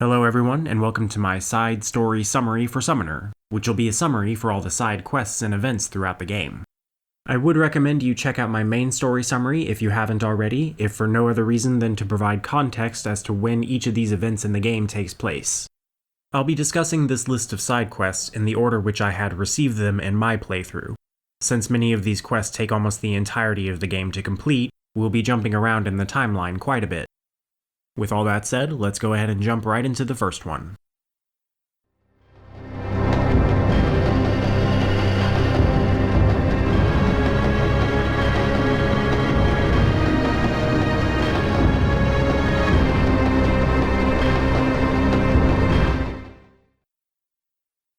Hello everyone, and welcome to my side story summary for Summoner, which will be a summary for all the side quests and events throughout the game. I would recommend you check out my main story summary if you haven't already, if for no other reason than to provide context as to when each of these events in the game takes place. I'll be discussing this list of side quests in the order which I had received them in my playthrough. Since many of these quests take almost the entirety of the game to complete, we'll be jumping around in the timeline quite a bit. With all that said, let's go ahead and jump right into the first one.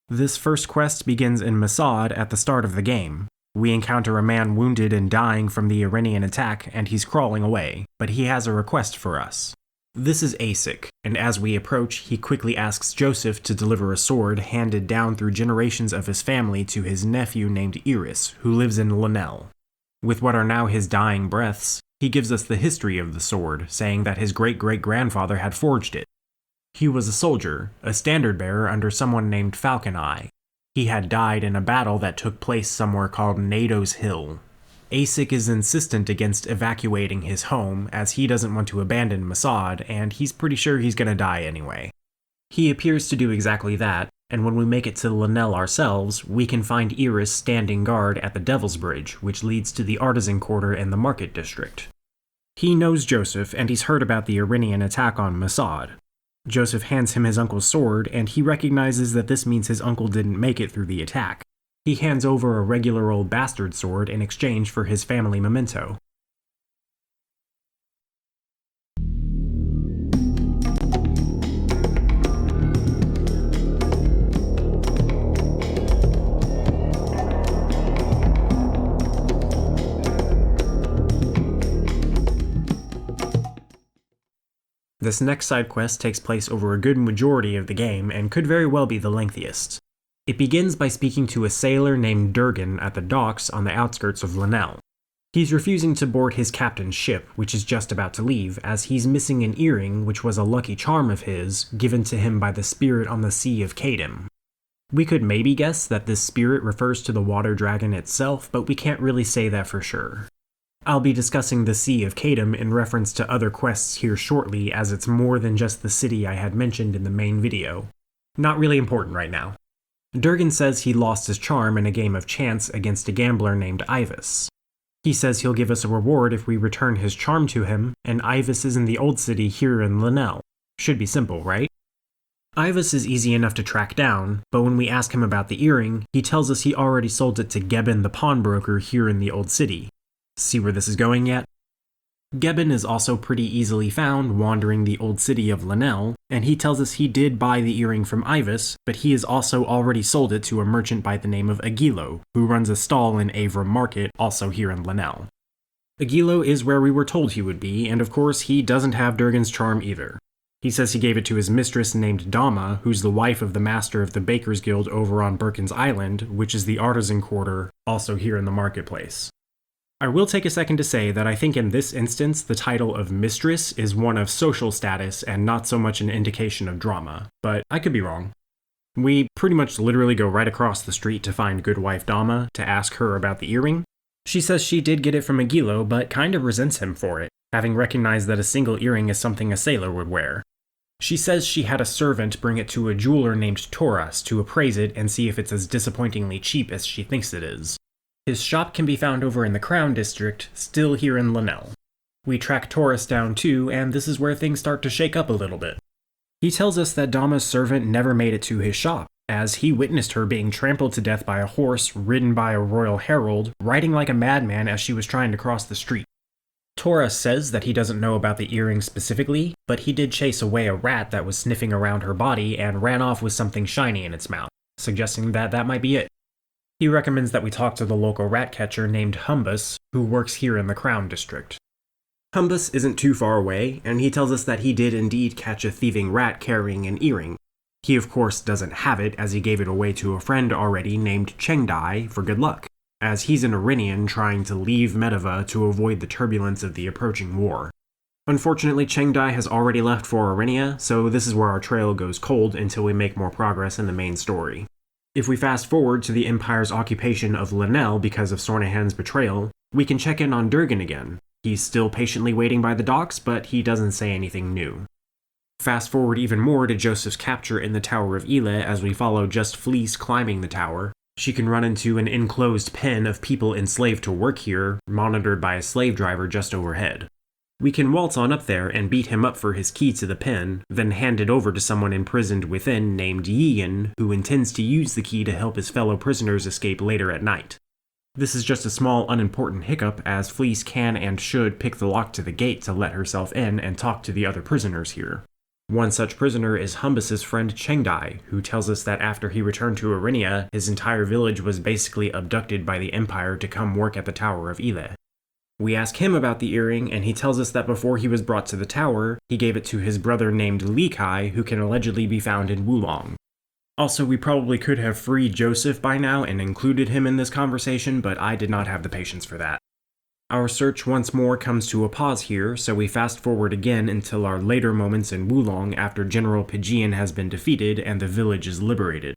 This first quest begins in Masad at the start of the game. We encounter a man wounded and dying from the Orenian attack, and he's crawling away, but he has a request for us. This is Asik, and as we approach, he quickly asks Joseph to deliver a sword handed down through generations of his family to his nephew named Iris, who lives in Lenele. With what are now his dying breaths, he gives us the history of the sword, saying that his great-great-grandfather had forged it. He was a soldier, a standard-bearer under someone named Falcon Eye. He had died in a battle that took place somewhere called Nado's Hill. Asik is insistent against evacuating his home, as he doesn't want to abandon Masad, and he's pretty sure he's gonna die anyway. He appears to do exactly that, and when we make it to Lenele ourselves, we can find Iris standing guard at the Devil's Bridge, which leads to the Artisan Quarter in the Market District. He knows Joseph, and he's heard about the Orenian attack on Masad. Joseph hands him his uncle's sword, and he recognizes that this means his uncle didn't make it through the attack. He hands over a regular old bastard sword in exchange for his family memento. This next side quest takes place over a good majority of the game and could very well be the lengthiest. It begins by speaking to a sailor named Durgan at the docks on the outskirts of Lenele. He's refusing to board his captain's ship, which is just about to leave, as he's missing an earring which was a lucky charm of his, given to him by the spirit on the Sea of Kadem. We could maybe guess that this spirit refers to the water dragon itself, but we can't really say that for sure. I'll be discussing the Sea of Kadem in reference to other quests here shortly, as it's more than just the city I had mentioned in the main video. Not really important right now. Durgan says he lost his charm in a game of chance against a gambler named Ivis. He says he'll give us a reward if we return his charm to him, and Ivis is in the old city here in Lenele. Should be simple, right? Ivis is easy enough to track down, but when we ask him about the earring, he tells us he already sold it to Gebben the pawnbroker here in the old city. See where this is going yet? Gebben is also pretty easily found wandering the old city of Lenele, and he tells us he did buy the earring from Ivis, but he has also already sold it to a merchant by the name of Agilo, who runs a stall in Avram Market, also here in Lenele. Agilo is where we were told he would be, and of course he doesn't have Durgan's charm either. He says he gave it to his mistress named Dama, who's the wife of the master of the Bakers Guild over on Birkin's Island, which is the Artisan Quarter, also here in the marketplace. I will take a second to say that I think in this instance the title of mistress is one of social status and not so much an indication of drama, but I could be wrong. We pretty much literally go right across the street to find good wife Dama to ask her about the earring. She says she did get it from Agilo, but kind of resents him for it, having recognized that a single earring is something a sailor would wear. She says she had a servant bring it to a jeweler named Toras to appraise it and see if it's as disappointingly cheap as she thinks it is. His shop can be found over in the Crown District, still here in Lenele. We track Taurus down too, and this is where things start to shake up a little bit. He tells us that Dama's servant never made it to his shop, as he witnessed her being trampled to death by a horse ridden by a royal herald, riding like a madman as she was trying to cross the street. Tora says that he doesn't know about the earring specifically, but he did chase away a rat that was sniffing around her body and ran off with something shiny in its mouth, suggesting that that might be it. He recommends that we talk to the local rat catcher named Humbus, who works here in the Crown District. Humbus isn't too far away, and he tells us that he did indeed catch a thieving rat carrying an earring. He of course doesn't have it, as he gave it away to a friend already named Chengdai for good luck, as he's an Orenian trying to leave Medeva to avoid the turbulence of the approaching war. Unfortunately, Chengdai has already left for Orenia, so this is where our trail goes cold until we make more progress in the main story. If we fast forward to the Empire's occupation of Lenele because of Sornahan's betrayal, we can check in on Durgan again. He's still patiently waiting by the docks, but he doesn't say anything new. Fast forward even more to Joseph's capture in the Tower of Ile as we follow Just Fleece climbing the tower. She can run into an enclosed pen of people enslaved to work here, monitored by a slave driver just overhead. We can waltz on up there and beat him up for his key to the pen, then hand it over to someone imprisoned within named Yian, who intends to use the key to help his fellow prisoners escape later at night. This is just a small unimportant hiccup, as Fleece can and should pick the lock to the gate to let herself in and talk to the other prisoners here. One such prisoner is Humbus's friend Chengdai, who tells us that after he returned to Orenia, his entire village was basically abducted by the Empire to come work at the Tower of Ile. We ask him about the earring, and he tells us that before he was brought to the tower, he gave it to his brother named Li Kai, who can allegedly be found in Wulong. Also, we probably could have freed Joseph by now and included him in this conversation, but I did not have the patience for that. Our search once more comes to a pause here, so we fast forward again until our later moments in Wulong after General Pijian has been defeated and the village is liberated.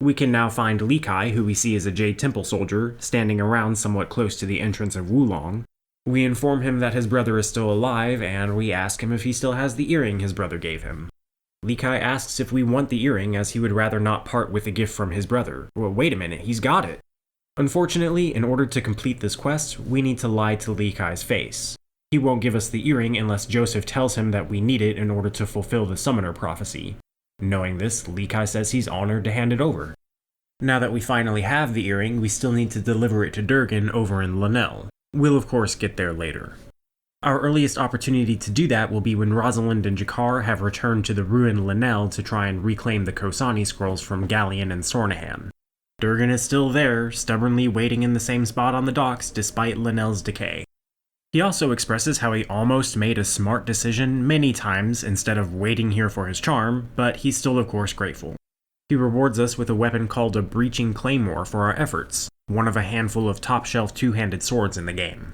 We can now find Li Kai, who we see as a Jade Temple soldier, standing around somewhat close to the entrance of Wulong. We inform him that his brother is still alive, and we ask him if he still has the earring his brother gave him. Li Kai asks if we want the earring, as he would rather not part with the gift from his brother. Well, wait a minute, he's got it! Unfortunately, in order to complete this quest, we need to lie to Li Kai's face. He won't give us the earring unless Joseph tells him that we need it in order to fulfill the summoner prophecy. Knowing this, Li Kai says he's honored to hand it over. Now that we finally have the earring, we still need to deliver it to Durgan over in Lenele. We'll of course get there later. Our earliest opportunity to do that will be when Rosalind and Jakar have returned to the ruined Lenele to try and reclaim the Khosani scrolls from Galleon and Sornahan. Durgan is still there, stubbornly waiting in the same spot on the docks despite Lenele's decay. He also expresses how he almost made a smart decision many times instead of waiting here for his charm, but he's still of course grateful. He rewards us with a weapon called a Breaching Claymore for our efforts, one of a handful of top-shelf two-handed swords in the game.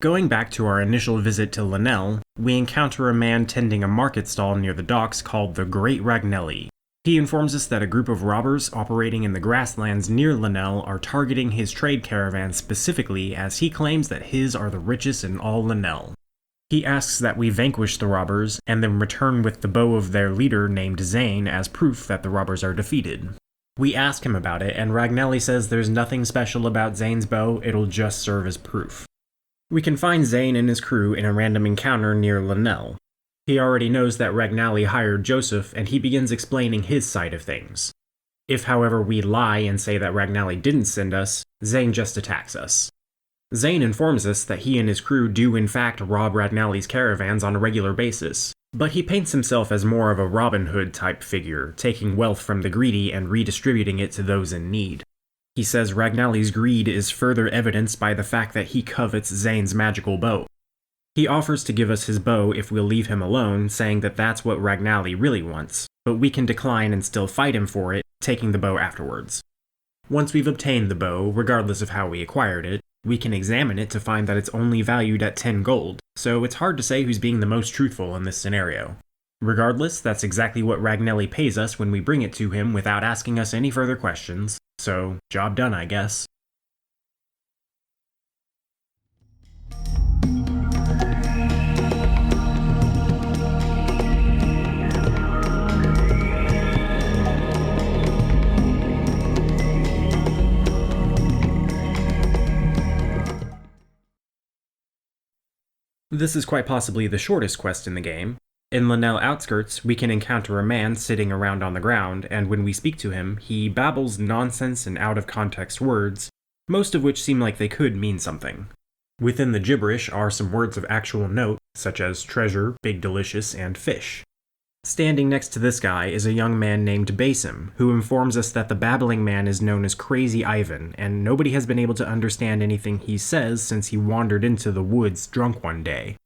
Going back to our initial visit to Lenele, we encounter a man tending a market stall near the docks called the Great Ragnelli. He informs us that a group of robbers operating in the grasslands near Lenele are targeting his trade caravan specifically, as he claims that his are the richest in all Lenele. He asks that we vanquish the robbers and then return with the bow of their leader named Zane as proof that the robbers are defeated. We ask him about it, and Ragnelli says there's nothing special about Zane's bow, it'll just serve as proof. We can find Zane and his crew in a random encounter near Lenele. He already knows that Ragnelli hired Joseph, and he begins explaining his side of things. If, however, we lie and say that Ragnelli didn't send us, Zane just attacks us. Zane informs us that he and his crew do in fact rob Ragnelli's caravans on a regular basis, but he paints himself as more of a Robin Hood type figure, taking wealth from the greedy and redistributing it to those in need. He says Ragnelli's greed is further evidenced by the fact that he covets Zane's magical bow. He offers to give us his bow if we'll leave him alone, saying that that's what Ragnelli really wants, but we can decline and still fight him for it, taking the bow afterwards. Once we've obtained the bow, regardless of how we acquired it, we can examine it to find that it's only valued at 10 gold, so it's hard to say who's being the most truthful in this scenario. Regardless, that's exactly what Ragnelli pays us when we bring it to him without asking us any further questions, so job done, I guess. This is quite possibly the shortest quest in the game. In Lenele Outskirts, we can encounter a man sitting around on the ground, and when we speak to him, he babbles nonsense and out-of-context words, most of which seem like they could mean something. Within the gibberish are some words of actual note, such as treasure, big delicious, and fish. Standing next to this guy is a young man named Basim, who informs us that the babbling man is known as Crazy Ivan, and nobody has been able to understand anything he says since he wandered into the woods drunk one day.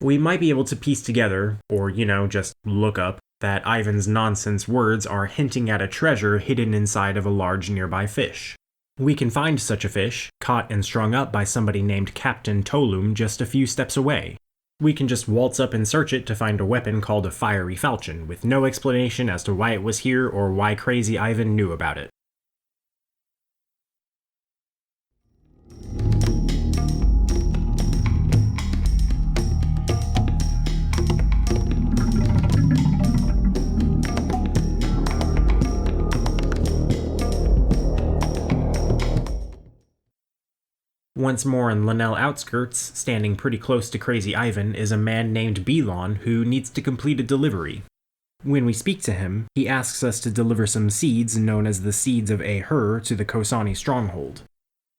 We might be able to piece together, or just look up, that Ivan's nonsense words are hinting at a treasure hidden inside of a large nearby fish. We can find such a fish, caught and strung up by somebody named Captain Tolum just a few steps away. We can just waltz up and search it to find a weapon called a fiery falchion, with no explanation as to why it was here or why Crazy Ivan knew about it. Once more in Lenele Outskirts, standing pretty close to Crazy Ivan, is a man named Belon who needs to complete a delivery. When we speak to him, he asks us to deliver some seeds known as the Seeds of Ahur to the Khosani stronghold.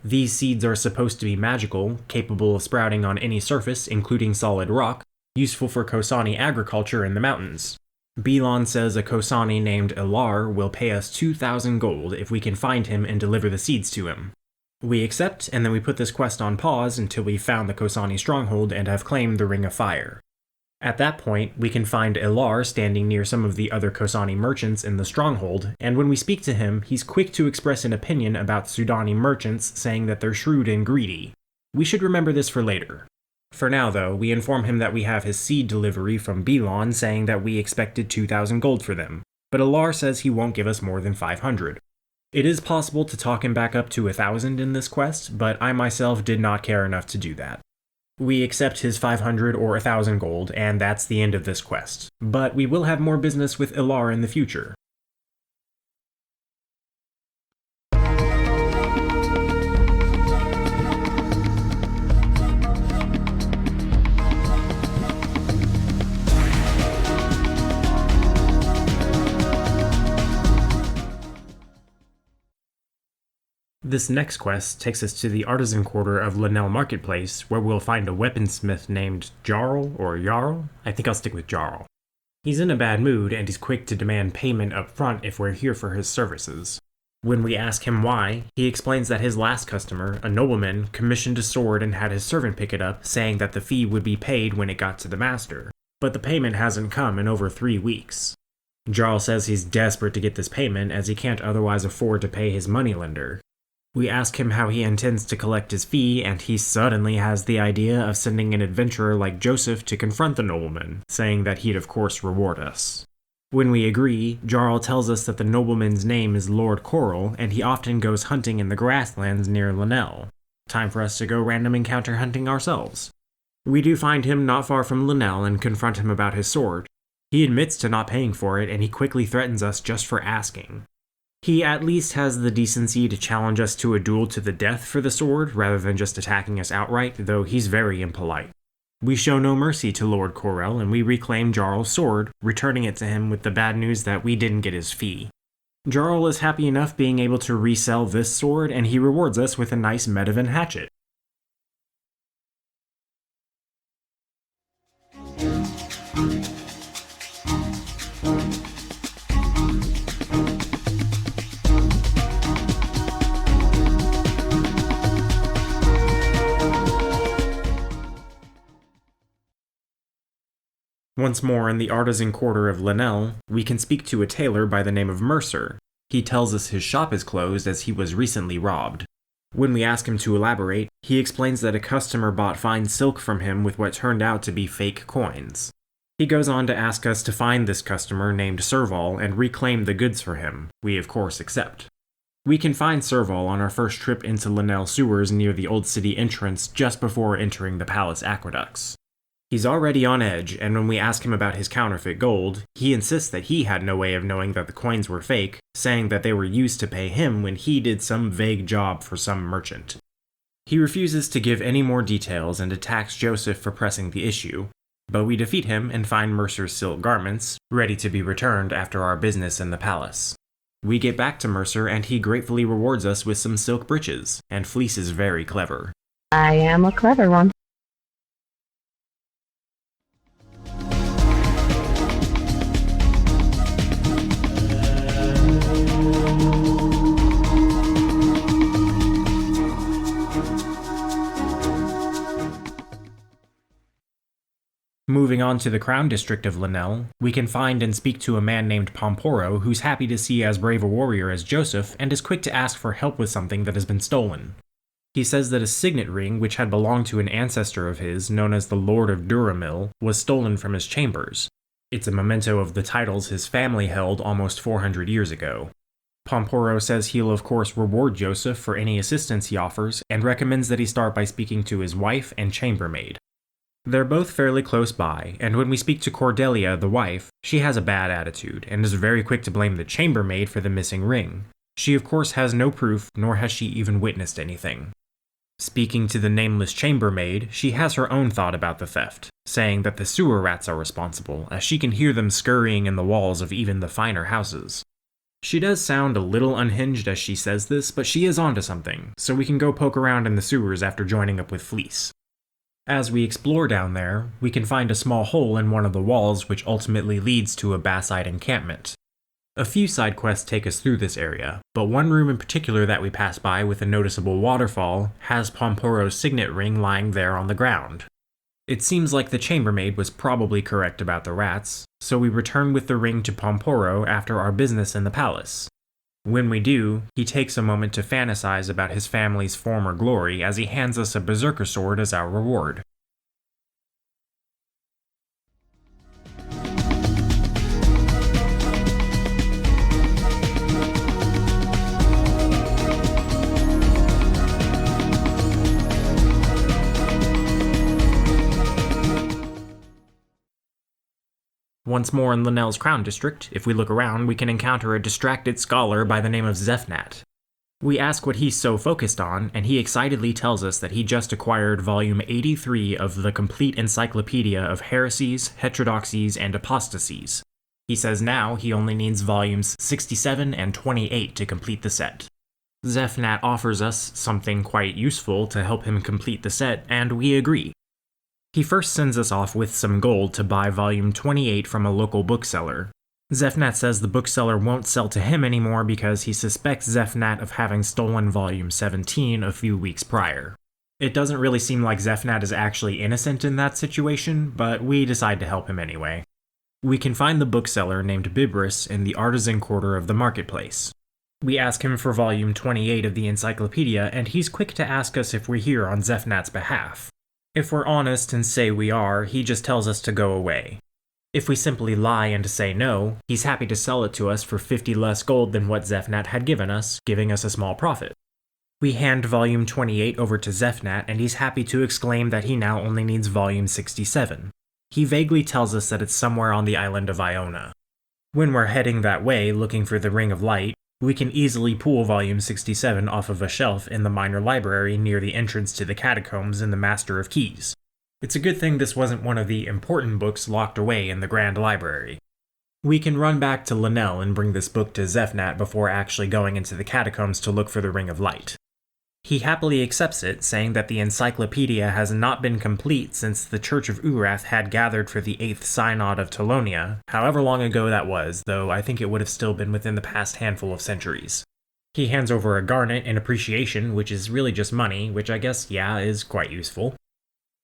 These seeds are supposed to be magical, capable of sprouting on any surface, including solid rock, useful for Khosani agriculture in the mountains. Belon says a Khosani named Ilar will pay us 2,000 gold if we can find him and deliver the seeds to him. We accept, and then we put this quest on pause until we've found the Khosani stronghold and have claimed the Ring of Fire. At that point, we can find Ilar standing near some of the other Khosani merchants in the stronghold, and when we speak to him, he's quick to express an opinion about Sudani merchants, saying that they're shrewd and greedy. We should remember this for later. For now, though, we inform him that we have his seed delivery from Belon saying that we expected 2,000 gold for them, but Ilar says he won't give us more than 500. It is possible to talk him back up to 1,000 in this quest, but I myself did not care enough to do that. We accept his 500 or 1,000 gold, and that's the end of this quest, but we will have more business with Ilar in the future. This next quest takes us to the artisan quarter of Lenele Marketplace, where we'll find a weaponsmith named Jarl, or Jarl? I think I'll stick with Jarl. He's in a bad mood, and he's quick to demand payment up front if we're here for his services. When we ask him why, he explains that his last customer, a nobleman, commissioned a sword and had his servant pick it up, saying that the fee would be paid when it got to the master. But the payment hasn't come in over 3 weeks. Jarl says he's desperate to get this payment as he can't otherwise afford to pay his moneylender. We ask him how he intends to collect his fee, and he suddenly has the idea of sending an adventurer like Joseph to confront the nobleman, saying that he'd of course reward us. When we agree, Jarl tells us that the nobleman's name is Lord Coral, and he often goes hunting in the grasslands near Lenele. Time for us to go random encounter hunting ourselves. We do find him not far from Lenele and confront him about his sword. He admits to not paying for it, and he quickly threatens us just for asking. He at least has the decency to challenge us to a duel to the death for the sword, rather than just attacking us outright, though he's very impolite. We show no mercy to Lord Corel, and we reclaim Jarl's sword, returning it to him with the bad news that we didn't get his fee. Jarl is happy enough being able to resell this sword, and he rewards us with a nice Medevan hatchet. Once more in the artisan quarter of Lenele, we can speak to a tailor by the name of Mercer. He tells us his shop is closed as he was recently robbed. When we ask him to elaborate, he explains that a customer bought fine silk from him with what turned out to be fake coins. He goes on to ask us to find this customer named Serval and reclaim the goods for him. We of course accept. We can find Serval on our first trip into Lenele sewers near the Old City entrance just before entering the palace aqueducts. He's already on edge, and when we ask him about his counterfeit gold, he insists that he had no way of knowing that the coins were fake, saying that they were used to pay him when he did some vague job for some merchant. He refuses to give any more details and attacks Joseph for pressing the issue, but we defeat him and find Mercer's silk garments, ready to be returned after our business in the palace. We get back to Mercer and he gratefully rewards us with some silk breeches, and Fleece is very clever. I am a clever one. Moving on to the Crown District of Lenele, we can find and speak to a man named Pomporo who's happy to see as brave a warrior as Joseph and is quick to ask for help with something that has been stolen. He says that a signet ring which had belonged to an ancestor of his, known as the Lord of Duramil, was stolen from his chambers. It's a memento of the titles his family held almost 400 years ago. Pomporo says he'll of course reward Joseph for any assistance he offers and recommends that he start by speaking to his wife and chambermaid. They're both fairly close by, and when we speak to Cordelia, the wife, she has a bad attitude and is very quick to blame the chambermaid for the missing ring. She of course has no proof, nor has she even witnessed anything. Speaking to the nameless chambermaid, she has her own thought about the theft, saying that the sewer rats are responsible, as she can hear them scurrying in the walls of even the finer houses. She does sound a little unhinged as she says this, but she is onto something, so we can go poke around in the sewers after joining up with Fleece. As we explore down there, we can find a small hole in one of the walls which ultimately leads to a Bassite encampment. A few side quests take us through this area, but one room in particular that we pass by with a noticeable waterfall has Pomporo's signet ring lying there on the ground. It seems like the chambermaid was probably correct about the rats, so we return with the ring to Pomporo after our business in the palace. When we do, he takes a moment to fantasize about his family's former glory as he hands us a berserker sword as our reward. Once more in Lenele's Crown District, if we look around, we can encounter a distracted scholar by the name of Zefnat. We ask what he's so focused on, and he excitedly tells us that he just acquired volume 83 of the complete encyclopedia of heresies, heterodoxies, and apostasies. He says now he only needs volumes 67 and 28 to complete the set. Zefnat offers us something quite useful to help him complete the set, and we agree. He first sends us off with some gold to buy volume 28 from a local bookseller. Zefnat says the bookseller won't sell to him anymore because he suspects Zefnat of having stolen volume 17 a few weeks prior. It doesn't really seem like Zefnat is actually innocent in that situation, but we decide to help him anyway. We can find the bookseller named Bibris in the artisan quarter of the marketplace. We ask him for volume 28 of the encyclopedia, and he's quick to ask us if we're here on Zefnat's behalf. If we're honest and say we are, he just tells us to go away. If we simply lie and say no, he's happy to sell it to us for 50 less gold than what Zefnat had given us, giving us a small profit. We hand volume 28 over to Zefnat, and he's happy to exclaim that he now only needs volume 67. He vaguely tells us that it's somewhere on the island of Iona. When we're heading that way, looking for the Ring of Light, we can easily pull volume 67 off of a shelf in the minor library near the entrance to the catacombs in the Master of Keys. It's a good thing this wasn't one of the important books locked away in the Grand Library. We can run back to Lenele and bring this book to Zefnat before actually going into the catacombs to look for the Ring of Light. He happily accepts it, saying that the encyclopedia has not been complete since the Church of Urath had gathered for the 8th Synod of Tolonia, however long ago that was, though I think it would have still been within the past handful of centuries. He hands over a garnet in appreciation, which is really just money, which I guess, yeah, is quite useful.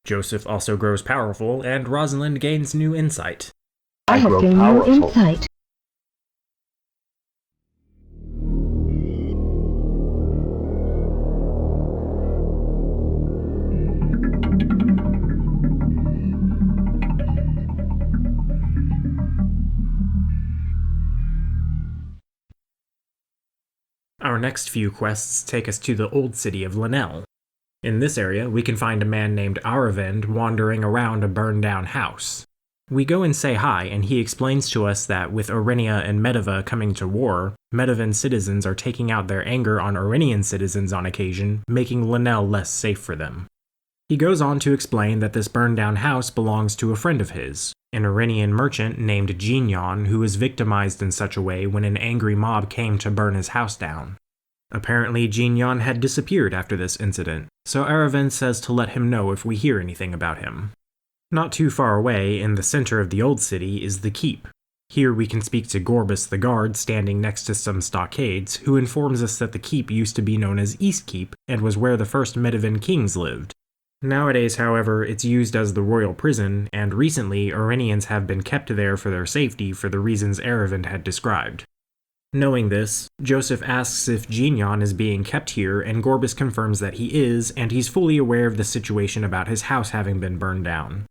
Joseph also grows powerful, and Rosalind gains new insight. I have gained new insight. Our next few quests take us to the old city of Lenele. In this area, we can find a man named Aravend wandering around a burned-down house. We go and say hi, and he explains to us that with Orenia and Medeva coming to war, Medevan citizens are taking out their anger on Orenian citizens on occasion, making Lenele less safe for them. He goes on to explain that this burned down house belongs to a friend of his, an Orenian merchant named Jinyon, who was victimized in such a way when an angry mob came to burn his house down. Apparently, Jinyon had disappeared after this incident, so Aravind says to let him know if we hear anything about him. Not too far away, in the center of the old city, is the keep. Here we can speak to Gorbis the guard standing next to some stockades, who informs us that the keep used to be known as East Keep and was where the first Medevan kings lived. Nowadays, however, it's used as the royal prison, and recently Orenians have been kept there for their safety for the reasons Aravind had described. Knowing this, Joseph asks if Jinyon is being kept here, and Gorbis confirms that he is, and he's fully aware of the situation about his house having been burned down.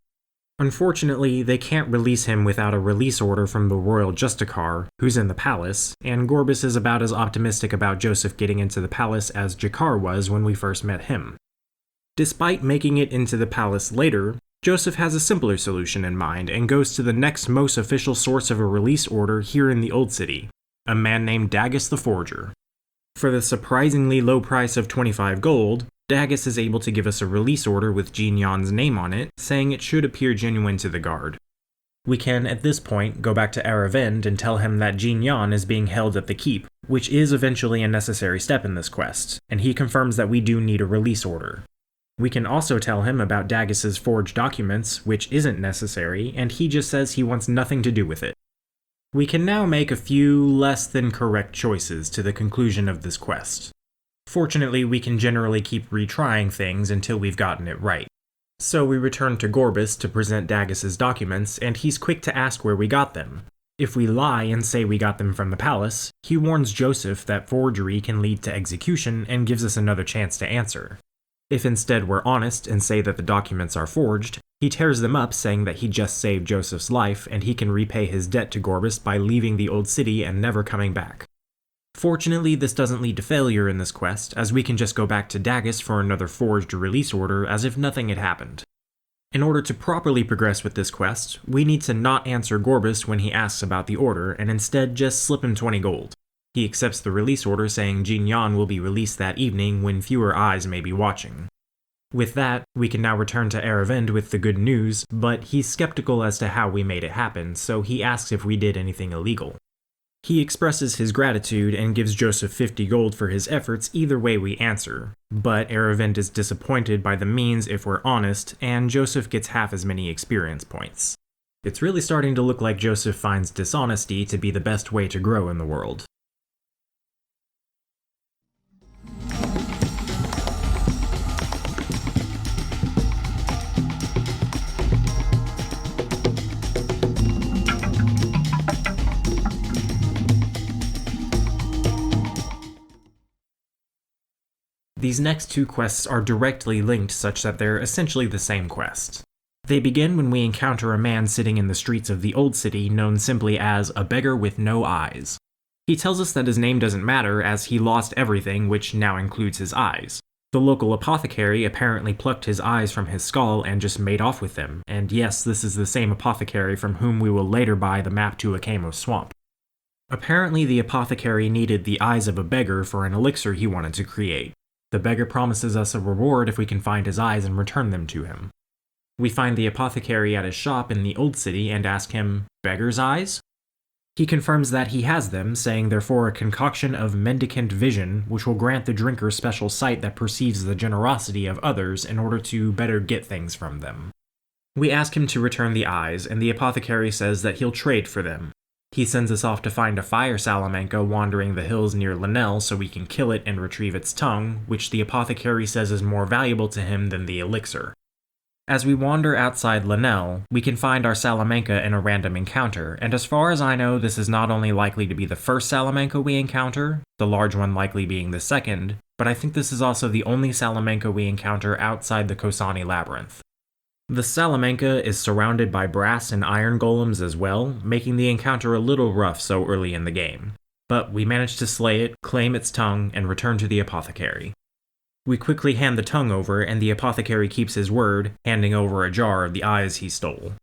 Unfortunately, they can't release him without a release order from the royal Justicar, who's in the palace, and Gorbis is about as optimistic about Joseph getting into the palace as Jakar was when we first met him. Despite making it into the palace later, Joseph has a simpler solution in mind and goes to the next most official source of a release order here in the Old City, a man named Dagus the Forger. For the surprisingly low price of 25 gold, Dagus is able to give us a release order with Jinyon's name on it, saying it should appear genuine to the guard. We can, at this point, go back to Aravind and tell him that Jinyon is being held at the keep, which is eventually a necessary step in this quest, and he confirms that we do need a release order. We can also tell him about Dagus's forged documents, which isn't necessary, and he just says he wants nothing to do with it. We can now make a few less than correct choices to the conclusion of this quest. Fortunately, we can generally keep retrying things until we've gotten it right. So we return to Gorbis to present Dagus's documents, and he's quick to ask where we got them. If we lie and say we got them from the palace, he warns Joseph that forgery can lead to execution and gives us another chance to answer. If instead we're honest and say that the documents are forged, he tears them up saying that he just saved Joseph's life and he can repay his debt to Gorbis by leaving the old city and never coming back. Fortunately, this doesn't lead to failure in this quest, as we can just go back to Dagus for another forged release order as if nothing had happened. In order to properly progress with this quest, we need to not answer Gorbis when he asks about the order, and instead just slip him 20 gold. He accepts the release order saying Jinyon will be released that evening when fewer eyes may be watching. With that, we can now return to Aravind with the good news, but he's skeptical as to how we made it happen, so he asks if we did anything illegal. He expresses his gratitude and gives Joseph 50 gold for his efforts either way we answer, but Aravind is disappointed by the means if we're honest, and Joseph gets half as many experience points. It's really starting to look like Joseph finds dishonesty to be the best way to grow in the world. These next two quests are directly linked such that they're essentially the same quest. They begin when we encounter a man sitting in the streets of the Old City known simply as a beggar with no eyes. He tells us that his name doesn't matter as he lost everything, which now includes his eyes. The local apothecary apparently plucked his eyes from his skull and just made off with them, and yes, this is the same apothecary from whom we will later buy the map to Akamo Swamp. Apparently the apothecary needed the eyes of a beggar for an elixir he wanted to create. The beggar promises us a reward if we can find his eyes and return them to him. We find the apothecary at his shop in the Old City and ask him, "Beggar's eyes?" He confirms that he has them, saying they're for a concoction of mendicant vision, which will grant the drinker special sight that perceives the generosity of others in order to better get things from them. We ask him to return the eyes, and the apothecary says that he'll trade for them. He sends us off to find a fire salamanca wandering the hills near Lenele so we can kill it and retrieve its tongue, which the apothecary says is more valuable to him than the elixir. As we wander outside Lenele, we can find our salamanca in a random encounter, and as far as I know, this is not only likely to be the first salamanca we encounter, the large one likely being the second, but I think this is also the only salamanca we encounter outside the Khosani labyrinth. The salamanca is surrounded by brass and iron golems as well, making the encounter a little rough so early in the game. But we manage to slay it, claim its tongue, and return to the apothecary. We quickly hand the tongue over, and the apothecary keeps his word, handing over a jar of the eyes he stole.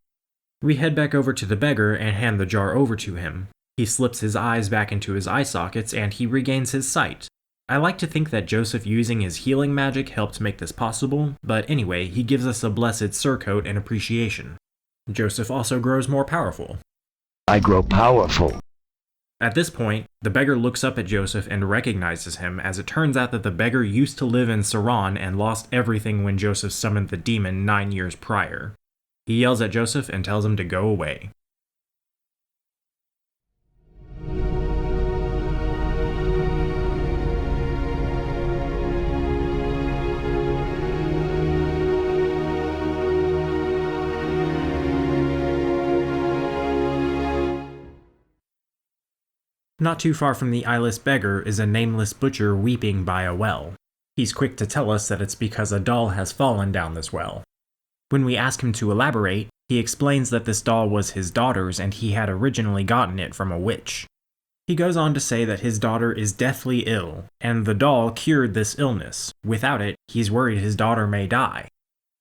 We head back over to the beggar and hand the jar over to him. He slips his eyes back into his eye sockets and he regains his sight. I like to think that Joseph using his healing magic helped make this possible, but anyway, he gives us a blessed surcoat in appreciation. Joseph also grows more powerful. I grow powerful. At this point, the beggar looks up at Joseph and recognizes him, as it turns out that the beggar used to live in Saran and lost everything when Joseph summoned the demon 9 years prior. He yells at Joseph and tells him to go away. Not too far from the eyeless beggar is a nameless butcher weeping by a well. He's quick to tell us that it's because a doll has fallen down this well. When we ask him to elaborate, he explains that this doll was his daughter's and he had originally gotten it from a witch. He goes on to say that his daughter is deathly ill, and the doll cured this illness. Without it, he's worried his daughter may die.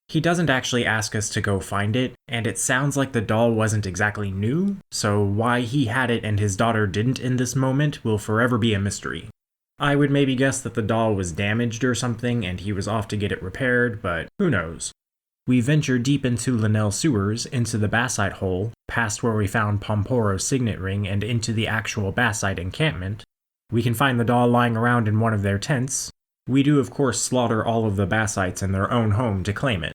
He doesn't actually ask us to go find it, and it sounds like the doll wasn't exactly new, so why he had it and his daughter didn't in this moment will forever be a mystery. I would maybe guess that the doll was damaged or something and he was off to get it repaired, but who knows. We venture deep into Lenele sewers, into the Bassite hole, past where we found Pomporo's signet ring and into the actual Bassite encampment. We can find the doll lying around in one of their tents. We do of course slaughter all of the Bassites in their own home to claim it.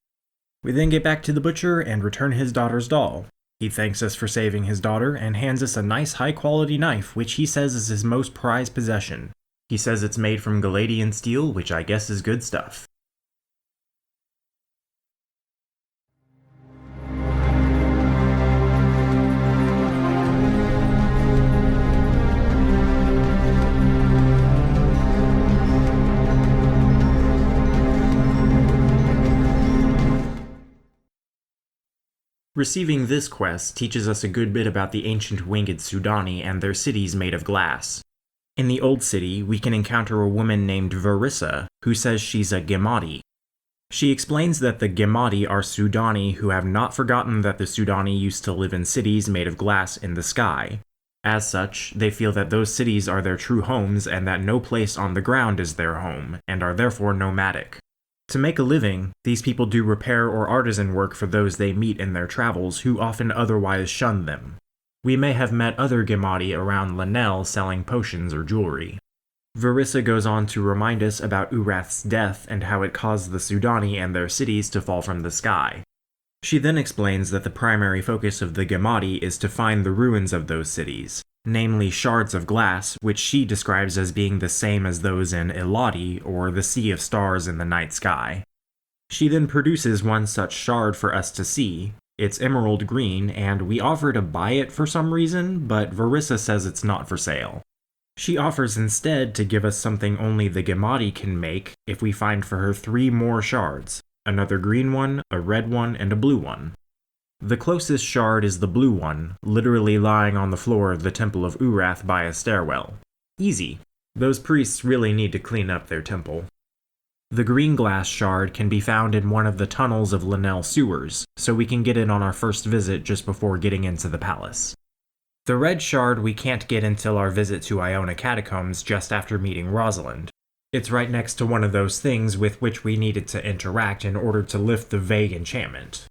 We then get back to the butcher and return his daughter's doll. He thanks us for saving his daughter and hands us a nice high-quality knife, which he says is his most prized possession. He says it's made from Galadian steel, which I guess is good stuff. Receiving this quest teaches us a good bit about the ancient winged Sudani and their cities made of glass. In the Old City, we can encounter a woman named Verissa, who says she's a Gemadi. She explains that the Gemadi are Sudani who have not forgotten that the Sudani used to live in cities made of glass in the sky. As such, they feel that those cities are their true homes and that no place on the ground is their home, and are therefore nomadic. To make a living, these people do repair or artisan work for those they meet in their travels who often otherwise shun them. We may have met other Gemadi around Lenele selling potions or jewelry. Verissa goes on to remind us about Urath's death and how it caused the Sudani and their cities to fall from the sky. She then explains that the primary focus of the Gemadi is to find the ruins of those cities, namely shards of glass, which she describes as being the same as those in Eladi, or the Sea of Stars in the night sky. She then produces one such shard for us to see. It's emerald green, and we offer to buy it for some reason, but Verissa says it's not for sale. She offers instead to give us something only the Gemadi can make if we find for her 3 more shards, another green one, a red one, and a blue one. The closest shard is the blue one, literally lying on the floor of the Temple of Urath by a stairwell. Easy. Those priests really need to clean up their temple. The green glass shard can be found in one of the tunnels of Lenele sewers, so we can get it on our first visit just before getting into the palace. The red shard we can't get until our visit to Iona Catacombs just after meeting Rosalind. It's right next to one of those things with which we needed to interact in order to lift the vague enchantment.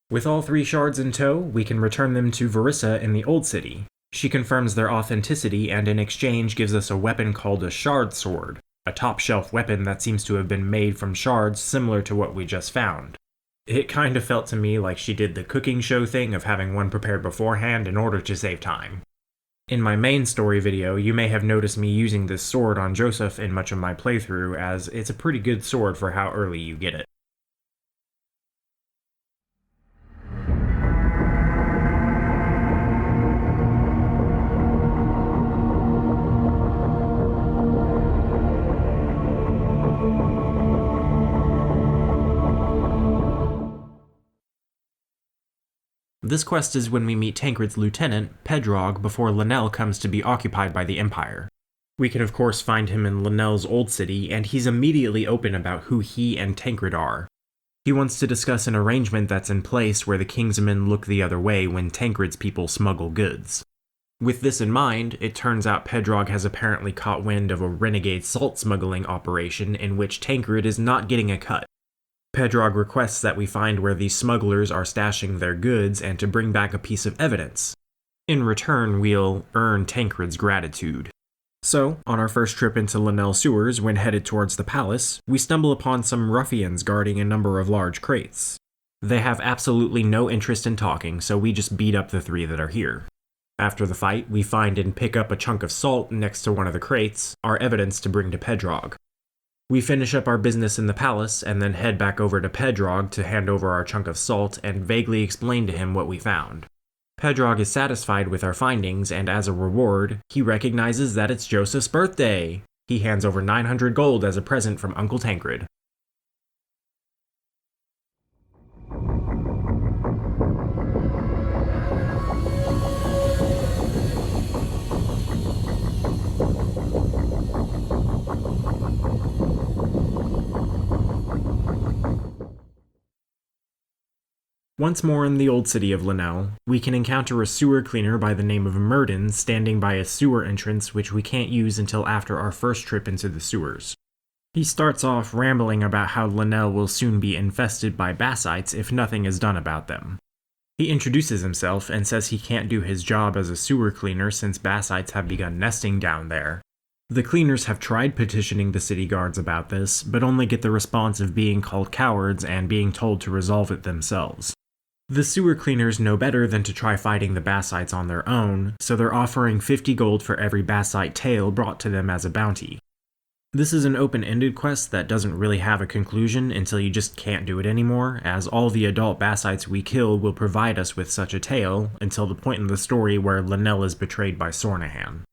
With all 3 shards in tow, we can return them to Verissa in the Old City. She confirms their authenticity and in exchange gives us a weapon called a shard sword, a top-shelf weapon that seems to have been made from shards similar to what we just found. It kind of felt to me like she did the cooking show thing of having one prepared beforehand in order to save time. In my main story video, you may have noticed me using this sword on Joseph in much of my playthrough, as it's a pretty good sword for how early you get it. This quest is when we meet Tancred's lieutenant, Pedrog, before Lenele comes to be occupied by the Empire. We can of course find him in Lenele's Old City, and he's immediately open about who he and Tancred are. He wants to discuss an arrangement that's in place where the king's men look the other way when Tancred's people smuggle goods. With this in mind, it turns out Pedrog has apparently caught wind of a renegade salt smuggling operation in which Tancred is not getting a cut. Pedrog requests that we find where these smugglers are stashing their goods and to bring back a piece of evidence. In return, we'll earn Tancred's gratitude. So, on our first trip into Lenele sewers when headed towards the palace, we stumble upon some ruffians guarding a number of large crates. They have absolutely no interest in talking, so we just beat up the 3 that are here. After the fight, we find and pick up a chunk of salt next to one of the crates, our evidence to bring to Pedrog. We finish up our business in the palace and then head back over to Pedrog to hand over our chunk of salt and vaguely explain to him what we found. Pedrog is satisfied with our findings, and as a reward, he recognizes that it's Joseph's birthday. He hands over 900 gold as a present from Uncle Tancred. Once more in the old city of Lenele, we can encounter a sewer cleaner by the name of Murden standing by a sewer entrance which we can't use until after our first trip into the sewers. He starts off rambling about how Lenele will soon be infested by basites if nothing is done about them. He introduces himself and says he can't do his job as a sewer cleaner since basites have begun nesting down there. The cleaners have tried petitioning the city guards about this, but only get the response of being called cowards and being told to resolve it themselves. The sewer cleaners know better than to try fighting the basites on their own, so they're offering 50 gold for every basite tail brought to them as a bounty. This is an open-ended quest that doesn't really have a conclusion until you just can't do it anymore, as all the adult basites we kill will provide us with such a tail until the point in the story where Lenele is betrayed by Sornahan.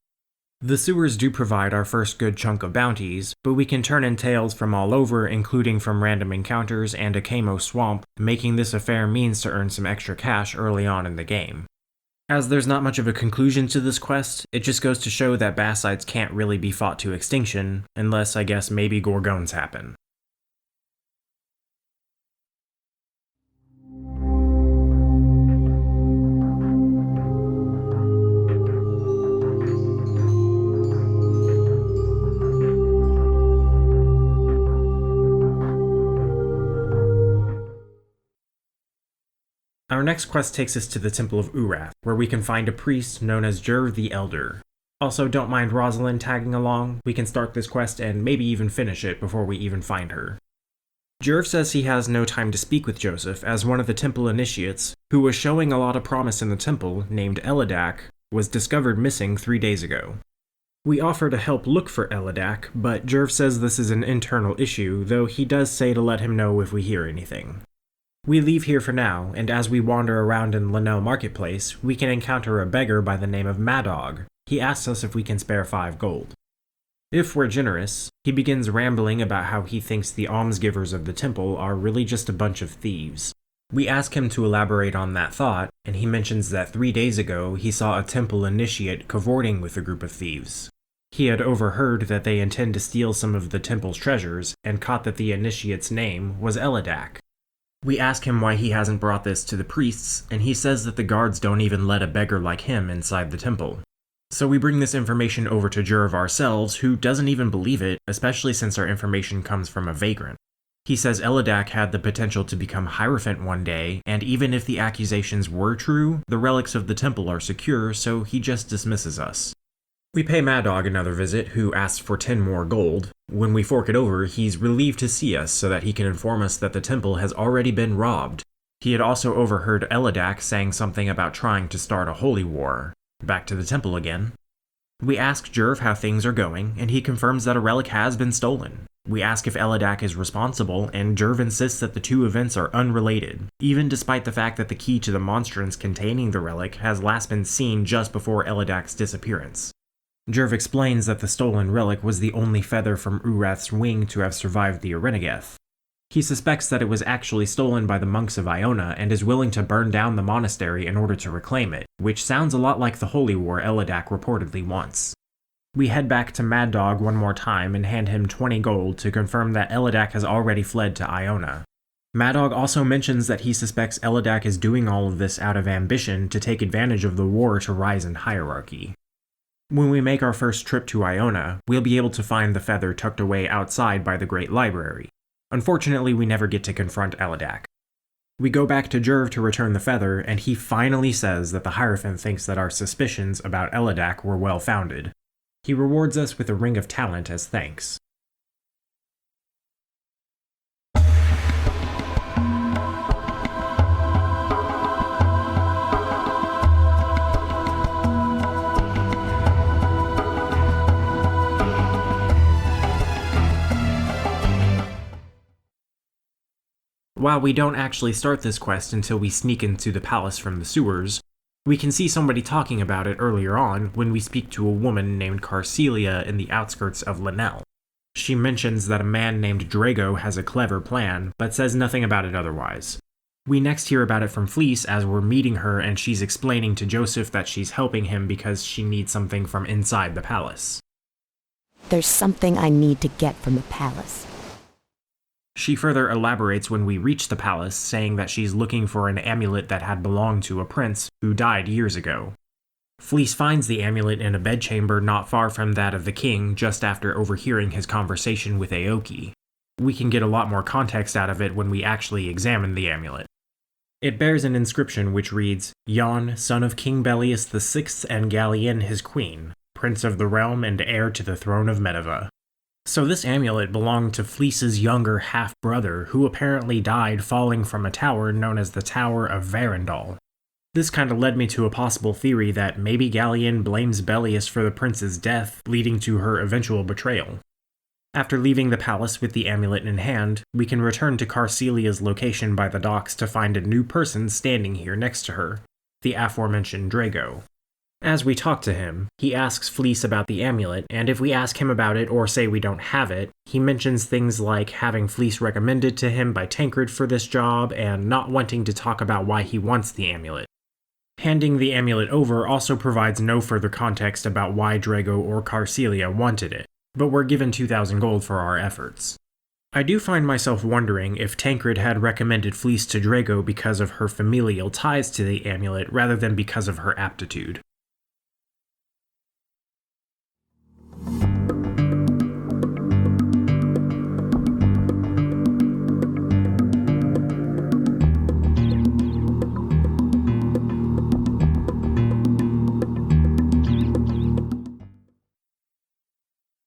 The sewers do provide our first good chunk of bounties, but we can turn in tails from all over, including from random encounters and a Camo swamp, making this a fair means to earn some extra cash early on in the game. As there's not much of a conclusion to this quest, it just goes to show that basites can't really be fought to extinction, unless I guess maybe Gorgons happen. Our next quest takes us to the Temple of Urath, where we can find a priest known as Jur the Elder. Also, don't mind Rosalind tagging along, we can start this quest and maybe even finish it before we even find her. Jur says he has no time to speak with Joseph, as one of the temple initiates, who was showing a lot of promise in the temple, named Elidak, was discovered missing 3 days ago. We offer to help look for Elidak, but Jur says this is an internal issue, though he does say to let him know if we hear anything. We leave here for now, and as we wander around in Lenele Marketplace, we can encounter a beggar by the name of Madog. He asks us if we can spare 5 gold. If we're generous, he begins rambling about how he thinks the almsgivers of the temple are really just a bunch of thieves. We ask him to elaborate on that thought, and he mentions that 3 days ago he saw a temple initiate cavorting with a group of thieves. He had overheard that they intend to steal some of the temple's treasures, and caught that the initiate's name was Elidak. We ask him why he hasn't brought this to the priests, and he says that the guards don't even let a beggar like him inside the temple. So we bring this information over to Jurv ourselves, who doesn't even believe it, especially since our information comes from a vagrant. He says Elidak had the potential to become Hierophant one day, and even if the accusations were true, the relics of the temple are secure, so he just dismisses us. We pay Madog another visit, who asks for 10 more gold. When we fork it over, he's relieved to see us so that he can inform us that the temple has already been robbed. He had also overheard Elidak saying something about trying to start a holy war. Back to the temple again. We ask Jurv how things are going, and he confirms that a relic has been stolen. We ask if Elidak is responsible, and Jurv insists that the two events are unrelated, even despite the fact that the key to the monstrance containing the relic has last been seen just before Elidak's disappearance. Jurv explains that the stolen relic was the only feather from Urath's wing to have survived the Orenegeth. He suspects that it was actually stolen by the monks of Iona and is willing to burn down the monastery in order to reclaim it, which sounds a lot like the holy war Elidak reportedly wants. We head back to Mad Dog one more time and hand him 20 gold to confirm that Elidak has already fled to Iona. Mad Dog also mentions that he suspects Eladak is doing all of this out of ambition to take advantage of the war to rise in hierarchy. When we make our first trip to Iona, we'll be able to find the feather tucked away outside by the Great Library. Unfortunately, we never get to confront Eladak. We go back to Jerv to return the feather, and he finally says that the Hierophant thinks that our suspicions about Eladak were well-founded. He rewards us with a Ring of Talent as thanks. While we don't actually start this quest until we sneak into the palace from the sewers, we can see somebody talking about it earlier on when we speak to a woman named Carcelia in the outskirts of Lenele. She mentions that a man named Drago has a clever plan, but says nothing about it otherwise. We next hear about it from Fleece as we're meeting her and she's explaining to Joseph that she's helping him because she needs something from inside the palace. There's something I need to get from the palace. She further elaborates when we reach the palace, saying that she's looking for an amulet that had belonged to a prince who died years ago. Fleece finds the amulet in a bedchamber not far from that of the king just after overhearing his conversation with Aoki. We can get a lot more context out of it when we actually examine the amulet. It bears an inscription which reads, Jan, son of King Belius VI and Galien his queen, prince of the realm and heir to the throne of Medeva. So this amulet belonged to Fleece's younger half-brother, who apparently died falling from a tower known as the Tower of Varendal. This kinda led me to a possible theory that maybe Galien blames Belius for the prince's death, leading to her eventual betrayal. After leaving the palace with the amulet in hand, we can return to Carcelia's location by the docks to find a new person standing here next to her, the aforementioned Drago. As we talk to him, he asks Fleece about the amulet, and if we ask him about it or say we don't have it, he mentions things like having Fleece recommended to him by Tancred for this job and not wanting to talk about why he wants the amulet. Handing the amulet over also provides no further context about why Drago or Carcelia wanted it, but we're given 2,000 gold for our efforts. I do find myself wondering if Tancred had recommended Fleece to Drago because of her familial ties to the amulet rather than because of her aptitude.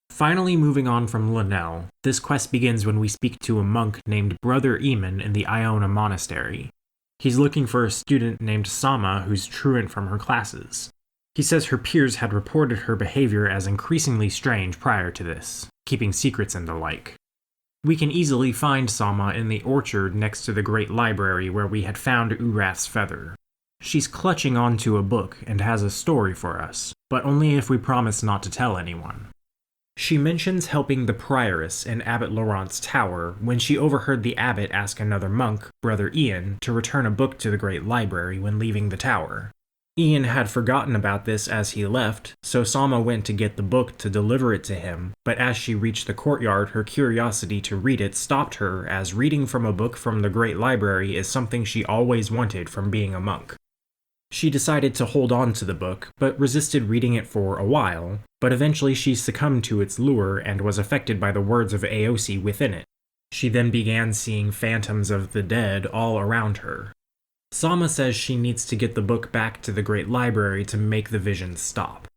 Finally moving on from Lenele, this quest begins when we speak to a monk named Brother Eamon in the Iona Monastery. He's looking for a student named Sama who's truant from her classes. He says her peers had reported her behavior as increasingly strange prior to this, keeping secrets and the like. We can easily find Sama in the orchard next to the Great Library where we had found Urath's feather. She's clutching onto a book and has a story for us, but only if we promise not to tell anyone. She mentions helping the prioress in Abbot Laurent's tower when she overheard the abbot ask another monk, Brother Ian, to return a book to the Great Library when leaving the tower. Ian had forgotten about this as he left, so Sama went to get the book to deliver it to him, but as she reached the courtyard, her curiosity to read it stopped her, as reading from a book from the Great Library is something she always wanted from being a monk. She decided to hold on to the book, but resisted reading it for a while, but eventually she succumbed to its lure and was affected by the words of Aosi within it. She then began seeing phantoms of the dead all around her. Sama says she needs to get the book back to the Great Library to make the visions stop.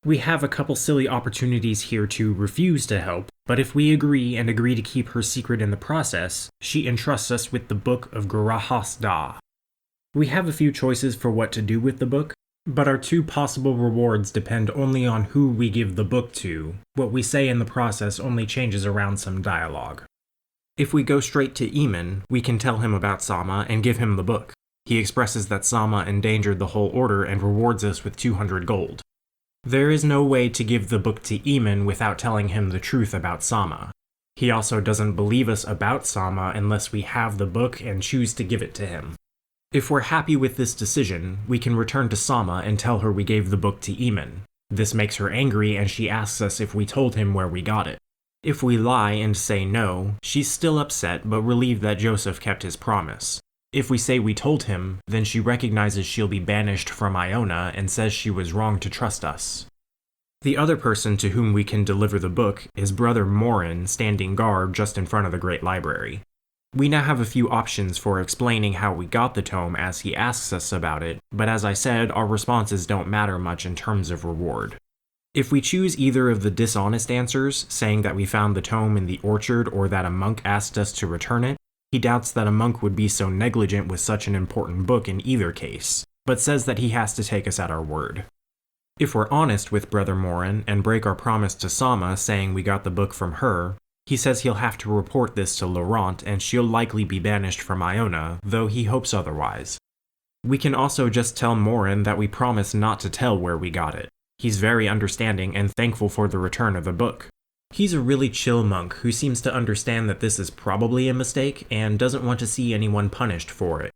We have a couple silly opportunities here to refuse to help, but if we agree to keep her secret in the process, she entrusts us with the Book of Gurahas Da. We have a few choices for what to do with the book, but our two possible rewards depend only on who we give the book to. What we say in the process only changes around some dialogue. If we go straight to Eamon, we can tell him about Sama and give him the book. He expresses that Sama endangered the whole order and rewards us with 200 gold. There is no way to give the book to Eamon without telling him the truth about Sama. He also doesn't believe us about Sama unless we have the book and choose to give it to him. If we're happy with this decision, we can return to Sama and tell her we gave the book to Eamon. This makes her angry and she asks us if we told him where we got it. If we lie and say no, she's still upset but relieved that Joseph kept his promise. If we say we told him, then she recognizes she'll be banished from Iona and says she was wrong to trust us. The other person to whom we can deliver the book is Brother Morin, standing guard just in front of the Great Library. We now have a few options for explaining how we got the tome as he asks us about it, but as I said, our responses don't matter much in terms of reward. If we choose either of the dishonest answers, saying that we found the tome in the orchard or that a monk asked us to return it, he doubts that a monk would be so negligent with such an important book in either case, but says that he has to take us at our word. If we're honest with Brother Morin and break our promise to Sama saying we got the book from her, he says he'll have to report this to Laurent and she'll likely be banished from Iona, though he hopes otherwise. We can also just tell Morin that we promise not to tell where we got it. He's very understanding and thankful for the return of the book. He's a really chill monk who seems to understand that this is probably a mistake and doesn't want to see anyone punished for it.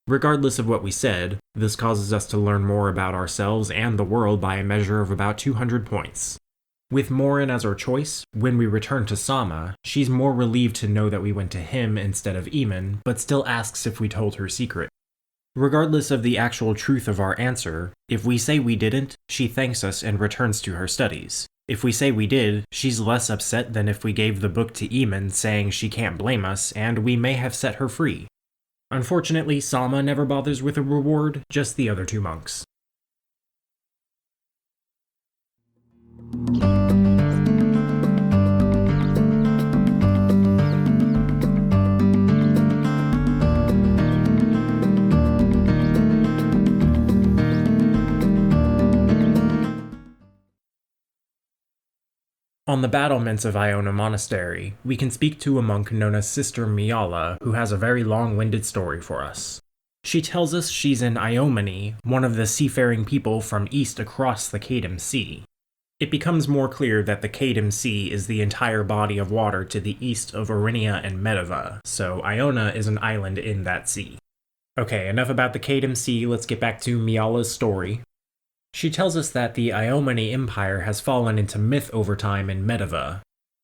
Regardless of what we said, this causes us to learn more about ourselves and the world by a measure of about 200 points. With Morin as our choice, when we return to Sama, she's more relieved to know that we went to him instead of Eamon, but still asks if we told her secret. Regardless of the actual truth of our answer, if we say we didn't, she thanks us and returns to her studies. If we say we did, she's less upset than if we gave the book to Eamon saying she can't blame us and we may have set her free. Unfortunately, Sama never bothers with a reward, just the other two monks. On the battlements of Iona Monastery, we can speak to a monk known as Sister Miala, who has a very long-winded story for us. She tells us she's an Iomani, one of the seafaring people from east across the Cadem Sea. It becomes more clear that the Cadem Sea is the entire body of water to the east of Orenia and Medeva, so Iona is an island in that sea. Okay, enough about the Cadem Sea, let's get back to Miala's story. She tells us that the Iomani Empire has fallen into myth over time in Medeva.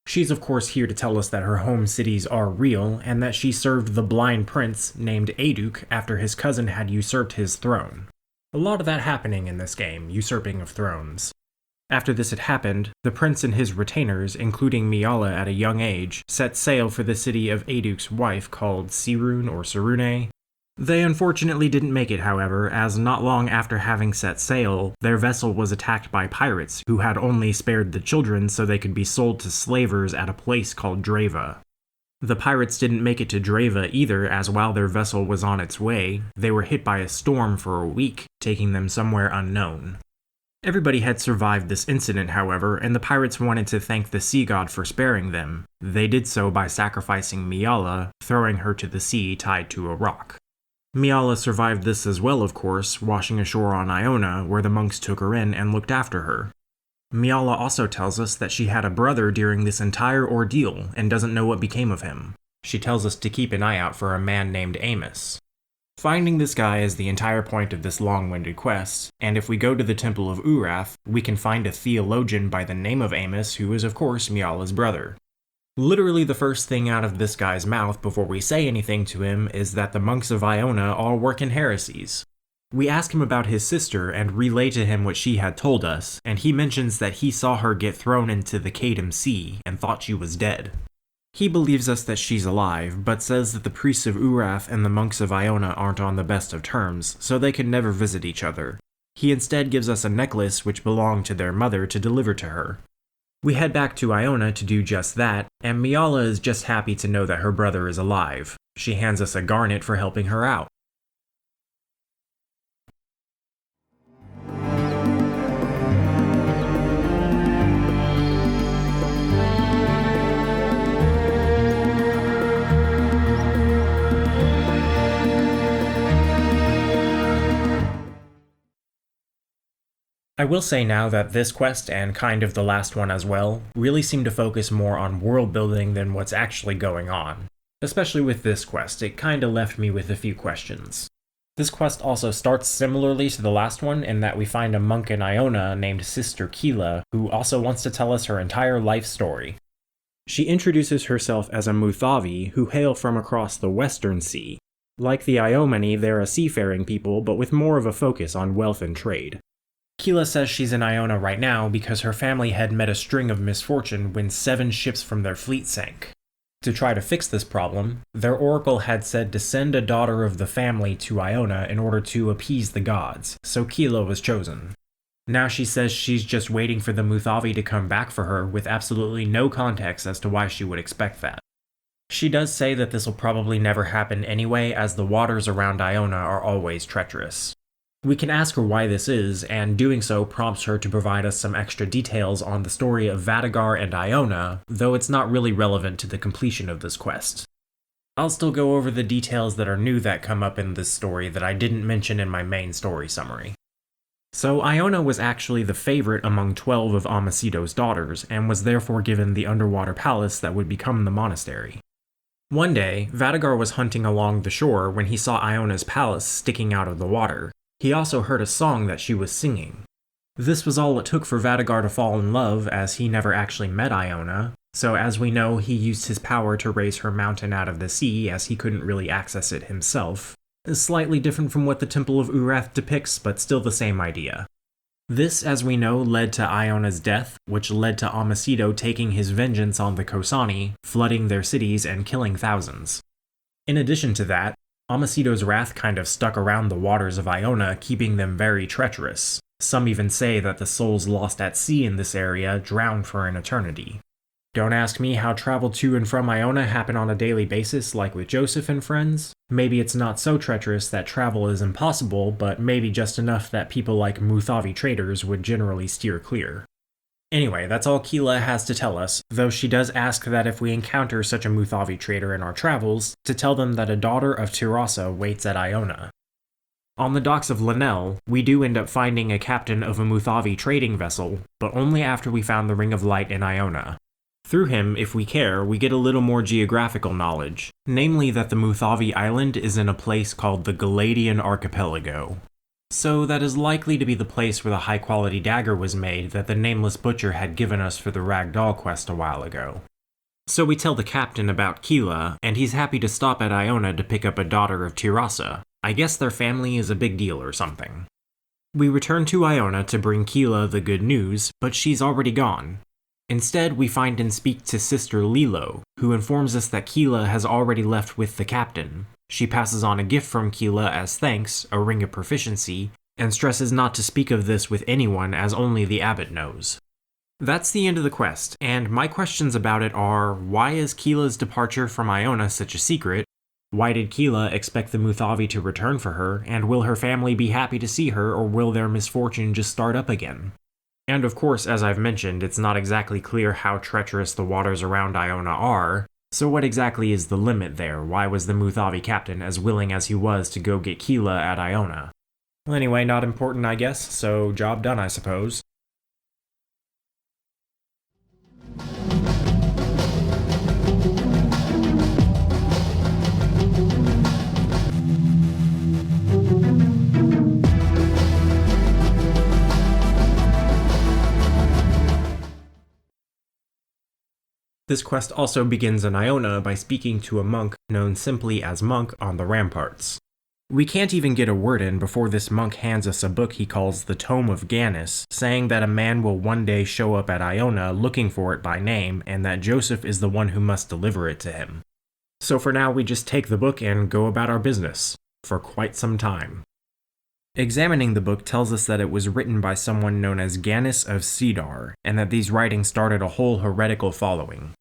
She's of course here to tell us that her home cities are real, and that she served the blind prince named Aduk after his cousin had usurped his throne. A lot of that happening in this game, usurping of thrones. After this had happened, the prince and his retainers, including Miala at a young age, set sail for the city of Aduk's wife called Sirun or Sarune. They unfortunately didn't make it, however, as not long after having set sail, their vessel was attacked by pirates who had only spared the children so they could be sold to slavers at a place called Dreva. The pirates didn't make it to Dreva either, as while their vessel was on its way, they were hit by a storm for a week, taking them somewhere unknown. Everybody had survived this incident, however, and the pirates wanted to thank the sea god for sparing them. They did so by sacrificing Miala, throwing her to the sea tied to a rock. Miala survived this as well, of course, washing ashore on Iona, where the monks took her in and looked after her. Miala also tells us that she had a brother during this entire ordeal and doesn't know what became of him. She tells us to keep an eye out for a man named Amos. Finding this guy is the entire point of this long-winded quest, and if we go to the Temple of Urath, we can find a theologian by the name of Amos who is of course Miala's brother. Literally the first thing out of this guy's mouth before we say anything to him is that the monks of Iona all work in heresies. We ask him about his sister and relay to him what she had told us, and he mentions that he saw her get thrown into the Cadem Sea and thought she was dead. He believes us that she's alive, but says that the priests of Urath and the monks of Iona aren't on the best of terms, so they can never visit each other. He instead gives us a necklace which belonged to their mother to deliver to her. We head back to Iona to do just that, and Miala is just happy to know that her brother is alive. She hands us a garnet for helping her out. I will say now that this quest, and kind of the last one as well, really seem to focus more on world building than what's actually going on. Especially with this quest, it kinda left me with a few questions. This quest also starts similarly to the last one in that we find a monk in Iona named Sister Kila, who also wants to tell us her entire life story. She introduces herself as a Muthavi who hail from across the Western Sea. Like the Iomani, they're a seafaring people, but with more of a focus on wealth and trade. Keela says she's in Iona right now because her family had met a string of misfortune when 7 ships from their fleet sank. To try to fix this problem, their oracle had said to send a daughter of the family to Iona in order to appease the gods, so Keela was chosen. Now she says she's just waiting for the Muthavi to come back for her with absolutely no context as to why she would expect that. She does say that this will probably never happen anyway, as the waters around Iona are always treacherous. We can ask her why this is, and doing so prompts her to provide us some extra details on the story of Vadagar and Iona, though it's not really relevant to the completion of this quest. I'll still go over the details that are new that come up in this story that I didn't mention in my main story summary. So Iona was actually the favorite among 12 of Amasido's daughters, and was therefore given the underwater palace that would become the monastery. One day, Vadagar was hunting along the shore when he saw Iona's palace sticking out of the water. He also heard a song that she was singing. This was all it took for Vadagar to fall in love, as he never actually met Iona, so as we know, he used his power to raise her mountain out of the sea as he couldn't really access it himself. Slightly different from what the Temple of Urath depicts, but still the same idea. This, as we know, led to Iona's death, which led to Amasido taking his vengeance on the Khosani, flooding their cities and killing thousands. In addition to that, Amasido's wrath kind of stuck around the waters of Iona, keeping them very treacherous. Some even say that the souls lost at sea in this area drown for an eternity. Don't ask me how travel to and from Iona happen on a daily basis like with Joseph and friends. Maybe it's not so treacherous that travel is impossible, but maybe just enough that people like Muthavi traders would generally steer clear. Anyway, that's all Keela has to tell us, though she does ask that if we encounter such a Muthavi trader in our travels, to tell them that a daughter of Tirasa waits at Iona. On the docks of Lenele, we do end up finding a captain of a Muthavi trading vessel, but only after we found the Ring of Light in Iona. Through him, if we care, we get a little more geographical knowledge, namely that the Muthavi island is in a place called the Galadian Archipelago. So that is likely to be the place where the high-quality dagger was made that the Nameless Butcher had given us for the Ragdoll quest a while ago. So we tell the captain about Keela, and he's happy to stop at Iona to pick up a daughter of Tirasa. I guess their family is a big deal or something. We return to Iona to bring Keela the good news, but she's already gone. Instead, we find and speak to Sister Lilo, who informs us that Keela has already left with the captain. She passes on a gift from Keela as thanks, a ring of proficiency, and stresses not to speak of this with anyone as only the abbot knows. That's the end of the quest, and my questions about it are, why is Keela's departure from Iona such a secret? Why did Keela expect the Muthavi to return for her, and will her family be happy to see her, or will their misfortune just start up again? And of course, as I've mentioned, it's not exactly clear how treacherous the waters around Iona are, so what exactly is the limit there? Why was the Muthavi captain as willing as he was to go get Keela at Iona? Well, anyway, not important I guess, so job done I suppose. This quest also begins in Iona by speaking to a monk known simply as Monk on the ramparts. We can't even get a word in before this monk hands us a book he calls the Tome of Gannis, saying that a man will one day show up at Iona looking for it by name, and that Joseph is the one who must deliver it to him. So for now we just take the book and go about our business, for quite some time. Examining the book tells us that it was written by someone known as Gannis of Cedar, and that these writings started a whole heretical following.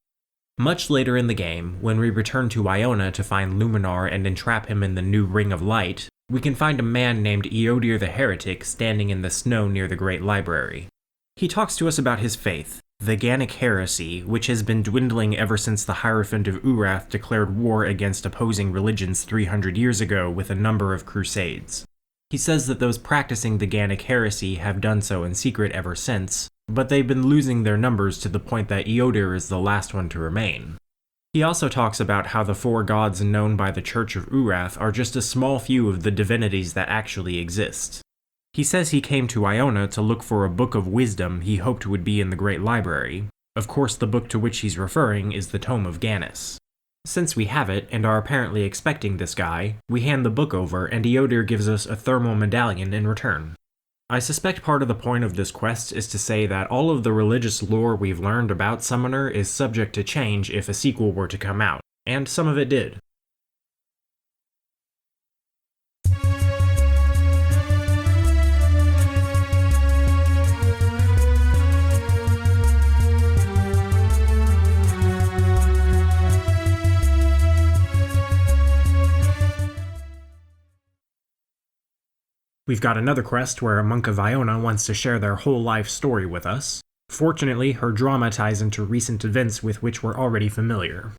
Much later in the game, when we return to Iona to find Luminar and entrap him in the new Ring of Light, we can find a man named Eodir the Heretic standing in the snow near the Great Library. He talks to us about his faith, the Gannic heresy, which has been dwindling ever since the Hierophant of Urath declared war against opposing religions 300 years ago with a number of crusades. He says that those practicing the Gannic heresy have done so in secret ever since, but they've been losing their numbers to the point that Eodir is the last one to remain. He also talks about how the 4 gods known by the Church of Urath are just a small few of the divinities that actually exist. He says he came to Iona to look for a book of wisdom he hoped would be in the Great Library, Of course, the book to which he's referring is the Tome of Ganis. Since we have it, and are apparently expecting this guy, we hand the book over and Eodir gives us a thermal medallion in return. I suspect part of the point of this quest is to say that all of the religious lore we've learned about Summoner is subject to change if a sequel were to come out, and some of it did. We've got another quest where a monk of Iona wants to share their whole life story with us. Fortunately, her drama ties into recent events with which we're already familiar.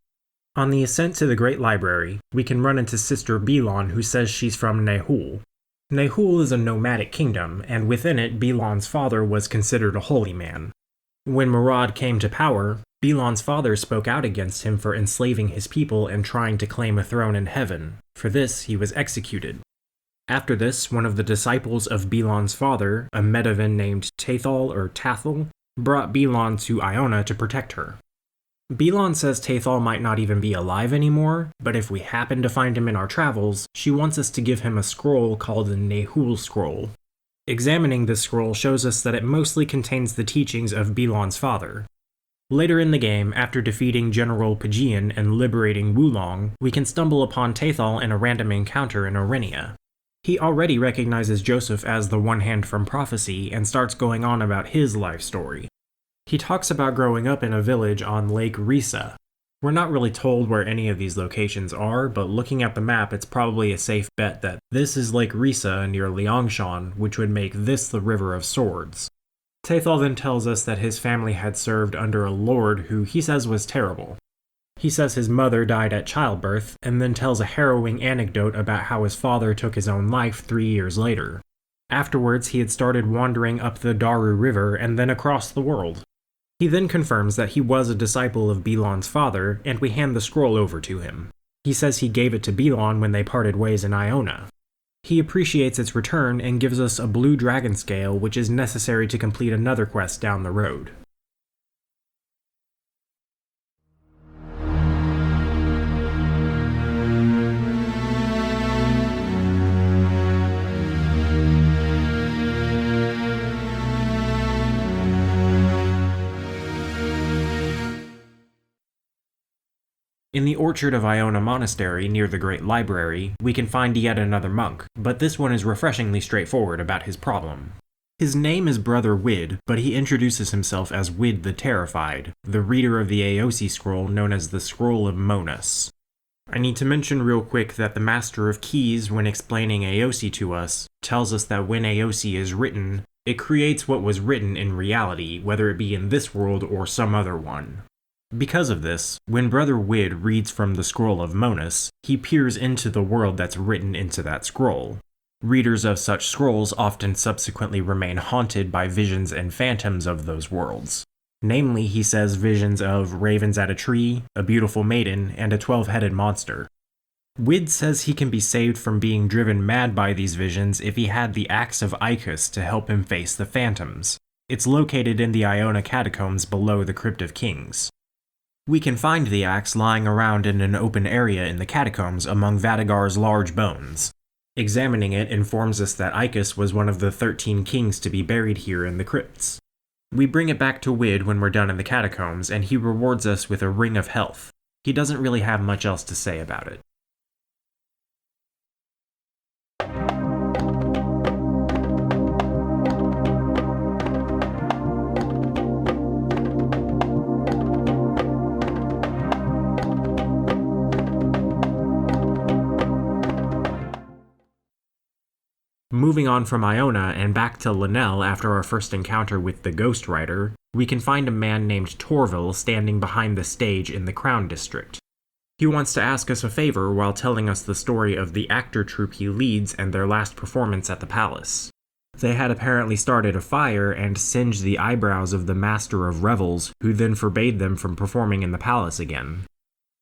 On the ascent to the Great Library, we can run into Sister Belon, who says she's from Nehul. Nehul is a nomadic kingdom, and within it, Belon's father was considered a holy man. When Murad came to power, Belon's father spoke out against him for enslaving his people and trying to claim a throne in heaven. For this, he was executed. After this, one of the disciples of Belon's father, a Medevan named Tathal, brought Belon to Iona to protect her. Belon says Tathal might not even be alive anymore, but if we happen to find him in our travels, she wants us to give him a scroll called the Nehul Scroll. Examining this scroll shows us that it mostly contains the teachings of Belon's father. Later in the game, after defeating General Pagian and liberating Wulong, we can stumble upon Tathal in a random encounter in Orenia. He already recognizes Joseph as the One Hand from Prophecy and starts going on about his life story. He talks about growing up in a village on Lake Risa. We're not really told where any of these locations are, but looking at the map, it's probably a safe bet that this is Lake Risa near Liangshan, which would make this the River of Swords. Tathal then tells us that his family had served under a lord who he says was terrible. He says his mother died at childbirth, and then tells a harrowing anecdote about how his father took his own life 3 years later. Afterwards, he had started wandering up the Daru River and then across the world. He then confirms that he was a disciple of Belon's father, and we hand the scroll over to him. He says he gave it to Belon when they parted ways in Iona. He appreciates its return and gives us a blue dragon scale, which is necessary to complete another quest down the road. In the orchard of Iona Monastery near the Great Library, we can find yet another monk, but this one is refreshingly straightforward about his problem. His name is Brother Wid, but he introduces himself as Wid the Terrified, the reader of the Aosi scroll known as the Scroll of Monas. I need to mention real quick that the Master of Keys, when explaining Aosi to us, tells us that when Aosi is written, it creates what was written in reality, whether it be in this world or some other one. Because of this, when Brother Wid reads from the Scroll of Monas, he peers into the world that's written into that scroll. Readers of such scrolls often subsequently remain haunted by visions and phantoms of those worlds. Namely, he says visions of ravens at a tree, a beautiful maiden, and a 12-headed monster. Wid says he can be saved from being driven mad by these visions if he had the Axe of Icus to help him face the phantoms. It's located in the Iona catacombs below the Crypt of Kings. We can find the axe lying around in an open area in the catacombs among Vadagar's large bones. Examining it informs us that Icus was one of the 13 kings to be buried here in the crypts. We bring it back to Wid when we're done in the catacombs, and he rewards us with a ring of health. He doesn't really have much else to say about it. Moving on from Iona and back to Lenele after our first encounter with the Ghost Rider, we can find a man named Torval standing behind the stage in the Crown District. He wants to ask us a favor while telling us the story of the actor troupe he leads and their last performance at the palace. They had apparently started a fire and singed the eyebrows of the Master of Revels, who then forbade them from performing in the palace again.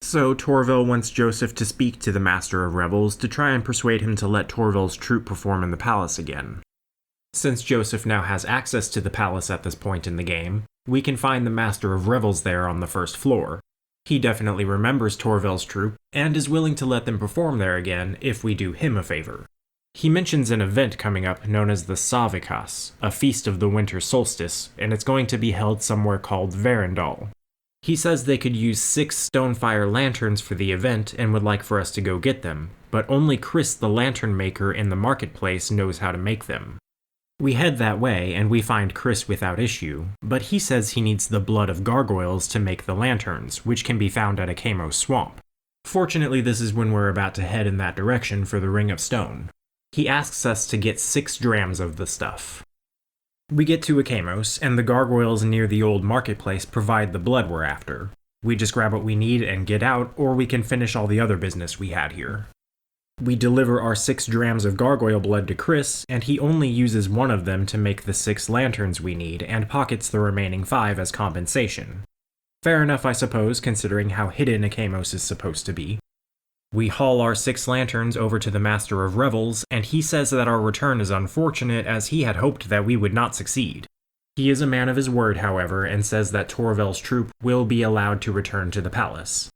So Torval wants Joseph to speak to the Master of Revels to try and persuade him to let Torval's troupe perform in the palace again. Since Joseph now has access to the palace at this point in the game, we can find the Master of Revels there on the first floor. He definitely remembers Torvel's troupe and is willing to let them perform there again if we do him a favor. He mentions an event coming up known as the Savikas, a feast of the winter solstice, and it's going to be held somewhere called Verendal. He says they could use 6 stonefire lanterns for the event and would like for us to go get them, but only Chris the lantern maker in the marketplace knows how to make them. We head that way and we find Chris without issue, but he says he needs the blood of gargoyles to make the lanterns, which can be found at a Kamo swamp. Fortunately, this is when we're about to head in that direction for the Ring of Stone. He asks us to get 6 drams of the stuff. We get to Akamos, and the gargoyles near the old marketplace provide the blood we're after. We just grab what we need and get out, or we can finish all the other business we had here. We deliver our 6 drams of gargoyle blood to Chris, and he only uses one of them to make the 6 lanterns we need, and pockets the remaining 5 as compensation. Fair enough, I suppose, considering how hidden Akamos is supposed to be. We haul our 6 lanterns over to the Master of Revels, and he says that our return is unfortunate as he had hoped that we would not succeed. He is a man of his word, however, and says that Torvel's troop will be allowed to return to the palace.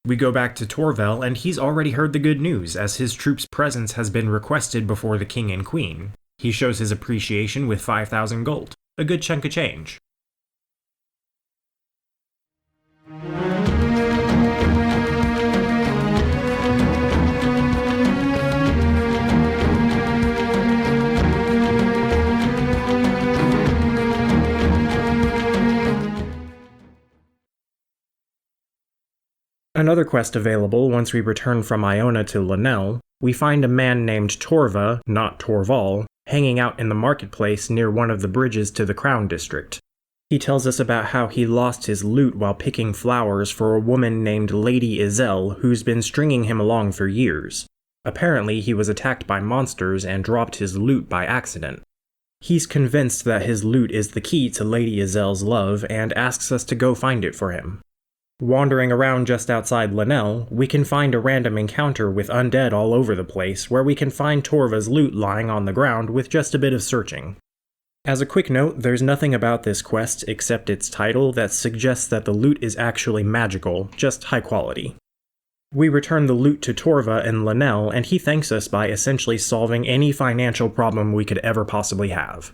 We go back to Torvel, and he's already heard the good news, as his troop's presence has been requested before the king and queen. He shows his appreciation with 5,000 gold, a good chunk of change. Another quest available once we return from Iona to Lenele, we find a man named Torva, not Torval, hanging out in the marketplace near one of the bridges to the Crown District. He tells us about how he lost his loot while picking flowers for a woman named Lady Izel who's been stringing him along for years. Apparently, he was attacked by monsters and dropped his loot by accident. He's convinced that his loot is the key to Lady Izel's love and asks us to go find it for him. Wandering around just outside Lenele, we can find a random encounter with undead all over the place where we can find Torva's loot lying on the ground with just a bit of searching. As a quick note, there's nothing about this quest except its title that suggests that the loot is actually magical, just high quality. We return the loot to Torva in Lenele, and he thanks us by essentially solving any financial problem we could ever possibly have.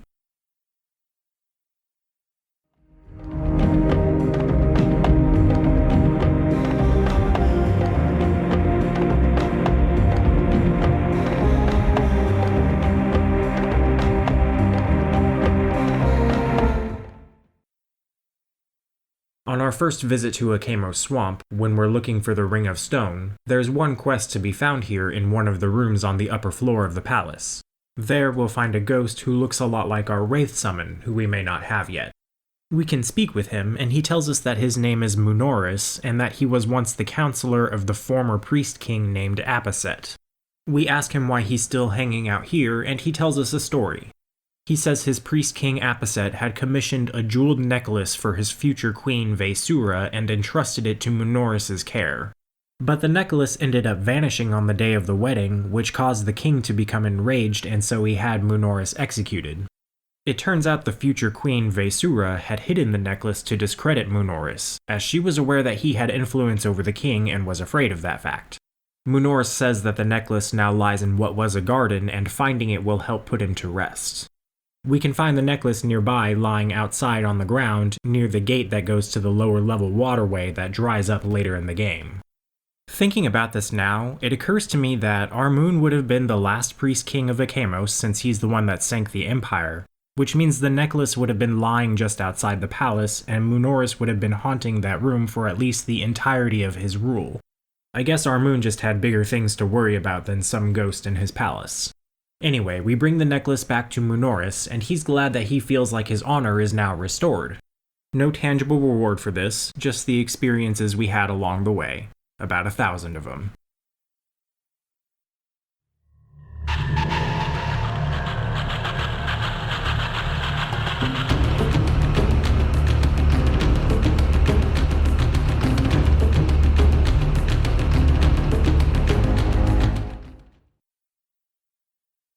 On our first visit to Akamo Swamp, when we're looking for the Ring of Stone, there's one quest to be found here in one of the rooms on the upper floor of the palace. There we'll find a ghost who looks a lot like our Wraith Summon, who we may not have yet. We can speak with him, and he tells us that his name is Munoris, and that he was once the counselor of the former priest king named Apaset. We ask him why he's still hanging out here, and he tells us a story. He says his priest king Apaset had commissioned a jeweled necklace for his future queen Vaisura and entrusted it to Munoris' care. But the necklace ended up vanishing on the day of the wedding, which caused the king to become enraged, and so he had Munoris executed. It turns out the future queen Vaisura had hidden the necklace to discredit Munoris, as she was aware that he had influence over the king and was afraid of that fact. Munoris says that the necklace now lies in what was a garden, and finding it will help put him to rest. We can find the necklace nearby lying outside on the ground near the gate that goes to the lower level waterway that dries up later in the game. Thinking about this now, it occurs to me that Armun would have been the last priest king of Akamos since he's the one that sank the empire, which means the necklace would have been lying just outside the palace and Munoris would have been haunting that room for at least the entirety of his rule. I guess Armun just had bigger things to worry about than some ghost in his palace. Anyway, we bring the necklace back to Munoris, and he's glad that he feels like his honor is now restored. No tangible reward for this, just the experiences we had along the way. About 1,000 of them.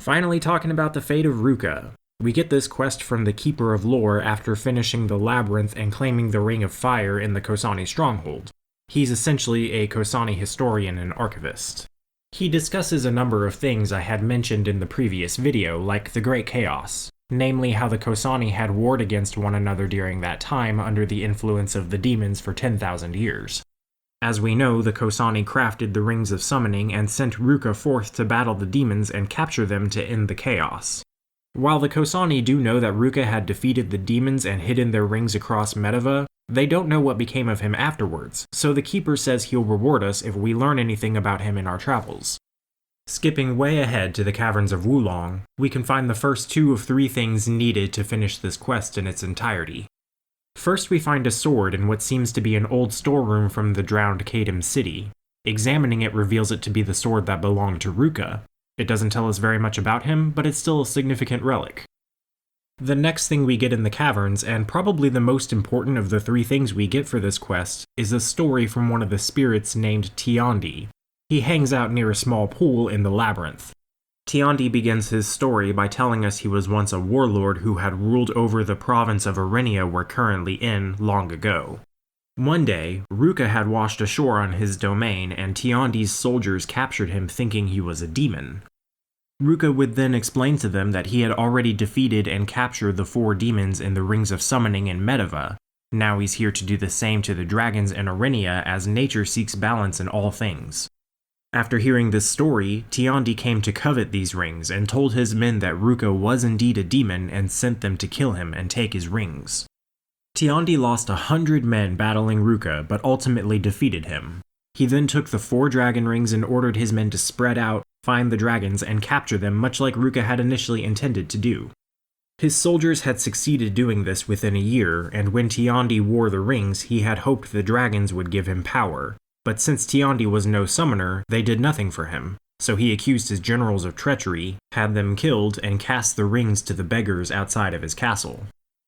Finally talking about the fate of Ruka. We get this quest from the Keeper of Lore after finishing the labyrinth and claiming the Ring of Fire in the Khosani stronghold. He's essentially a Khosani historian and archivist. He discusses a number of things I had mentioned in the previous video, like the Great Chaos, namely how the Khosani had warred against one another during that time under the influence of the demons for 10,000 years. As we know, the Khosani crafted the Rings of Summoning and sent Ruka forth to battle the demons and capture them to end the chaos. While the Khosani do know that Ruka had defeated the demons and hidden their rings across Medeva, they don't know what became of him afterwards, so the Keeper says he'll reward us if we learn anything about him in our travels. Skipping way ahead to the Caverns of Wulong, we can find the first 2 of 3 things needed to finish this quest in its entirety. First, we find a sword in what seems to be an old storeroom from the drowned Kadam city. Examining it reveals it to be the sword that belonged to Ruka. It doesn't tell us very much about him, but it's still a significant relic. The next thing we get in the caverns, and probably the most important of the 3 things we get for this quest, is a story from one of the spirits named Tiandi. He hangs out near a small pool in the labyrinth. Tiandi begins his story by telling us he was once a warlord who had ruled over the province of Orenia we're currently in long ago. One day, Ruka had washed ashore on his domain, and Tiandi's soldiers captured him thinking he was a demon. Ruka would then explain to them that he had already defeated and captured the 4 demons in the Rings of Summoning in Medeva. Now he's here to do the same to the dragons in Orenia as nature seeks balance in all things. After hearing this story, Tiandi came to covet these rings and told his men that Ruka was indeed a demon and sent them to kill him and take his rings. Tiandi lost 100 men battling Ruka, but ultimately defeated him. He then took the 4 dragon rings and ordered his men to spread out, find the dragons, and capture them much like Ruka had initially intended to do. His soldiers had succeeded doing this within a year, and when Tiandi wore the rings, he had hoped the dragons would give him power. But since Tiandi was no summoner, they did nothing for him, so he accused his generals of treachery, had them killed, and cast the rings to the beggars outside of his castle.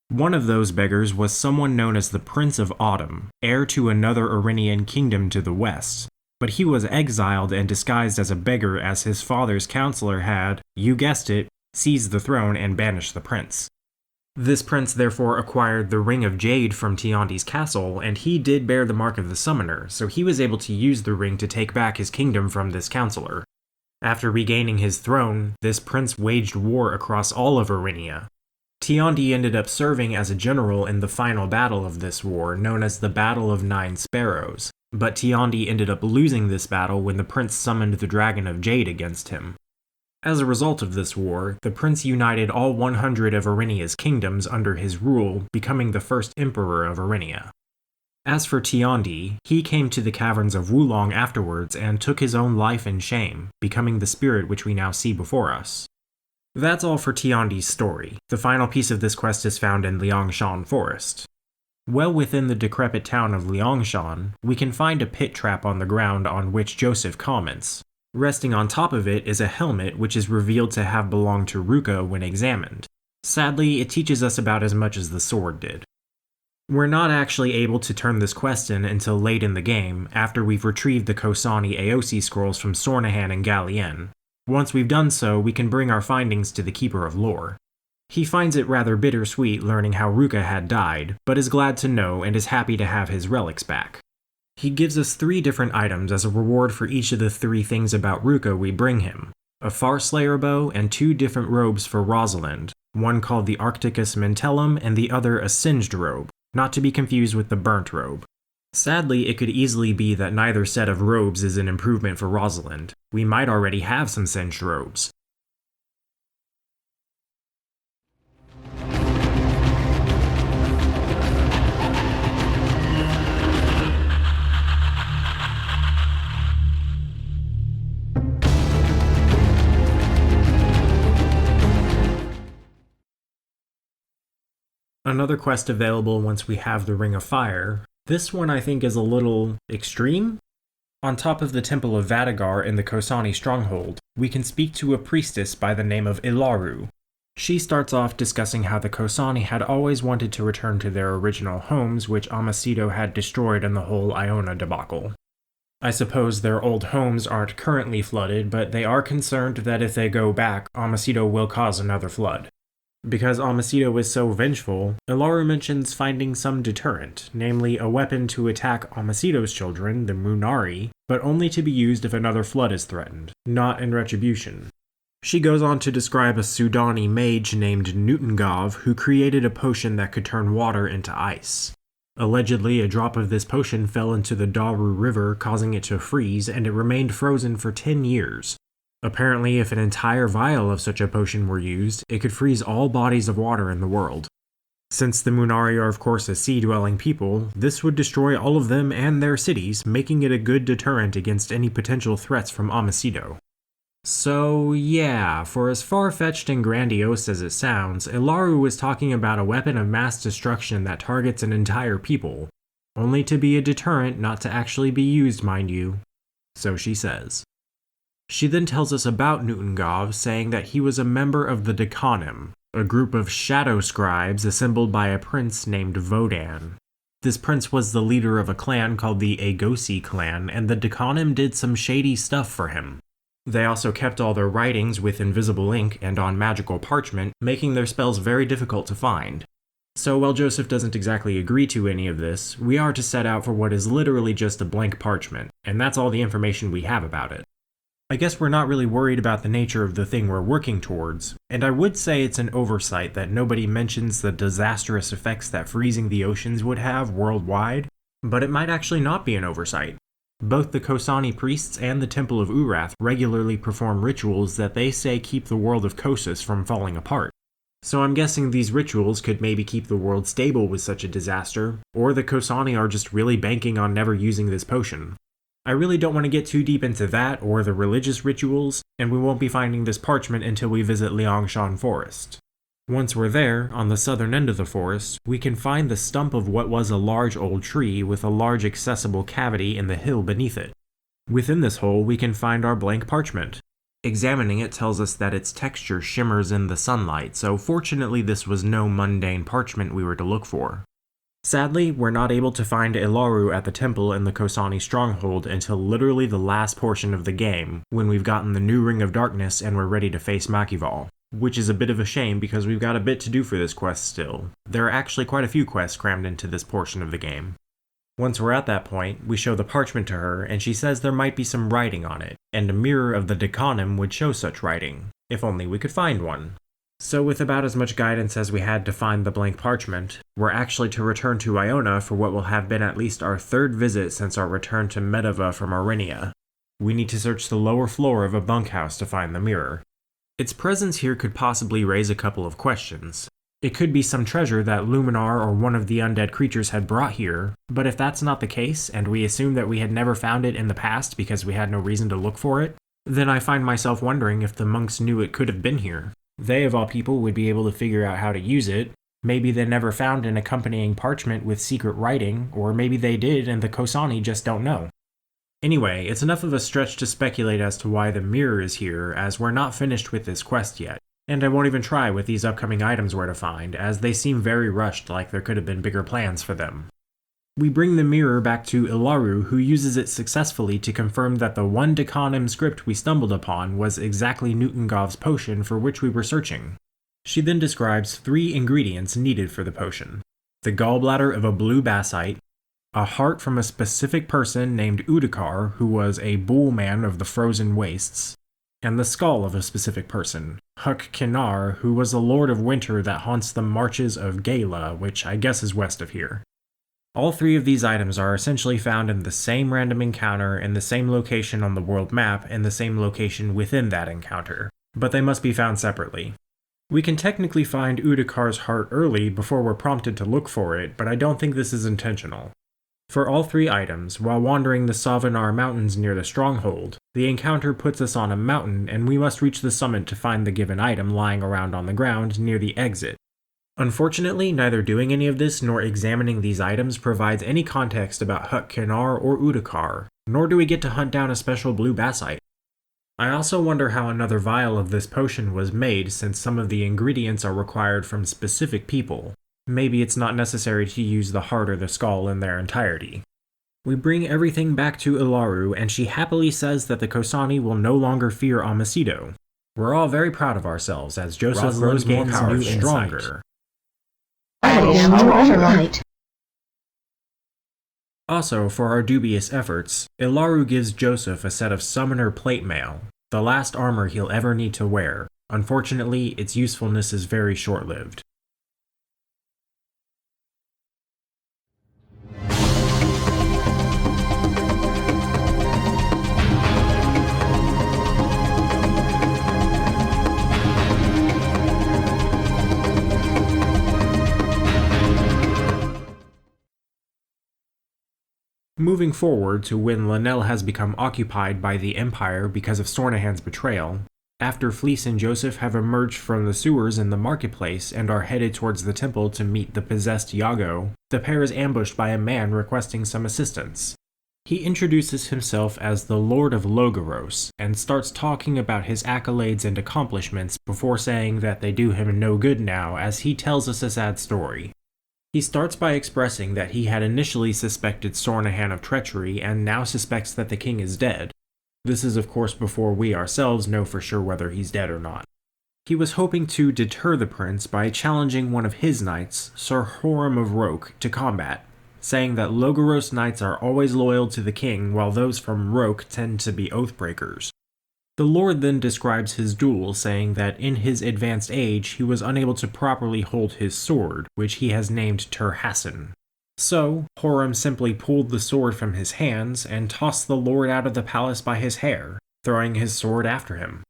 One of those beggars was someone known as the Prince of Autumn, heir to another Orenian kingdom to the west, but he was exiled and disguised as a beggar as his father's counselor had, you guessed it, seized the throne and banished the prince. This prince therefore acquired the Ring of Jade from Tiandi's castle, and he did bear the mark of the summoner, so he was able to use the ring to take back his kingdom from this counselor. After regaining his throne, this prince waged war across all of Orenia. Tiandi ended up serving as a general in the final battle of this war, known as the Battle of 9 Sparrows, but Tiandi ended up losing this battle when the prince summoned the Dragon of Jade against him. As a result of this war, the prince united all 100 of Orenia's kingdoms under his rule, becoming the first emperor of Orenia. As for Tiandi, he came to the Caverns of Wulong afterwards and took his own life in shame, becoming the spirit which we now see before us. That's all for Tiandi's story. The final piece of this quest is found in Liangshan Forest. Well within the decrepit town of Liangshan, we can find a pit trap on the ground on which Joseph comments. Resting on top of it is a helmet which is revealed to have belonged to Ruka when examined. Sadly, it teaches us about as much as the sword did. We're not actually able to turn this quest in until late in the game, after we've retrieved the Khosani Aosi scrolls from Sornahan and Galien. Once we've done so, we can bring our findings to the Keeper of Lore. He finds it rather bittersweet learning how Ruka had died, but is glad to know and is happy to have his relics back. He gives us 3 different items as a reward for each of the 3 things about Ruka we bring him. A Farslayer bow and 2 different robes for Rosalind, one called the Arcticus Mentellum and the other a Singed robe, not to be confused with the Burnt robe. Sadly, it could easily be that neither set of robes is an improvement for Rosalind. We might already have some Singed robes. Another quest available once we have the Ring of Fire. This one I think is a little extreme. On top of the Temple of Vadagar in the Khosani stronghold, we can speak to a priestess by the name of Ilaru. She starts off discussing how the Khosani had always wanted to return to their original homes, which Amasido had destroyed in the whole Iona debacle. I suppose their old homes aren't currently flooded, but they are concerned that if they go back, Amasido will cause another flood. Because Amasido is so vengeful, Ilaru mentions finding some deterrent, namely a weapon to attack Amasido's children, the Munari, but only to be used if another flood is threatened, not in retribution. She goes on to describe a Sudani mage named Newtongov who created a potion that could turn water into ice. Allegedly, a drop of this potion fell into the Daru River, causing it to freeze, and it remained frozen for 10 years. Apparently, if an entire vial of such a potion were used, it could freeze all bodies of water in the world. Since the Munari are of course a sea-dwelling people, this would destroy all of them and their cities, making it a good deterrent against any potential threats from Amasido. So yeah, for as far-fetched and grandiose as it sounds, Ilaru was talking about a weapon of mass destruction that targets an entire people, only to be a deterrent, not to actually be used, mind you. So she says. She then tells us about Newtongov, saying that he was a member of the Decanim, a group of shadow scribes assembled by a prince named Vodan. This prince was the leader of a clan called the Agosi clan, and the Decanim did some shady stuff for him. They also kept all their writings with invisible ink and on magical parchment, making their spells very difficult to find. So while Joseph doesn't exactly agree to any of this, we are to set out for what is literally just a blank parchment, and that's all the information we have about it. I guess we're not really worried about the nature of the thing we're working towards, and I would say it's an oversight that nobody mentions the disastrous effects that freezing the oceans would have worldwide, but it might actually not be an oversight. Both the Khosani priests and the Temple of Urath regularly perform rituals that they say keep the world of Kosas from falling apart. So I'm guessing these rituals could maybe keep the world stable with such a disaster, or the Khosani are just really banking on never using this potion. I really don't want to get too deep into that or the religious rituals, and we won't be finding this parchment until we visit Liangshan Forest. Once we're there, on the southern end of the forest, we can find the stump of what was a large old tree with a large accessible cavity in the hill beneath it. Within this hole, we can find our blank parchment. Examining it tells us that its texture shimmers in the sunlight, so fortunately this was no mundane parchment we were to look for. Sadly, we're not able to find Ilaru at the temple in the Khosani stronghold until literally the last portion of the game, when we've gotten the new Ring of Darkness and we're ready to face Machival. Which is a bit of a shame because we've got a bit to do for this quest still. There are actually quite a few quests crammed into this portion of the game. Once we're at that point, we show the parchment to her and she says there might be some writing on it, and a mirror of the Decanim would show such writing, if only we could find one. So with about as much guidance as we had to find the blank parchment, we're actually to return to Iona for what will have been at least our third visit since our return to Medeva from Orenia. We need to search the lower floor of a bunkhouse to find the mirror. Its presence here could possibly raise a couple of questions. It could be some treasure that Luminar or one of the undead creatures had brought here, but if that's not the case, and we assume that we had never found it in the past because we had no reason to look for it, then I find myself wondering if the monks knew it could have been here. They, of all people, would be able to figure out how to use it. Maybe they never found an accompanying parchment with secret writing, or maybe they did and the Khosani just don't know. Anyway, it's enough of a stretch to speculate as to why the mirror is here, as we're not finished with this quest yet. And I won't even try with these upcoming items where to find, as they seem very rushed, like there could have been bigger plans for them. We bring the mirror back to Ilaru, who uses it successfully to confirm that the one Decanim script we stumbled upon was exactly Newtongov's potion for which we were searching. She then describes 3 ingredients needed for the potion: the gallbladder of a blue bassite, a heart from a specific person named Udakar, who was a bull man of the frozen wastes, and the skull of a specific person, Huk Kinar, who was a lord of winter that haunts the marches of Gala, which I guess is west of here. All 3 of these items are essentially found in the same random encounter in the same location on the world map and the same location within that encounter, but they must be found separately. We can technically find Udakar's heart early before we're prompted to look for it, but I don't think this is intentional. For all 3 items, while wandering the Savinar Mountains near the stronghold, the encounter puts us on a mountain and we must reach the summit to find the given item lying around on the ground near the exit. Unfortunately, neither doing any of this nor examining these items provides any context about Huk Kinar or Udakar, nor do we get to hunt down a special blue bassite. I also wonder how another vial of this potion was made, since some of the ingredients are required from specific people. Maybe it's not necessary to use the heart or the skull in their entirety. We bring everything back to Ilaru, and she happily says that the Khosani will no longer fear Amasido. We're all very proud of ourselves as Joseph Rosalind grows more gains power new stronger. I have gained new insight. Also, for our dubious efforts, Ilaru gives Joseph a set of Summoner Plate Mail, the last armor he'll ever need to wear. Unfortunately, its usefulness is very short-lived. Moving forward to when Lenele has become occupied by the Empire because of Sornahan's betrayal, after Fleece and Joseph have emerged from the sewers in the marketplace and are headed towards the temple to meet the possessed Iago, the pair is ambushed by a man requesting some assistance. He introduces himself as the Lord of Logaros and starts talking about his accolades and accomplishments before saying that they do him no good now as he tells us a sad story. He starts by expressing that he had initially suspected Sornahan of treachery and now suspects that the king is dead. This is of course before we ourselves know for sure whether he's dead or not. He was hoping to deter the prince by challenging one of his knights, Sir Horam of Roke, to combat, saying that Logaros knights are always loyal to the king while those from Roke tend to be oathbreakers. The Lord then describes his duel, saying that in his advanced age he was unable to properly hold his sword, which he has named Terhassan. So, Horam simply pulled the sword from his hands and tossed the Lord out of the palace by his hair, throwing his sword after him.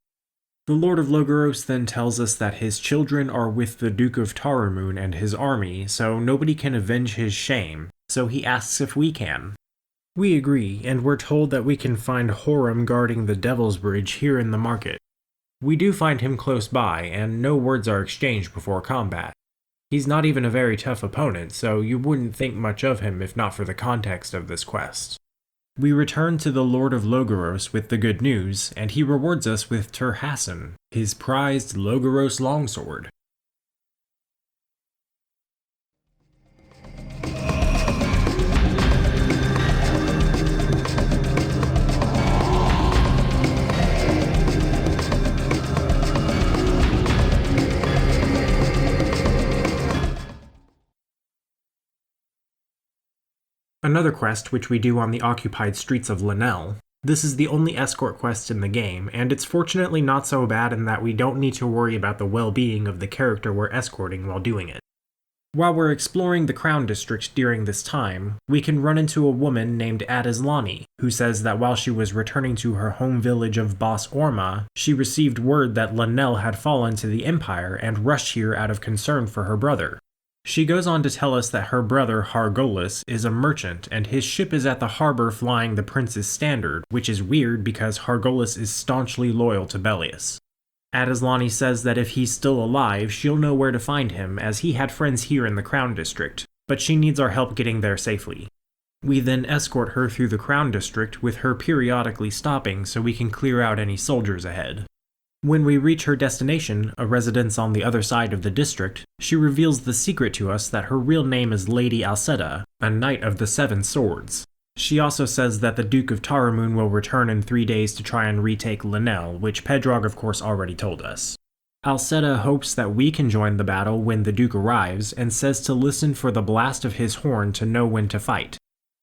The Lord of Logaros then tells us that his children are with the Duke of Taramoon and his army, so nobody can avenge his shame, so he asks if we can. We agree, and we're told that we can find Horam guarding the Devil's Bridge here in the market. We do find him close by, and no words are exchanged before combat. He's not even a very tough opponent, so you wouldn't think much of him if not for the context of this quest. We return to the Lord of Logaros with the good news, and he rewards us with Terhassan, his prized Logaros longsword. Another quest which we do on the occupied streets of Lenele. This is the only escort quest in the game, and it's fortunately not so bad in that we don't need to worry about the well-being of the character we're escorting while doing it. While we're exploring the Crown District during this time, we can run into a woman named Adislani, who says that while she was returning to her home village of Bas Orma, she received word that Lenele had fallen to the Empire and rushed here out of concern for her brother. She goes on to tell us that her brother Hargolis is a merchant and his ship is at the harbor flying the prince's standard, which is weird because Hargolis is staunchly loyal to Belius. Adislani says that if he's still alive, she'll know where to find him as he had friends here in the Crown District, but she needs our help getting there safely. We then escort her through the Crown District with her periodically stopping so we can clear out any soldiers ahead. When we reach her destination, a residence on the other side of the district, she reveals the secret to us that her real name is Lady Alceda, a Knight of the Seven Swords. She also says that the Duke of Taramoon will return in 3 days to try and retake Lenele, which Pedrog of course already told us. Alceda hopes that we can join the battle when the Duke arrives, and says to listen for the blast of his horn to know when to fight.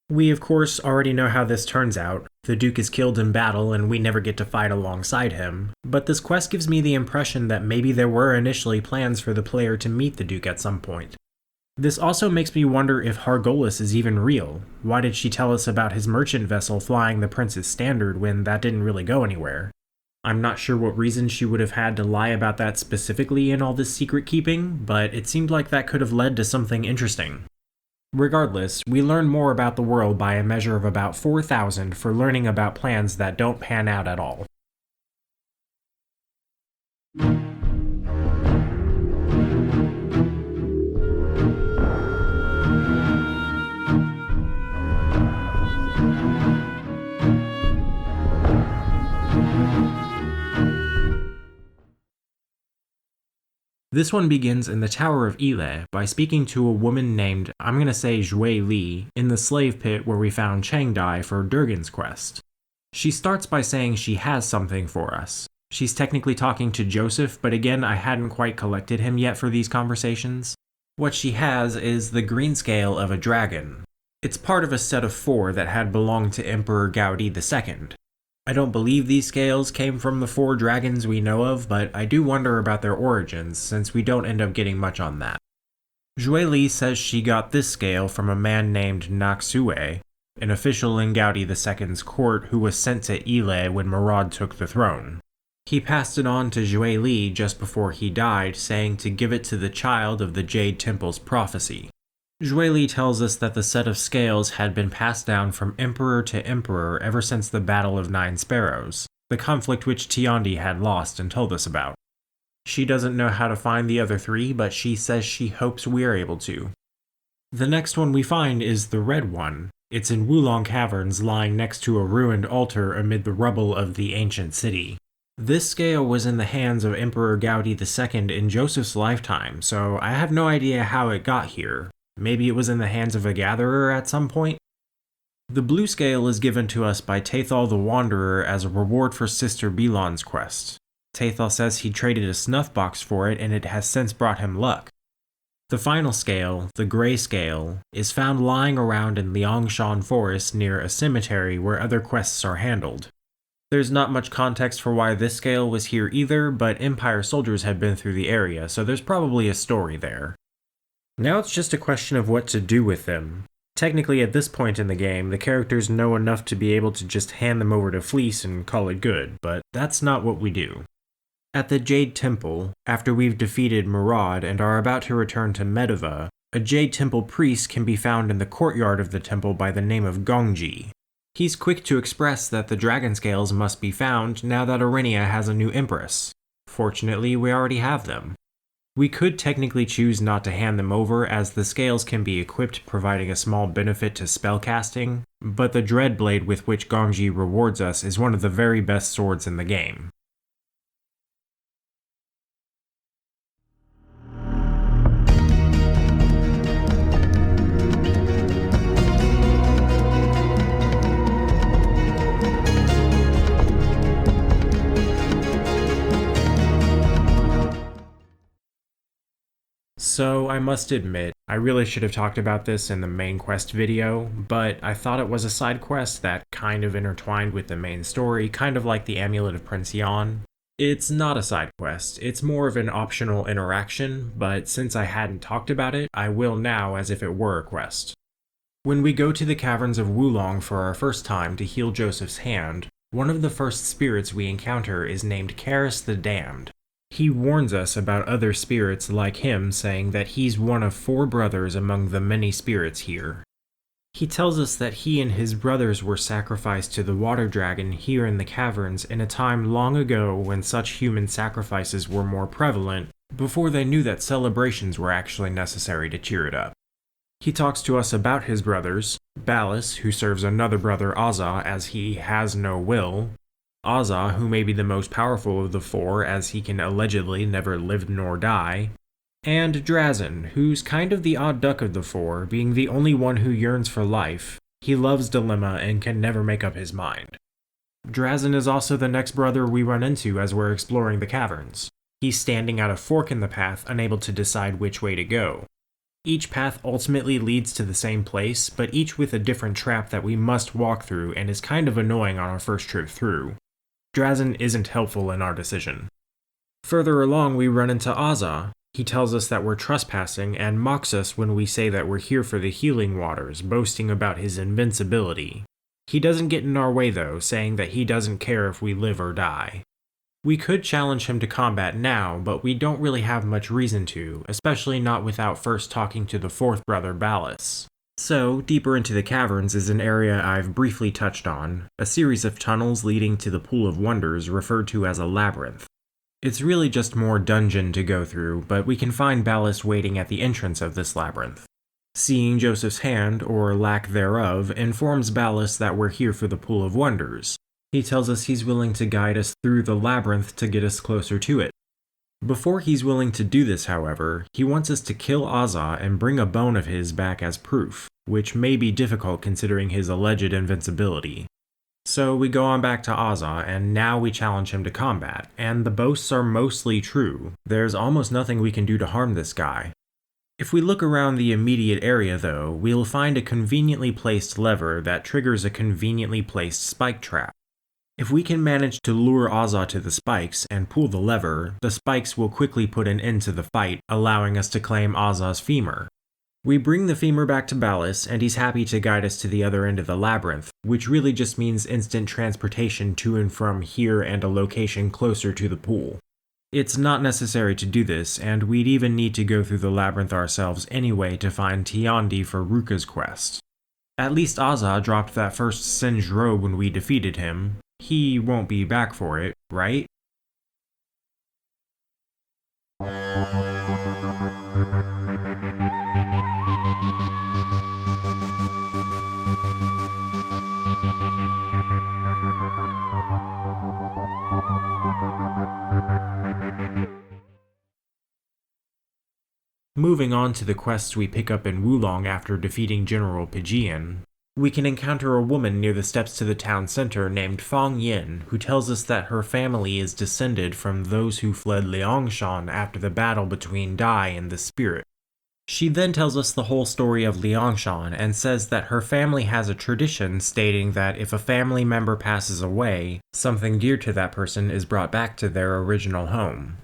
We of course already know how this turns out. The Duke is killed in battle and we never get to fight alongside him, but this quest gives me the impression that maybe there were initially plans for the player to meet the Duke at some point. This also makes me wonder if Hargolis is even real. Why did she tell us about his merchant vessel flying the prince's standard when that didn't really go anywhere? I'm not sure what reason she would have had to lie about that specifically in all this secret keeping, but it seemed like that could have led to something interesting. Regardless, we learn more about the world by a measure of about 4,000 for learning about plans that don't pan out at all. This one begins in the Tower of Ile by speaking to a woman named, I'm gonna say Zhui Li, in the slave pit where we found Changdai for Durgan's quest. She starts by saying she has something for us. She's technically talking to Joseph, but again, I hadn't quite collected him yet for these conversations. What she has is the green scale of a dragon. It's part of a set of 4 that had belonged to Emperor Gaudi II. I don't believe these scales came from the 4 dragons we know of, but I do wonder about their origins, since we don't end up getting much on that. Jue Li says she got this scale from a man named Naxue, an official in Gaudi II's court who was sent to Ile when Murad took the throne. He passed it on to Jue Li just before he died, saying to give it to the child of the Jade Temple's prophecy. Jue Li tells us that the set of scales had been passed down from emperor to emperor ever since the Battle of 9 Sparrows, the conflict which Tiandi had lost and told us about. She doesn't know how to find the other 3, but she says she hopes we're able to. The next one we find is the red one. It's in Wulong Caverns, lying next to a ruined altar amid the rubble of the ancient city. This scale was in the hands of Emperor Gaudi II in Joseph's lifetime, so I have no idea how it got here. Maybe it was in the hands of a gatherer at some point? The blue scale is given to us by Tathal the Wanderer as a reward for Sister Bilon's quest. Tathal says he traded a snuff box for it and it has since brought him luck. The final scale, the gray scale, is found lying around in Liangshan Forest near a cemetery where other quests are handled. There's not much context for why this scale was here either, but Empire soldiers had been through the area, so there's probably a story there. Now it's just a question of what to do with them. Technically, at this point in the game, the characters know enough to be able to just hand them over to Fleece and call it good, but that's not what we do. At the Jade Temple, after we've defeated Murad and are about to return to Medeva, a Jade Temple priest can be found in the courtyard of the temple by the name of Gongji. He's quick to express that the dragon scales must be found now that Orenia has a new empress. Fortunately, we already have them. We could technically choose not to hand them over, as the scales can be equipped, providing a small benefit to spellcasting, but the dread blade with which Gongji rewards us is one of the very best swords in the game. So I must admit, I really should have talked about this in the main quest video, but I thought it was a side quest that kind of intertwined with the main story, kind of like the Amulet of Prince Yan. It's not a side quest, it's more of an optional interaction, but since I hadn't talked about it, I will now as if it were a quest. When we go to the caverns of Wulong for our first time to heal Joseph's hand, one of the first spirits we encounter is named Karis the Damned. He warns us about other spirits like him, saying that he's one of 4 brothers among the many spirits here. He tells us that he and his brothers were sacrificed to the water dragon here in the caverns in a time long ago when such human sacrifices were more prevalent, before they knew that celebrations were actually necessary to cheer it up. He talks to us about his brothers, Balus, who serves another brother Azza as he has no will, Azza, who may be the most powerful of the 4 as he can allegedly never live nor die, and Drazen, who's kind of the odd duck of the 4, being the only one who yearns for life. He loves dilemma and can never make up his mind. Drazen is also the next brother we run into as we're exploring the caverns. He's standing at a fork in the path, unable to decide which way to go. Each path ultimately leads to the same place, but each with a different trap that we must walk through and is kind of annoying on our first trip through. Drazen isn't helpful in our decision. Further along we run into Azza. He tells us that we're trespassing and mocks us when we say that we're here for the healing waters, boasting about his invincibility. He doesn't get in our way though, saying that he doesn't care if we live or die. We could challenge him to combat now, but we don't really have much reason to, especially not without first talking to the 4th brother Balus. So, deeper into the caverns is an area I've briefly touched on, a series of tunnels leading to the Pool of Wonders referred to as a labyrinth. It's really just more dungeon to go through, but we can find Balus waiting at the entrance of this labyrinth. Seeing Joseph's hand, or lack thereof, informs Balus that we're here for the Pool of Wonders. He tells us he's willing to guide us through the labyrinth to get us closer to it. Before he's willing to do this, however, he wants us to kill Azza and bring a bone of his back as proof, which may be difficult considering his alleged invincibility. So we go on back to Azza, and now we challenge him to combat, and the boasts are mostly true. There's almost nothing we can do to harm this guy. If we look around the immediate area though, we'll find a conveniently placed lever that triggers a conveniently placed spike trap. If we can manage to lure Azza to the spikes and pull the lever, the spikes will quickly put an end to the fight, allowing us to claim Azza's femur. We bring the femur back to Ballas, and he's happy to guide us to the other end of the labyrinth, which really just means instant transportation to and from here and a location closer to the pool. It's not necessary to do this, and we'd even need to go through the labyrinth ourselves anyway to find Tiandi for Ruka's quest. At least Azza dropped that first singed robe when we defeated him. He won't be back for it, right? Moving on to the quests we pick up in Wulong after defeating General Pijian, we can encounter a woman near the steps to the town center named Fang Yin, who tells us that her family is descended from those who fled Liangshan after the battle between Dai and the Spirit. She then tells us the whole story of Liangshan and says that her family has a tradition stating that if a family member passes away, something dear to that person is brought back to their original home.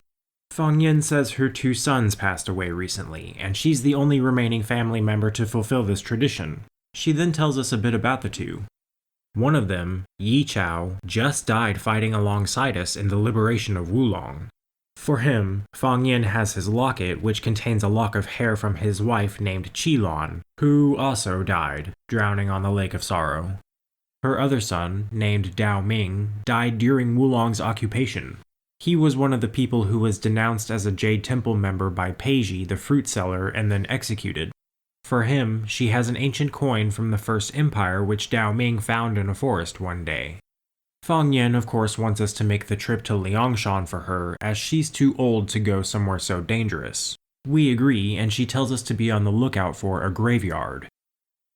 Fang Yin says her 2 sons passed away recently, and she's the only remaining family member to fulfill this tradition. She then tells us a bit about the 2. One of them, Yi Chao, just died fighting alongside us in the liberation of Wulong. For him, Fang Yin has his locket, which contains a lock of hair from his wife named Qilon, who also died, drowning on the Lake of Sorrow. Her other son, named Dao Ming, died during Wulong's occupation. He was one of the people who was denounced as a Jade Temple member by Peiji, the fruit seller, and then executed. For him, she has an ancient coin from the First Empire which Dao Ming found in a forest one day. Fang Yin, of course, wants us to make the trip to Liangshan for her, as she's too old to go somewhere so dangerous. We agree, and she tells us to be on the lookout for a graveyard.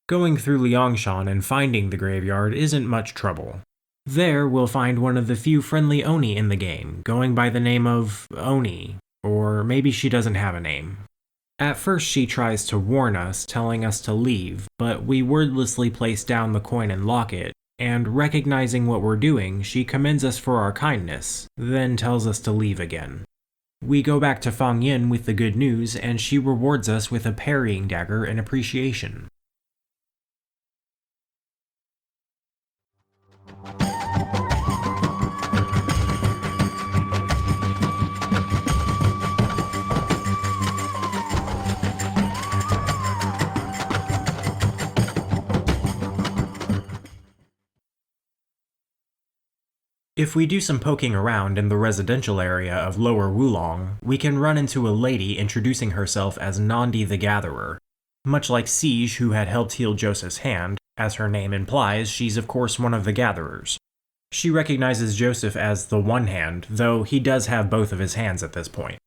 Going through Liangshan and finding the graveyard isn't much trouble. There, we'll find one of the few friendly Oni in the game, going by the name of Oni, or maybe she doesn't have a name. At first she tries to warn us, telling us to leave, but we wordlessly place down the coin and locket, and recognizing what we're doing, she commends us for our kindness, then tells us to leave again. We go back to Fang Yin with the good news, and she rewards us with a parrying dagger in appreciation. If we do some poking around in the residential area of Lower Wulong, we can run into a lady introducing herself as Nandi the Gatherer. Much like Siege, who had helped heal Joseph's hand, as her name implies, she's of course one of the Gatherers. She recognizes Joseph as the One Hand, though he does have both of his hands at this point.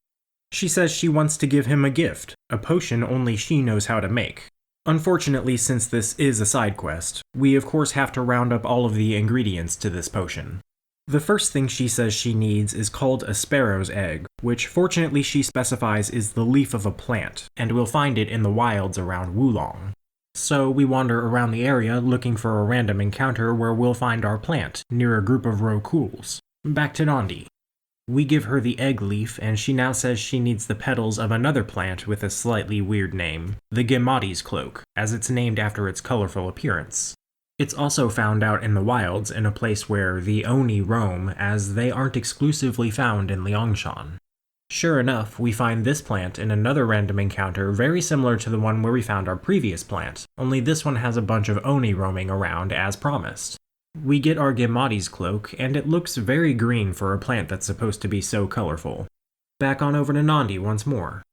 She says she wants to give him a gift, a potion only she knows how to make. Unfortunately, since this is a side quest, we of course have to round up all of the ingredients to this potion. The first thing she says she needs is called a sparrow's egg, which fortunately she specifies is the leaf of a plant, and we'll find it in the wilds around Wulong. So we wander around the area looking for a random encounter where we'll find our plant, near a group of Rokuls. Back to Nandi. We give her the egg leaf, and she now says she needs the petals of another plant with a slightly weird name, the Gemati's cloak, as it's named after its colorful appearance. It's also found out in the wilds in a place where the Oni roam, as they aren't exclusively found in Liangshan. Sure enough, we find this plant in another random encounter very similar to the one where we found our previous plant, only this one has a bunch of Oni roaming around as promised. We get our Gemati's cloak, and it looks very green for a plant that's supposed to be so colorful. Back on over to Nandi once more.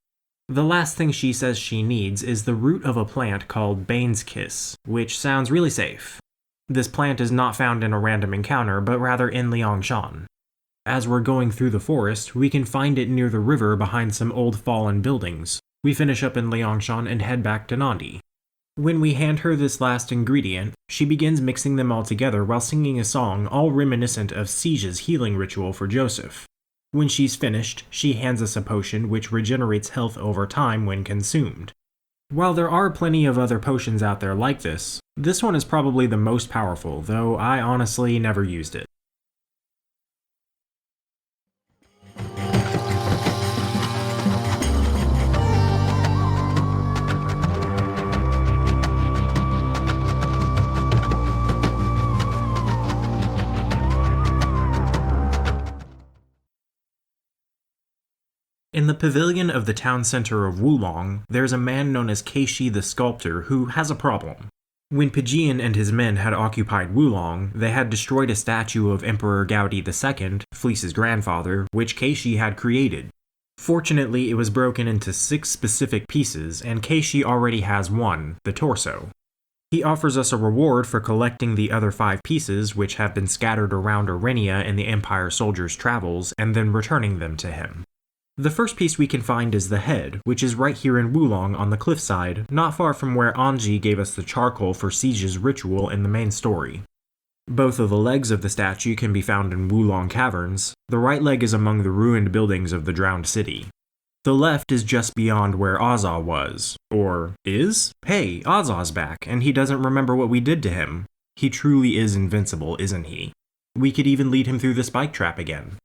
The last thing she says she needs is the root of a plant called Bane's Kiss, which sounds really safe. This plant is not found in a random encounter, but rather in Liangshan. As we're going through the forest, we can find it near the river behind some old fallen buildings. We finish up in Liangshan and head back to Nandi. When we hand her this last ingredient, she begins mixing them all together while singing a song all reminiscent of Siege's healing ritual for Joseph. When she's finished, she hands us a potion which regenerates health over time when consumed. While there are plenty of other potions out there like this one is probably the most powerful, though I honestly never used it. In the pavilion of the town center of Wulong, there's a man known as Keishi the Sculptor who has a problem. When Pijian and his men had occupied Wulong, they had destroyed a statue of Emperor Gaudi II, Fleece's grandfather, which Keishi had created. Fortunately, it was broken into 6 specific pieces, and Keishi already has one, the torso. He offers us a reward for collecting the other 5 pieces which have been scattered around Orenia in the Empire soldiers' travels, and then returning them to him. The first piece we can find is the head, which is right here in Wulong on the cliffside, not far from where Anji gave us the charcoal for Siege's ritual in the main story. Both of the legs of the statue can be found in Wulong Caverns. The right leg is among the ruined buildings of the drowned city. The left is just beyond where Azza was. Or is? Hey, Azza's back, and he doesn't remember what we did to him. He truly is invincible, isn't he? We could even lead him through the spike trap again.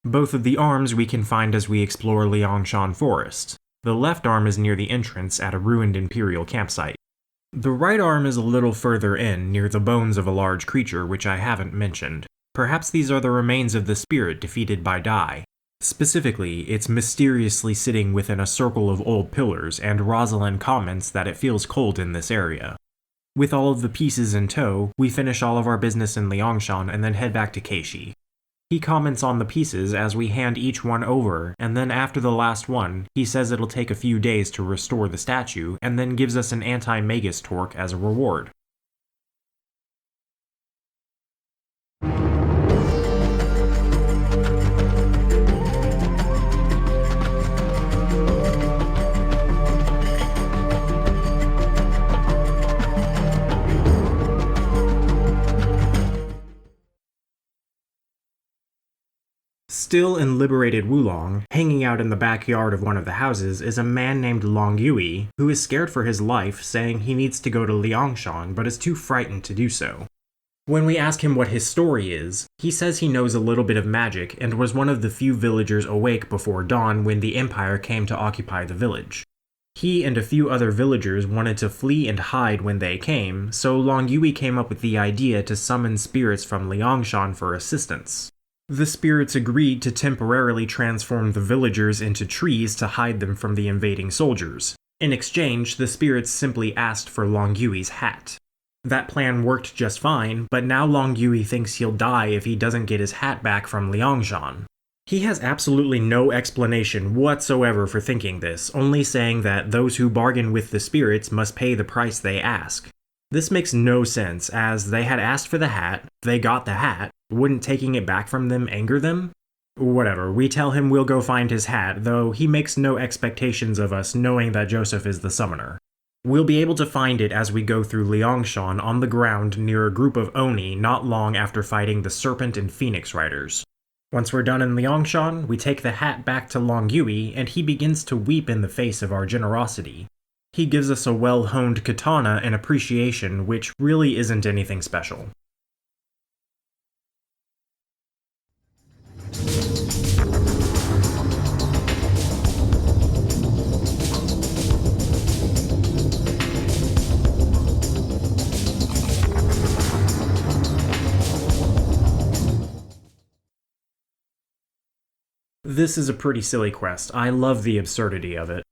Both of the arms we can find as we explore Liangshan Forest. The left arm is near the entrance at a ruined Imperial campsite. The right arm is a little further in, near the bones of a large creature which I haven't mentioned. Perhaps these are the remains of the spirit defeated by Dai. Specifically, it's mysteriously sitting within a circle of old pillars, and Rosalind comments that it feels cold in this area. With all of the pieces in tow, we finish all of our business in Liangshan and then head back to Keishi. He comments on the pieces as we hand each one over, and then after the last one, he says it'll take a few days to restore the statue, and then gives us an anti-Magus torque as a reward. Still in liberated Wulong, hanging out in the backyard of one of the houses is a man named Long Yui, who is scared for his life, saying he needs to go to Liangshan but is too frightened to do so. When we ask him what his story is, he says he knows a little bit of magic and was one of the few villagers awake before dawn when the Empire came to occupy the village. He and a few other villagers wanted to flee and hide when they came, so Long Yui came up with the idea to summon spirits from Liangshan for assistance. The spirits agreed to temporarily transform the villagers into trees to hide them from the invading soldiers. In exchange, the spirits simply asked for Long Yui's hat. That plan worked just fine, but now Long Yui thinks he'll die if he doesn't get his hat back from Liangshan. He has absolutely no explanation whatsoever for thinking this, only saying that those who bargain with the spirits must pay the price they ask. This makes no sense, as they had asked for the hat, they got the hat. Wouldn't taking it back from them anger them? Whatever, we tell him we'll go find his hat, though he makes no expectations of us knowing that Joseph is the summoner. We'll be able to find it as we go through Liangshan on the ground near a group of Oni not long after fighting the Serpent and Phoenix Riders. Once we're done in Liangshan, we take the hat back to Long Yui, and he begins to weep in the face of our generosity. He gives us a well-honed katana in appreciation, which really isn't anything special. This is a pretty silly quest. I love the absurdity of it.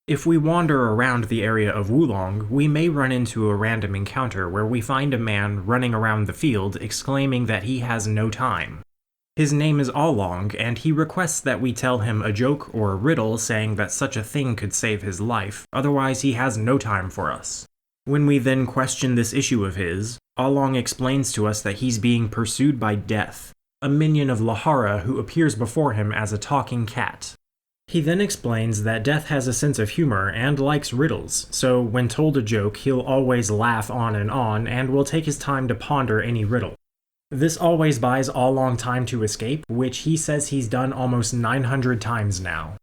If we wander around the area of Wulong, we may run into a random encounter where we find a man running around the field exclaiming that he has no time. His name is Along, and he requests that we tell him a joke or a riddle saying that such a thing could save his life, otherwise he has no time for us. When we then question this issue of his, Along explains to us that he's being pursued by Death, a minion of Lahara who appears before him as a talking cat. He then explains that Death has a sense of humor and likes riddles, so when told a joke, he'll always laugh on and will take his time to ponder any riddle. This always buys Along time to escape, which he says he's done almost 900 times now.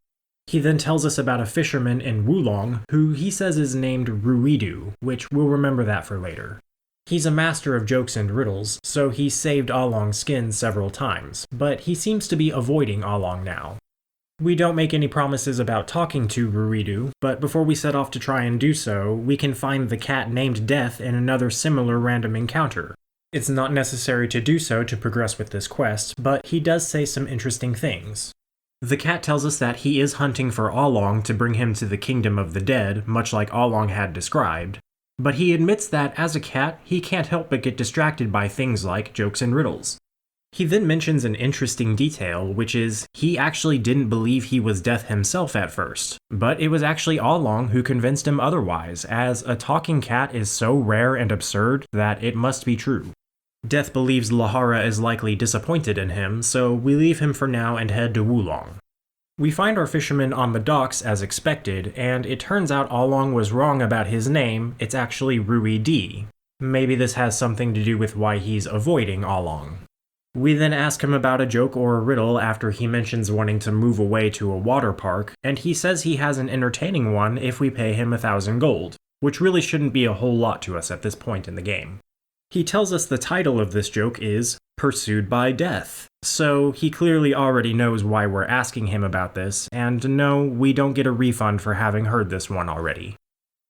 He then tells us about a fisherman in Wulong who he says is named Ruidu, which we'll remember that for later. He's a master of jokes and riddles, so he's saved Along's skin several times, but he seems to be avoiding Along now. We don't make any promises about talking to Ruidu, but before we set off to try and do so, we can find the cat named Death in another similar random encounter. It's not necessary to do so to progress with this quest, but he does say some interesting things. The cat tells us that he is hunting for Along to bring him to the kingdom of the dead, much like Along had described, but he admits that as a cat, he can't help but get distracted by things like jokes and riddles. He then mentions an interesting detail, which is he actually didn't believe he was Death himself at first, but it was actually Along who convinced him otherwise, as a talking cat is so rare and absurd that it must be true. Death believes Lahara is likely disappointed in him, so we leave him for now and head to Wulong. We find our fisherman on the docks as expected, and it turns out Along was wrong about his name, it's actually Rui D. Maybe this has something to do with why he's avoiding Along. We then ask him about a joke or a riddle after he mentions wanting to move away to a water park, and he says he has an entertaining one if we pay him 1,000 gold, which really shouldn't be a whole lot to us at this point in the game. He tells us the title of this joke is Pursued by Death, so he clearly already knows why we're asking him about this, and no, we don't get a refund for having heard this one already.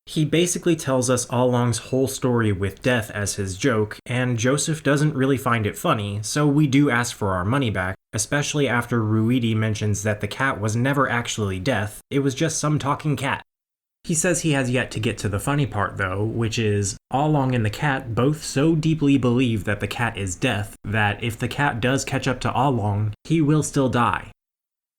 He basically tells us Along's whole story with Death as his joke, and Joseph doesn't really find it funny, so we do ask for our money back, especially after Ruidi mentions that the cat was never actually Death, it was just some talking cat. He says he has yet to get to the funny part though, which is, Along and the cat both so deeply believe that the cat is Death, that if the cat does catch up to Along, he will still die.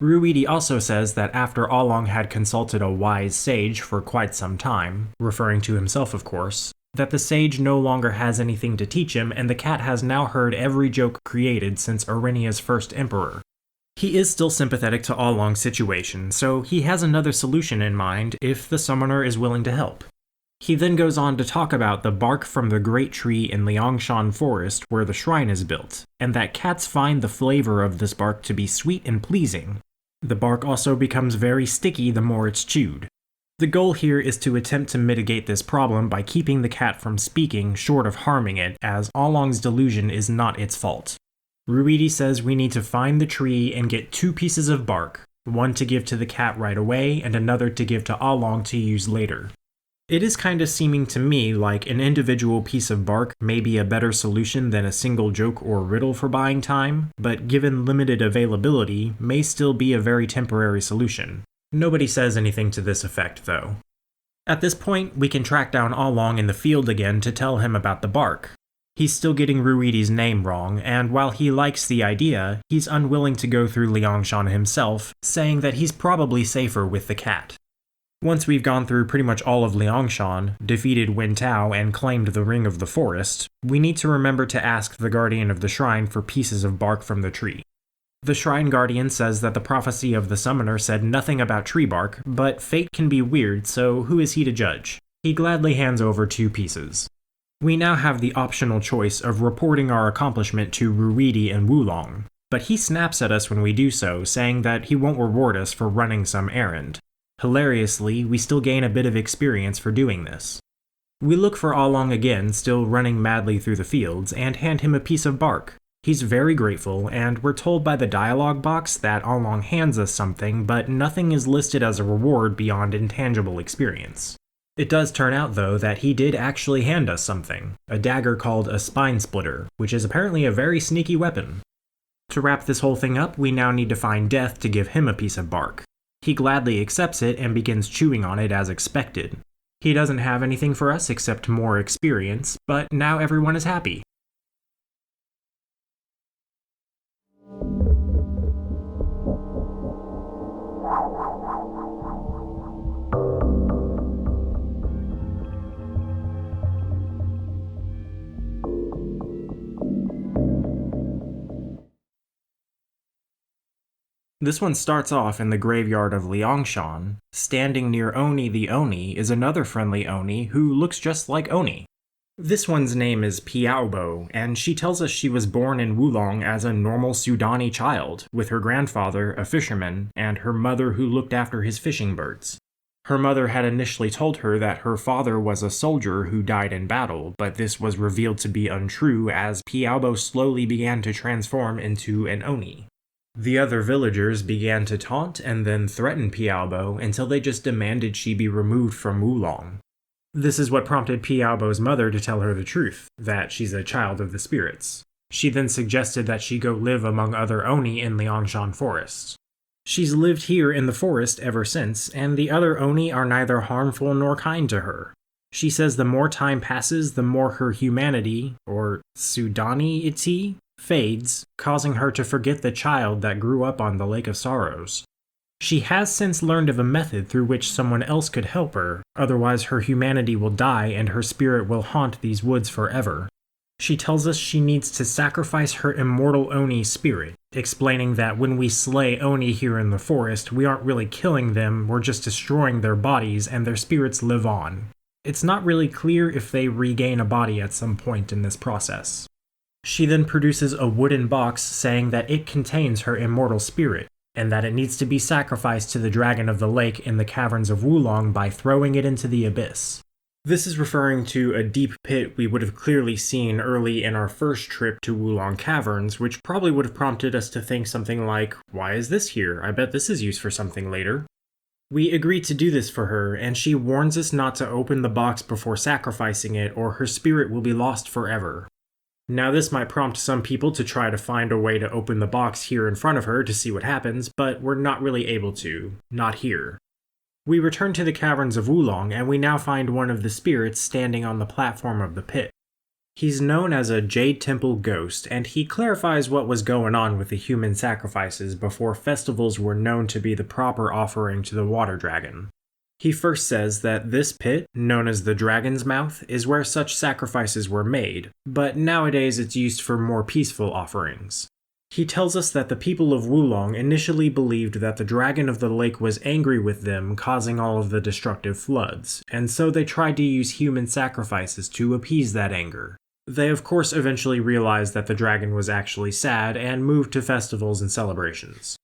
Ruidi also says that after Along had consulted a wise sage for quite some time, referring to himself of course, that the sage no longer has anything to teach him and the cat has now heard every joke created since Orenia's first emperor. He is still sympathetic to Along's situation, so he has another solution in mind if the summoner is willing to help. He then goes on to talk about the bark from the great tree in Liangshan Forest where the shrine is built, and that cats find the flavor of this bark to be sweet and pleasing. The bark also becomes very sticky the more it's chewed. The goal here is to attempt to mitigate this problem by keeping the cat from speaking short of harming it, as Along's delusion is not its fault. Ruidi says we need to find the tree and get 2 pieces of bark, one to give to the cat right away and another to give to Along to use later. It is kind of seeming to me like an individual piece of bark may be a better solution than a single joke or riddle for buying time, but given limited availability, may still be a very temporary solution. Nobody says anything to this effect though. At this point, we can track down Along in the field again to tell him about the bark. He's still getting Ruidi's name wrong, and while he likes the idea, he's unwilling to go through Liangshan himself, saying that he's probably safer with the cat. Once we've gone through pretty much all of Liangshan, defeated Wen Tao, and claimed the Ring of the Forest, we need to remember to ask the Guardian of the Shrine for pieces of bark from the tree. The Shrine Guardian says that the prophecy of the Summoner said nothing about tree bark, but fate can be weird, so who is he to judge? He gladly hands over 2 pieces. We now have the optional choice of reporting our accomplishment to Ruidi and Wulong, but he snaps at us when we do so, saying that he won't reward us for running some errand. Hilariously, we still gain a bit of experience for doing this. We look for Along again, still running madly through the fields, and hand him a piece of bark. He's very grateful, and we're told by the dialogue box that Along hands us something, but nothing is listed as a reward beyond intangible experience. It does turn out, though, that he did actually hand us something, a dagger called a spine splitter, which is apparently a very sneaky weapon. To wrap this whole thing up, we now need to find Death to give him a piece of bark. He gladly accepts it and begins chewing on it as expected. He doesn't have anything for us except more experience, but now everyone is happy. This one starts off in the graveyard of Liangshan. Standing near Oni the Oni is another friendly Oni who looks just like Oni. This one's name is Piaobo, and she tells us she was born in Wulong as a normal Sudani child, with her grandfather, a fisherman, and her mother who looked after his fishing birds. Her mother had initially told her that her father was a soldier who died in battle, but this was revealed to be untrue as Piaobo slowly began to transform into an Oni. The other villagers began to taunt and then threaten Piaobo until they just demanded she be removed from Wulong. This is what prompted Piaobo's mother to tell her the truth, that she's a child of the spirits. She then suggested that she go live among other Oni in Liangshan Forest. She's lived here in the forest ever since, and the other Oni are neither harmful nor kind to her. She says the more time passes, the more her humanity, or Sudani-ity, fades, causing her to forget the child that grew up on the Lake of Sorrows. She has since learned of a method through which someone else could help her, otherwise her humanity will die and her spirit will haunt these woods forever. She tells us she needs to sacrifice her immortal Oni spirit, explaining that when we slay Oni here in the forest, we aren't really killing them, we're just destroying their bodies and their spirits live on. It's not really clear if they regain a body at some point in this process. She then produces a wooden box saying that it contains her immortal spirit, and that it needs to be sacrificed to the dragon of the lake in the caverns of Wulong by throwing it into the abyss. This is referring to a deep pit we would have clearly seen early in our first trip to Wulong Caverns, which probably would have prompted us to think something like, why is this here? I bet this is used for something later. We agree to do this for her, and she warns us not to open the box before sacrificing it or her spirit will be lost forever. Now this might prompt some people to try to find a way to open the box here in front of her to see what happens, but we're not really able to. Not here. We return to the caverns of Wulong, and we now find one of the spirits standing on the platform of the pit. He's known as a Jade Temple ghost, and he clarifies what was going on with the human sacrifices before festivals were known to be the proper offering to the water dragon. He first says that this pit, known as the Dragon's Mouth, is where such sacrifices were made, but nowadays it's used for more peaceful offerings. He tells us that the people of Wulong initially believed that the dragon of the lake was angry with them, causing all of the destructive floods, and so they tried to use human sacrifices to appease that anger. They of course eventually realized that the dragon was actually sad and moved to festivals and celebrations.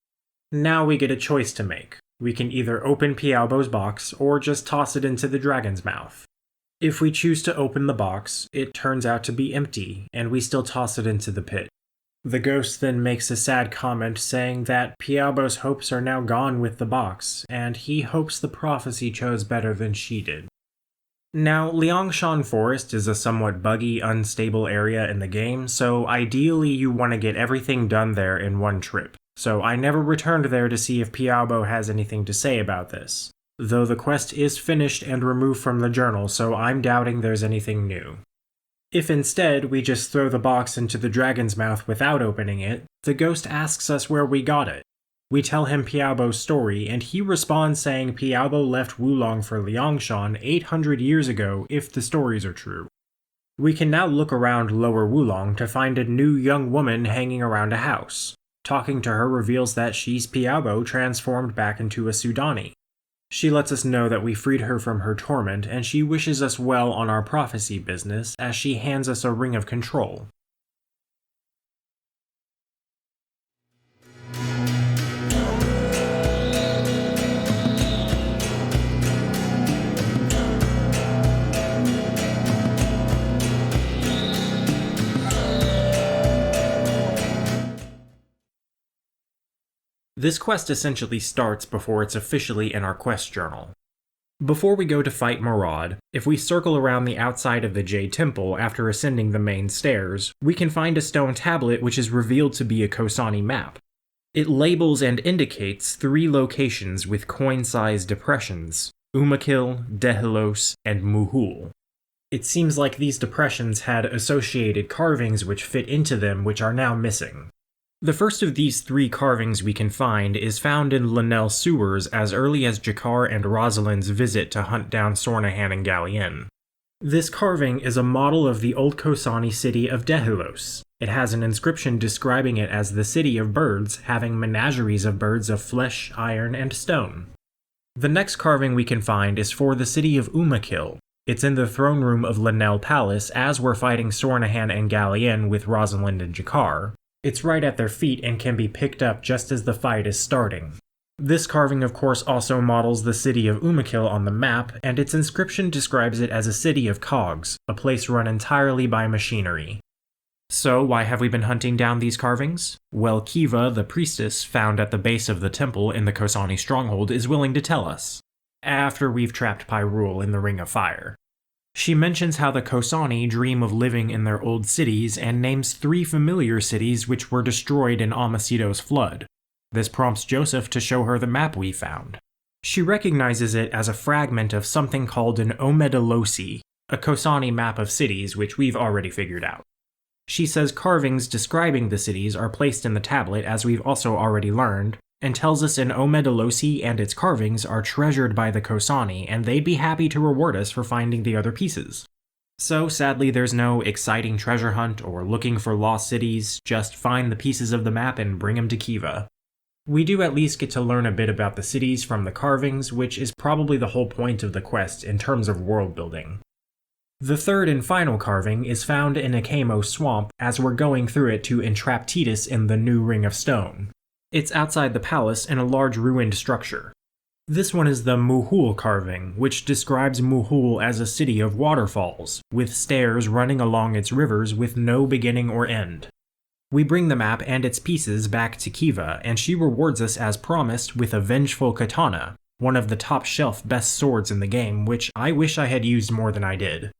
Now we get a choice to make. We can either open Piaobo's box or just toss it into the dragon's mouth. If we choose to open the box, it turns out to be empty, and we still toss it into the pit. The ghost then makes a sad comment saying that Piaobo's hopes are now gone with the box, and he hopes the prophecy chose better than she did. Now, Liangshan Forest is a somewhat buggy, unstable area in the game, so ideally you want to get everything done there in one trip. So I never returned there to see if Piaobo has anything to say about this, though the quest is finished and removed from the journal, so I'm doubting there's anything new. If instead we just throw the box into the dragon's mouth without opening it, the ghost asks us where we got it. We tell him Piaobo's story, and he responds saying Piaobo left Wulong for Liangshan 800 years ago if the stories are true. We can now look around Lower Wulong to find a new young woman hanging around a house. Talking to her reveals that she's Piaobo transformed back into a Sudani. She lets us know that we freed her from her torment, and she wishes us well on our prophecy business as she hands us a ring of control. This quest essentially starts before it's officially in our quest journal. Before we go to fight Maraud, if we circle around the outside of the Jade Temple after ascending the main stairs, we can find a stone tablet which is revealed to be a Khosani map. It labels and indicates 3 locations with coin-sized depressions: Umakil, Dehilos, and Muhul. It seems like these depressions had associated carvings which fit into them which are now missing. The first of these 3 carvings we can find is found in Lenele sewers as early as Jakar and Rosalind's visit to hunt down Sornahan and Galien. This carving is a model of the old Khosani city of Dehilos. It has an inscription describing it as the city of birds, having menageries of birds of flesh, iron, and stone. The next carving we can find is for the city of Umakil. It's in the throne room of Lenele Palace as we're fighting Sornahan and Galien with Rosalind and Jakar. It's right at their feet and can be picked up just as the fight is starting. This carving of course also models the city of Umakil on the map, and its inscription describes it as a city of cogs, a place run entirely by machinery. So why have we been hunting down these carvings? Well, Kiva, the priestess found at the base of the temple in the Khosani stronghold, is willing to tell us, after we've trapped Pyrule in the Ring of Fire. She mentions how the Khosani dream of living in their old cities and names 3 familiar cities which were destroyed in Amasido's flood. This prompts Joseph to show her the map we found. She recognizes it as a fragment of something called an Omedalosi, a Khosani map of cities which we've already figured out. She says carvings describing the cities are placed in the tablet, as we've also already learned, and tells us an Omedalosi and its carvings are treasured by the Khosani, and they'd be happy to reward us for finding the other pieces. So sadly there's no exciting treasure hunt or looking for lost cities, just find the pieces of the map and bring them to Kiva. We do at least get to learn a bit about the cities from the carvings, which is probably the whole point of the quest in terms of world building. The third and final carving is found in a Kamo swamp as we're going through it to entrap Titus in the new Ring of Stone. It's outside the palace in a large ruined structure. This one is the Muhul carving, which describes Muhul as a city of waterfalls, with stairs running along its rivers with no beginning or end. We bring the map and its pieces back to Kiva, and she rewards us as promised with a vengeful katana, one of the top shelf best swords in the game, which I wish I had used more than I did.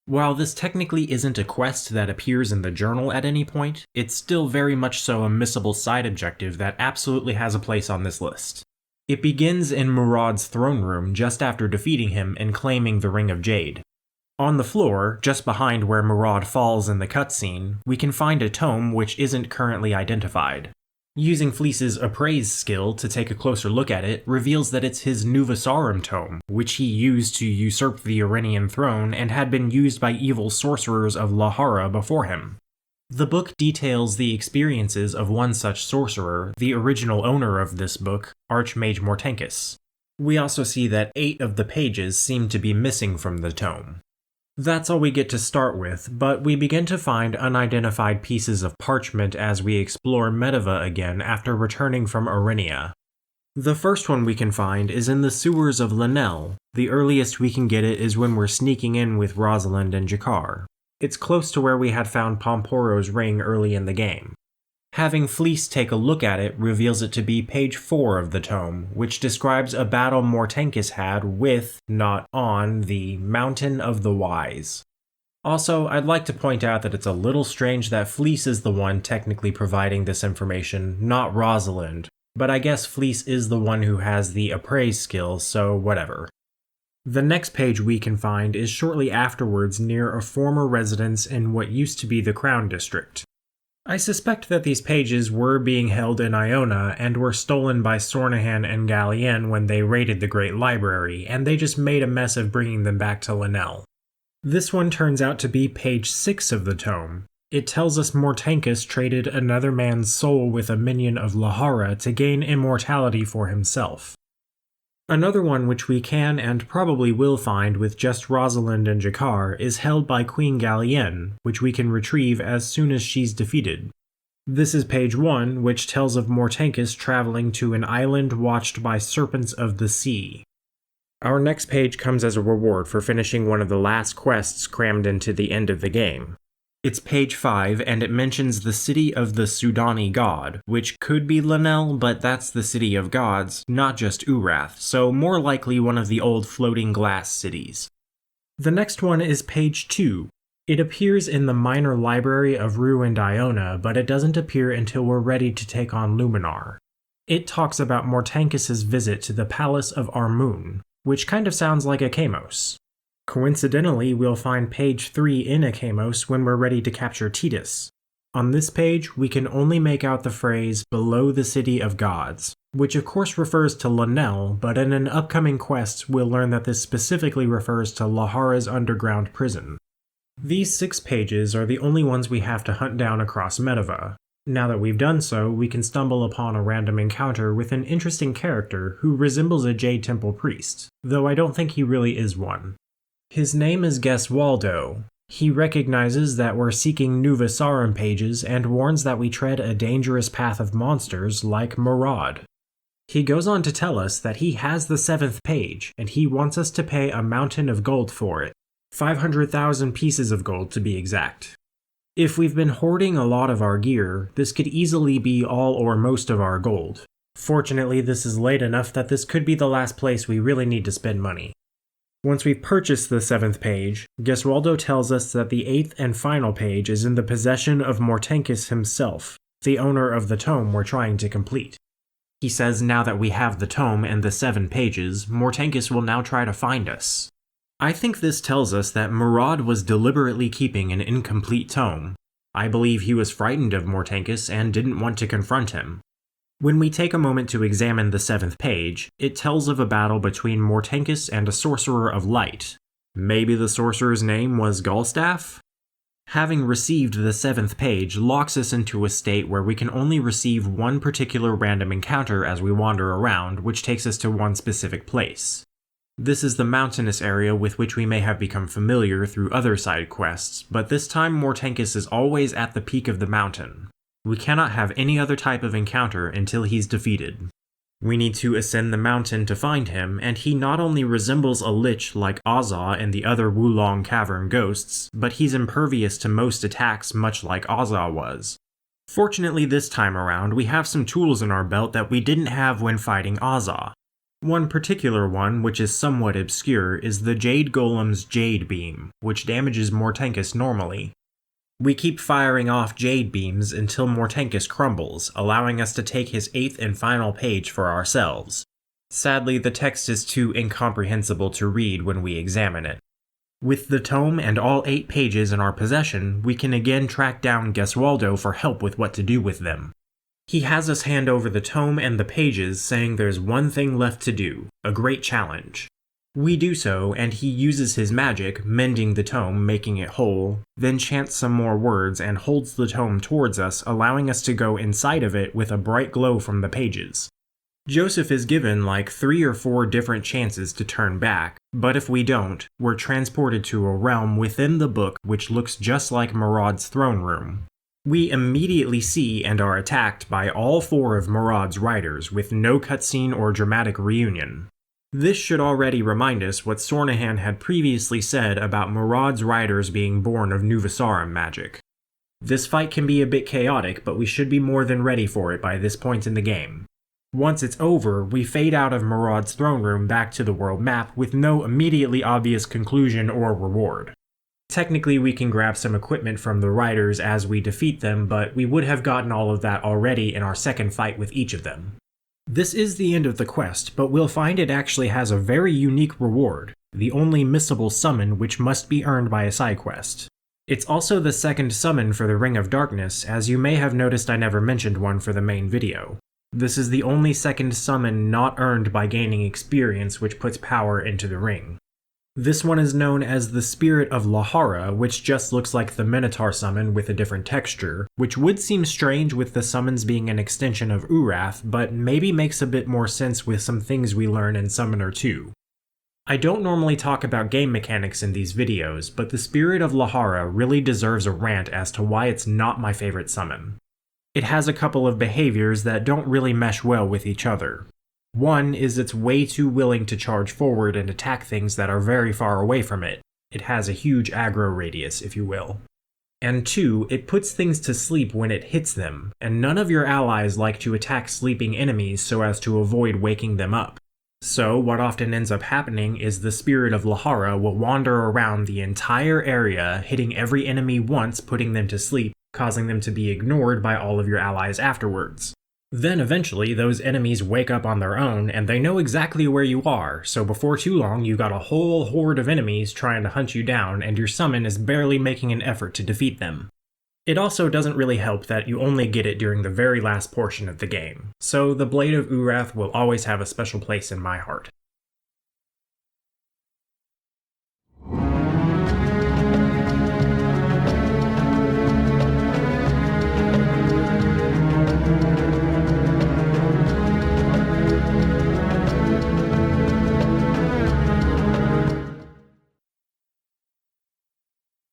While this technically isn't a quest that appears in the journal at any point, it's still very much so a missable side objective that absolutely has a place on this list. It begins in Murad's throne room just after defeating him and claiming the Ring of Jade. On the floor, just behind where Murad falls in the cutscene, we can find a tome which isn't currently identified. Using Fleece's appraise skill to take a closer look at it reveals that it's his Nuvasarum tome, which he used to usurp the Orenian throne and had been used by evil sorcerers of Lahara before him. The book details the experiences of one such sorcerer, the original owner of this book, Archmage Mortenkus. We also see that 8 of the pages seem to be missing from the tome. That's all we get to start with, but we begin to find unidentified pieces of parchment as we explore Medeva again after returning from Orenia. The first one we can find is in the sewers of Lenele. The earliest we can get it is when we're sneaking in with Rosalind and Jakar. It's close to where we had found Pomporo's ring early in the game. Having Fleece take a look at it reveals it to be page 4 of the tome, which describes a battle Mortenkus had with, not on, the Mountain of the Wise. Also, I'd like to point out that it's a little strange that Fleece is the one technically providing this information, not Rosalind, but I guess Fleece is the one who has the appraise skill, so whatever. The next page we can find is shortly afterwards near a former residence in what used to be the Crown District. I suspect that these pages were being held in Iona and were stolen by Sornahan and Galien when they raided the Great Library, and they just made a mess of bringing them back to Lenele. This one turns out to be page 6 of the tome. It tells us Mortenkus traded another man's soul with a minion of Lahara to gain immortality for himself. Another one which we can and probably will find with just Rosalind and Jakar is held by Queen Galien, which we can retrieve as soon as she's defeated. This is page 1, which tells of Mortenkus traveling to an island watched by serpents of the sea. Our next page comes as a reward for finishing one of the last quests crammed into the end of the game. It's page 5, and it mentions the city of the Sudani god, which could be Lenele, but that's the city of gods, not just Urath, so more likely one of the old floating glass cities. The next one is page 2. It appears in the minor library of ruined Iona, but it doesn't appear until we're ready to take on Luminar. It talks about Mortenkus' visit to the Palace of Armun, which kind of sounds like a Kamos. Coincidentally, we'll find page 3 in Akamos when we're ready to capture Titus. On this page, we can only make out the phrase, "below the city of gods," which of course refers to Lenele, but in an upcoming quest we'll learn that this specifically refers to Lahara's underground prison. These 6 pages are the only ones we have to hunt down across Medeva. Now that we've done so, we can stumble upon a random encounter with an interesting character who resembles a Jade Temple priest, though I don't think he really is one. His name is Gesualdo. He recognizes that we're seeking Nuvisarum pages and warns that we tread a dangerous path of monsters like Murad. He goes on to tell us that he has the 7th page, and he wants us to pay a mountain of gold for it. 500,000 pieces of gold to be exact. If we've been hoarding a lot of our gear, this could easily be all or most of our gold. Fortunately, this is late enough that this could be the last place we really need to spend money. Once we've purchased the 7th page, Gesualdo tells us that the 8th and final page is in the possession of Mortenkis himself, the owner of the tome we're trying to complete. He says now that we have the tome and the 7 pages, Mortenkis will now try to find us. I think this tells us that Murad was deliberately keeping an incomplete tome. I believe he was frightened of Mortenkis and didn't want to confront him. When we take a moment to examine the 7th page, it tells of a battle between Mortenkis and a sorcerer of light. Maybe the sorcerer's name was Galstaff? Having received the 7th page locks us into a state where we can only receive one particular random encounter as we wander around, which takes us to one specific place. This is the mountainous area with which we may have become familiar through other side quests, but this time Mortenkis is always at the peak of the mountain. We cannot have any other type of encounter until he's defeated. We need to ascend the mountain to find him, and he not only resembles a lich like Azza and the other Wulong Cavern ghosts, but he's impervious to most attacks much like Azza was. Fortunately this time around, we have some tools in our belt that we didn't have when fighting Azza. One particular one, which is somewhat obscure, is the Jade Golem's Jade Beam, which damages Mortenkis normally. We keep firing off Jade Beams until Mortenkis crumbles, allowing us to take his 8th and final page for ourselves. Sadly, the text is too incomprehensible to read when we examine it. With the tome and all 8 pages in our possession, we can again track down Gesualdo for help with what to do with them. He has us hand over the tome and the pages, saying there's one thing left to do, a great challenge. We do so, and he uses his magic, mending the tome, making it whole, then chants some more words and holds the tome towards us, allowing us to go inside of it with a bright glow from the pages. Joseph is given like 3 or 4 different chances to turn back, but if we don't, we're transported to a realm within the book which looks just like Murad's throne room. We immediately see and are attacked by all 4 of Murad's riders with no cutscene or dramatic reunion. This should already remind us what Sornahan had previously said about Murad's riders being born of Nuvisarum magic. This fight can be a bit chaotic, but we should be more than ready for it by this point in the game. Once it's over, we fade out of Murad's throne room back to the world map with no immediately obvious conclusion or reward. Technically, we can grab some equipment from the riders as we defeat them, but we would have gotten all of that already in our second fight with each of them. This is the end of the quest, but we'll find it actually has a very unique reward, the only missable summon which must be earned by a side quest. It's also the second summon for the Ring of Darkness, as you may have noticed I never mentioned one for the main video. This is the only second summon not earned by gaining experience which puts power into the ring. This one is known as the Spirit of Lahara, which just looks like the Minotaur summon with a different texture, which would seem strange with the summons being an extension of Urath, but maybe makes a bit more sense with some things we learn in Summoner 2. I don't normally talk about game mechanics in these videos, but the Spirit of Lahara really deserves a rant as to why it's not my favorite summon. It has a couple of behaviors that don't really mesh well with each other. One is it's way too willing to charge forward and attack things that are very far away from it. It has a huge aggro radius, if you will. And 2, it puts things to sleep when it hits them, and none of your allies like to attack sleeping enemies so as to avoid waking them up. So what often ends up happening is the Spirit of Lahara will wander around the entire area, hitting every enemy once, putting them to sleep, causing them to be ignored by all of your allies afterwards. Then eventually those enemies wake up on their own and they know exactly where you are, so before too long you got a whole horde of enemies trying to hunt you down and your summon is barely making an effort to defeat them. It also doesn't really help that you only get it during the very last portion of the game, so the Blade of Urath will always have a special place in my heart.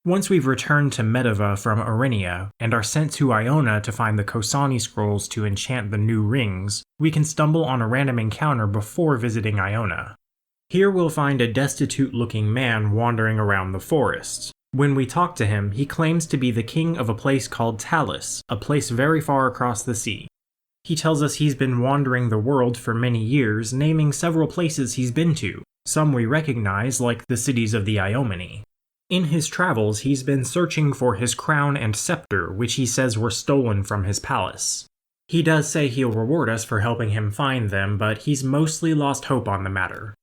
Once we've returned to Medeva from Orenia, and are sent to Iona to find the Khosani scrolls to enchant the new rings, we can stumble on a random encounter before visiting Iona. Here we'll find a destitute-looking man wandering around the forest. When we talk to him, he claims to be the king of a place called Talis, a place very far across the sea. He tells us he's been wandering the world for many years, naming several places he's been to, some we recognize like the cities of the Iomani. In his travels, he's been searching for his crown and scepter, which he says were stolen from his palace. He does say he'll reward us for helping him find them, but he's mostly lost hope on the matter.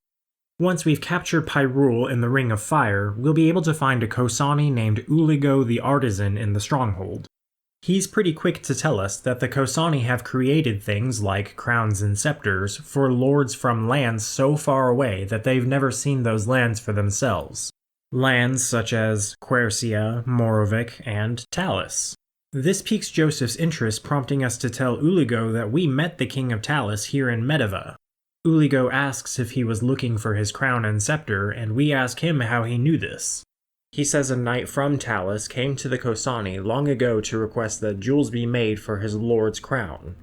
Once we've captured Pyrule in the Ring of Fire, we'll be able to find a Khosani named Uligo the Artisan in the stronghold. He's pretty quick to tell us that the Khosani have created things like crowns and scepters for lords from lands so far away that they've never seen those lands for themselves. Lands such as Quercia, Moravik, and Talis. This piques Joseph's interest, prompting us to tell Uligo that we met the King of Talis here in Medeva. Uligo asks if he was looking for his crown and scepter, and we ask him how he knew this. He says a knight from Talis came to the Khosani long ago to request that jewels be made for his lord's crown.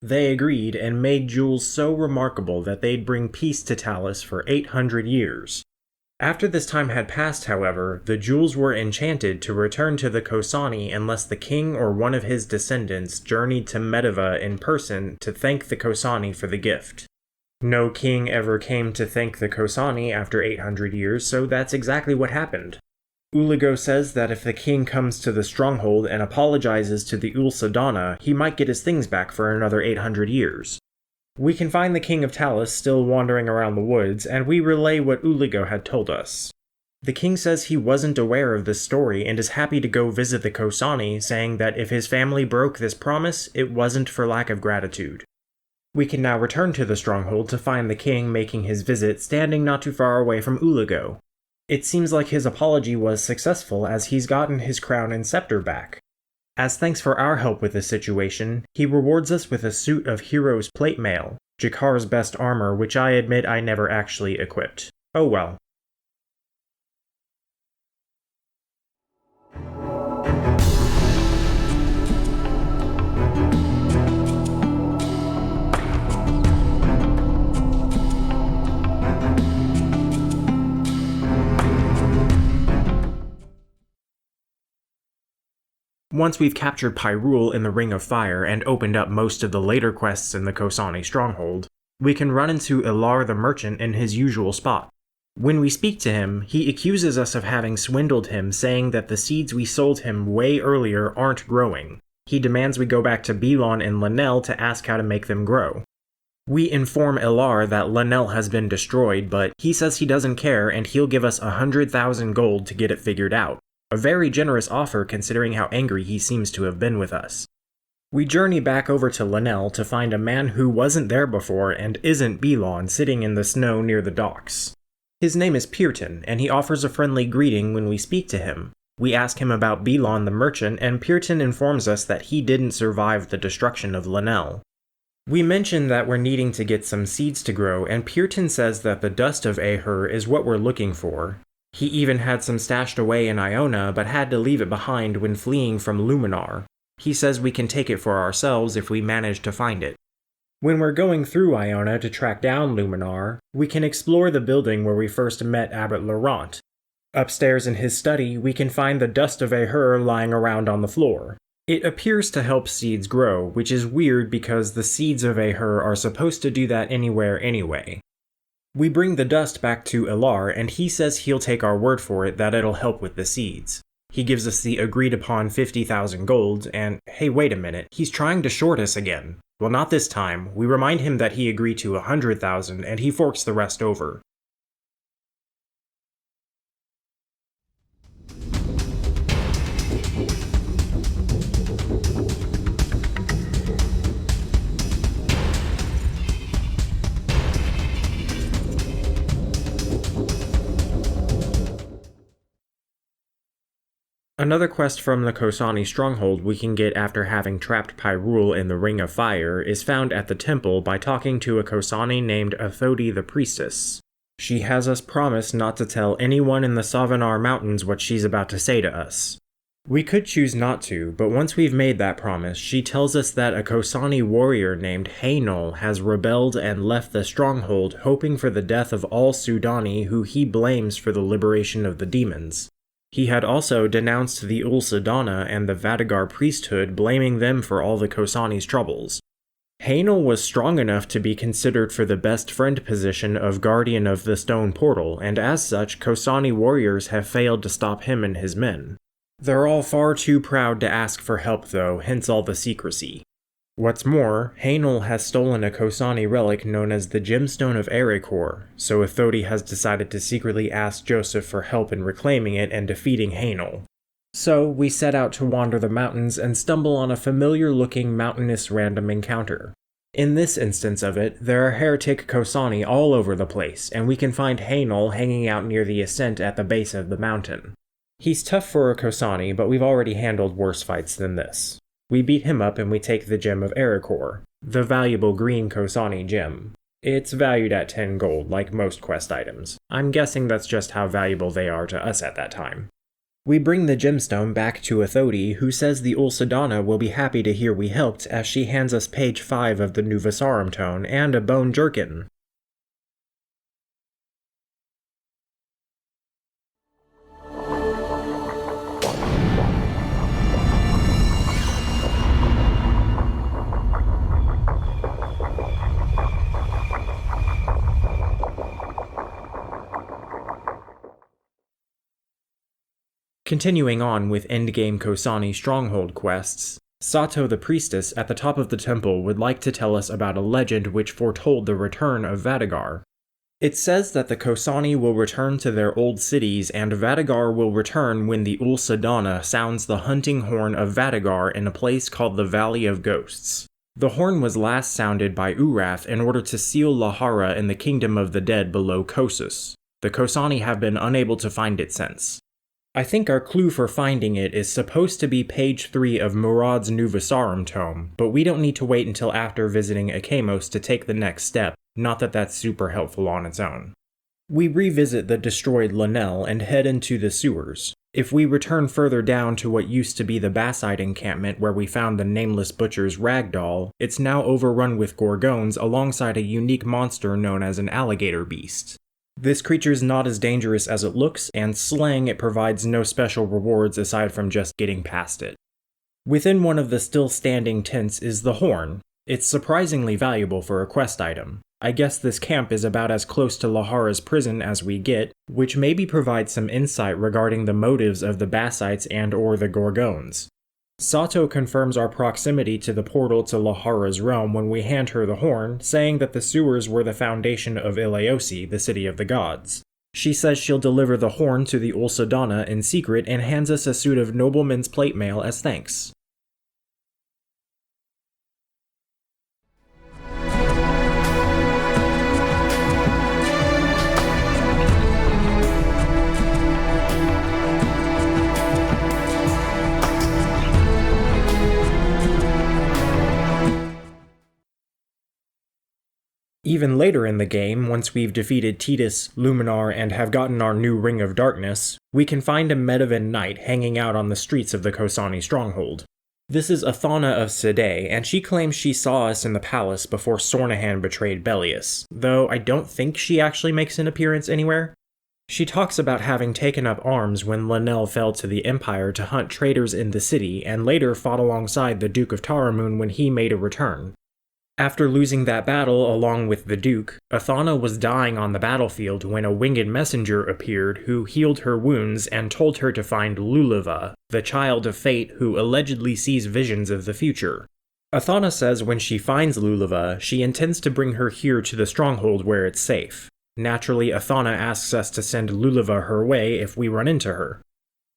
They agreed and made jewels so remarkable that they'd bring peace to Talis for 800 years. After this time had passed, however, the jewels were enchanted to return to the Khosani unless the king or one of his descendants journeyed to Medeva in person to thank the Khosani for the gift. No king ever came to thank the Khosani after 800 years, so that's exactly what happened. Uligo says that if the king comes to the stronghold and apologizes to the Ulsadana, he might get his things back for another 800 years. We can find the King of Talis still wandering around the woods, and we relay what Uligo had told us. The king says he wasn't aware of this story and is happy to go visit the Khosani, saying that if his family broke this promise, it wasn't for lack of gratitude. We can now return to the stronghold to find the king making his visit standing not too far away from Uligo. It seems like his apology was successful as he's gotten his crown and scepter back. As thanks for our help with this situation, he rewards us with a suit of Hero's plate mail, Jakar's best armor, which I admit I never actually equipped. Oh well. Once we've captured Pyrule in the Ring of Fire and opened up most of the later quests in the Khosani stronghold, we can run into Ilar the Merchant in his usual spot. When we speak to him, he accuses us of having swindled him, saying that the seeds we sold him way earlier aren't growing. He demands we go back to Belon and Lenele to ask how to make them grow. We inform Ilar that Lenele has been destroyed, but he says he doesn't care and he'll give us 100,000 gold to get it figured out. A very generous offer considering how angry he seems to have been with us. We journey back over to Lenele to find a man who wasn't there before and isn't Belon sitting in the snow near the docks. His name is Pirton, and he offers a friendly greeting when we speak to him. We ask him about Belon the merchant, and Pirton informs us that he didn't survive the destruction of Lenele. We mention that we're needing to get some seeds to grow, and Pirton says that the dust of Ahur is what we're looking for. He even had some stashed away in Iona, but had to leave it behind when fleeing from Luminar. He says we can take it for ourselves if we manage to find it. When we're going through Iona to track down Luminar, we can explore the building where we first met Abbot Laurent. Upstairs in his study, we can find the dust of Ahur lying around on the floor. It appears to help seeds grow, which is weird because the seeds of Ahur are supposed to do that anywhere anyway. We bring the dust back to Ilar, and he says he'll take our word for it that it'll help with the seeds. He gives us the agreed upon 50,000 gold, and hey, wait a minute, he's trying to short us again. Well, not this time. We remind him that he agreed to 100,000 and he forks the rest over. Another quest from the Khosani stronghold we can get after having trapped Pyrule in the Ring of Fire is found at the temple by talking to a Khosani named Athodi the Priestess. She has us promise not to tell anyone in the Savinar Mountains what she's about to say to us. We could choose not to, but once we've made that promise, she tells us that a Khosani warrior named Haynol has rebelled and left the stronghold hoping for the death of all Sudani who he blames for the liberation of the demons. He had also denounced the Ulsadana and the Vadagar priesthood, blaming them for all the Khosani's troubles. Haynol was strong enough to be considered for the best friend position of Guardian of the Stone Portal, and as such, Khosani warriors have failed to stop him and his men. They're all far too proud to ask for help though, hence all the secrecy. What's more, Haynol has stolen a Khosani relic known as the Gemstone of Erekor, so Athodi has decided to secretly ask Joseph for help in reclaiming it and defeating Haynol. So, we set out to wander the mountains and stumble on a familiar-looking mountainous random encounter. In this instance of it, there are heretic Khosani all over the place, and we can find Haynol hanging out near the ascent at the base of the mountain. He's tough for a Khosani, but we've already handled worse fights than this. We beat him up and we take the Gem of Erekor, the valuable green Khosani gem. It's valued at 10 gold, like most quest items. I'm guessing that's just how valuable they are to us at that time. We bring the gemstone back to Athodi, who says the Ulsadana will be happy to hear we helped as she hands us page 5 of the Nuvasarum tome and a bone jerkin. Continuing on with endgame Khosani stronghold quests, Sato the priestess at the top of the temple would like to tell us about a legend which foretold the return of Vadagar. It says that the Khosani will return to their old cities and Vadagar will return when the Ulsadana sounds the hunting horn of Vadagar in a place called the Valley of Ghosts. The horn was last sounded by Urath in order to seal Lahara in the kingdom of the dead below Kossus. The Khosani have been unable to find it since. I think our clue for finding it is supposed to be page 3 of Murad's Nuvasarum tome, but we don't need to wait until after visiting Akamos to take the next step, not that that's super helpful on its own. We revisit the destroyed Lenele and head into the sewers. If we return further down to what used to be the Bassite encampment where we found the nameless butcher's ragdoll, it's now overrun with gorgons alongside a unique monster known as an alligator beast. This creature's not as dangerous as it looks, and slang it provides no special rewards aside from just getting past it. Within one of the still standing tents is the horn. It's surprisingly valuable for a quest item. I guess this camp is about as close to Lahara's prison as we get, which maybe provides some insight regarding the motives of the Bassites and/or the Gorgons. Sato confirms our proximity to the portal to Lahara's realm when we hand her the horn, saying that the sewers were the foundation of Ilaosi, the city of the gods. She says she'll deliver the horn to the Ulsadana in secret and hands us a suit of nobleman's plate mail as thanks. Even later in the game, once we've defeated Titus, Luminar, and have gotten our new Ring of Darkness, we can find a Medevan knight hanging out on the streets of the Khosani stronghold. This is Athana of Sede, and she claims she saw us in the palace before Sornahan betrayed Belius, though I don't think she actually makes an appearance anywhere. She talks about having taken up arms when Lenele fell to the Empire to hunt traitors in the city, and later fought alongside the Duke of Taramun when he made a return. After losing that battle along with the Duke, Athana was dying on the battlefield when a winged messenger appeared who healed her wounds and told her to find Lulava, the child of fate who allegedly sees visions of the future. Athana says when she finds Lulava, she intends to bring her here to the stronghold where it's safe. Naturally, Athana asks us to send Lulava her way if we run into her.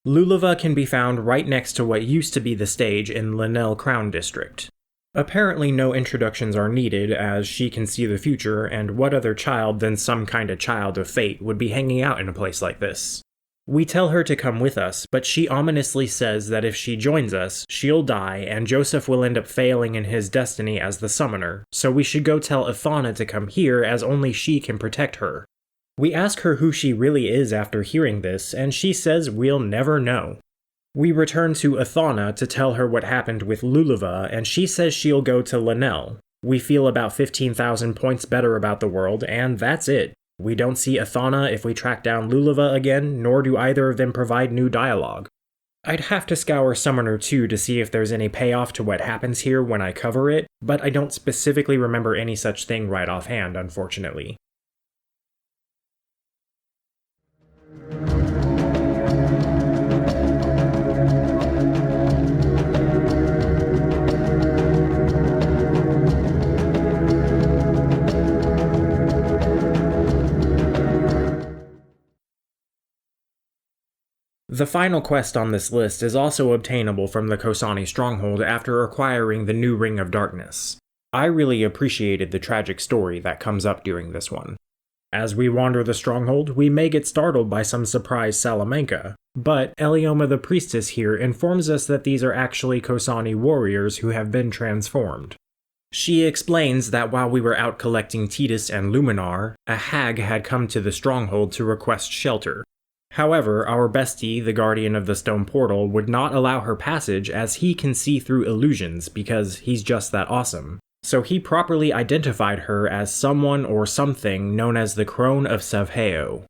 Lulava can be found right next to what used to be the stage in Lenele Crown District. Apparently no introductions are needed, as she can see the future, and what other child than some kind of child of fate would be hanging out in a place like this? We tell her to come with us, but she ominously says that if she joins us, she'll die and Joseph will end up failing in his destiny as the summoner, so we should go tell Athana to come here as only she can protect her. We ask her who she really is after hearing this, and she says we'll never know. We return to Athana to tell her what happened with Lulava, and she says she'll go to Lenele. We feel about 15,000 points better about the world, and that's it. We don't see Athana if we track down Lulava again, nor do either of them provide new dialogue. I'd have to scour Summoner 2 to see if there's any payoff to what happens here when I cover it, but I don't specifically remember any such thing right offhand, unfortunately. The final quest on this list is also obtainable from the Khosani stronghold after acquiring the new Ring of Darkness. I really appreciated the tragic story that comes up during this one. As we wander the stronghold, we may get startled by some surprise Salamanca, but Elioma the priestess here informs us that these are actually Khosani warriors who have been transformed. She explains that while we were out collecting Titus and Luminar, a hag had come to the stronghold to request shelter. However, our bestie, the Guardian of the Stone Portal, would not allow her passage as he can see through illusions because he's just that awesome. So he properly identified her as someone or something known as the Crone of Savheo.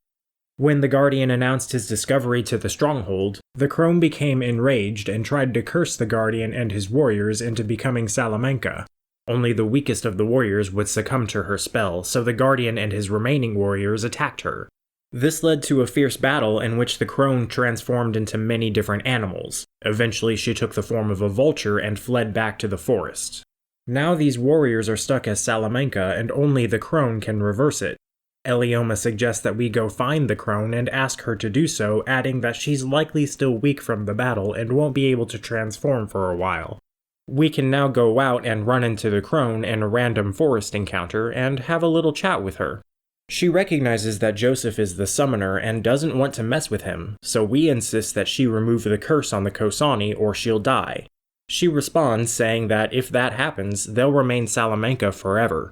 When the Guardian announced his discovery to the stronghold, the Crone became enraged and tried to curse the Guardian and his warriors into becoming Salamanca. Only the weakest of the warriors would succumb to her spell, so the Guardian and his remaining warriors attacked her. This led to a fierce battle in which the crone transformed into many different animals. Eventually she took the form of a vulture and fled back to the forest. Now these warriors are stuck as Salamanca and only the crone can reverse it. Elioma suggests that we go find the crone and ask her to do so, adding that she's likely still weak from the battle and won't be able to transform for a while. We can now go out and run into the crone in a random forest encounter and have a little chat with her. She recognizes that Joseph is the summoner and doesn't want to mess with him, so we insist that she remove the curse on the Khosani or she'll die. She responds saying that if that happens, they'll remain Salamanca forever.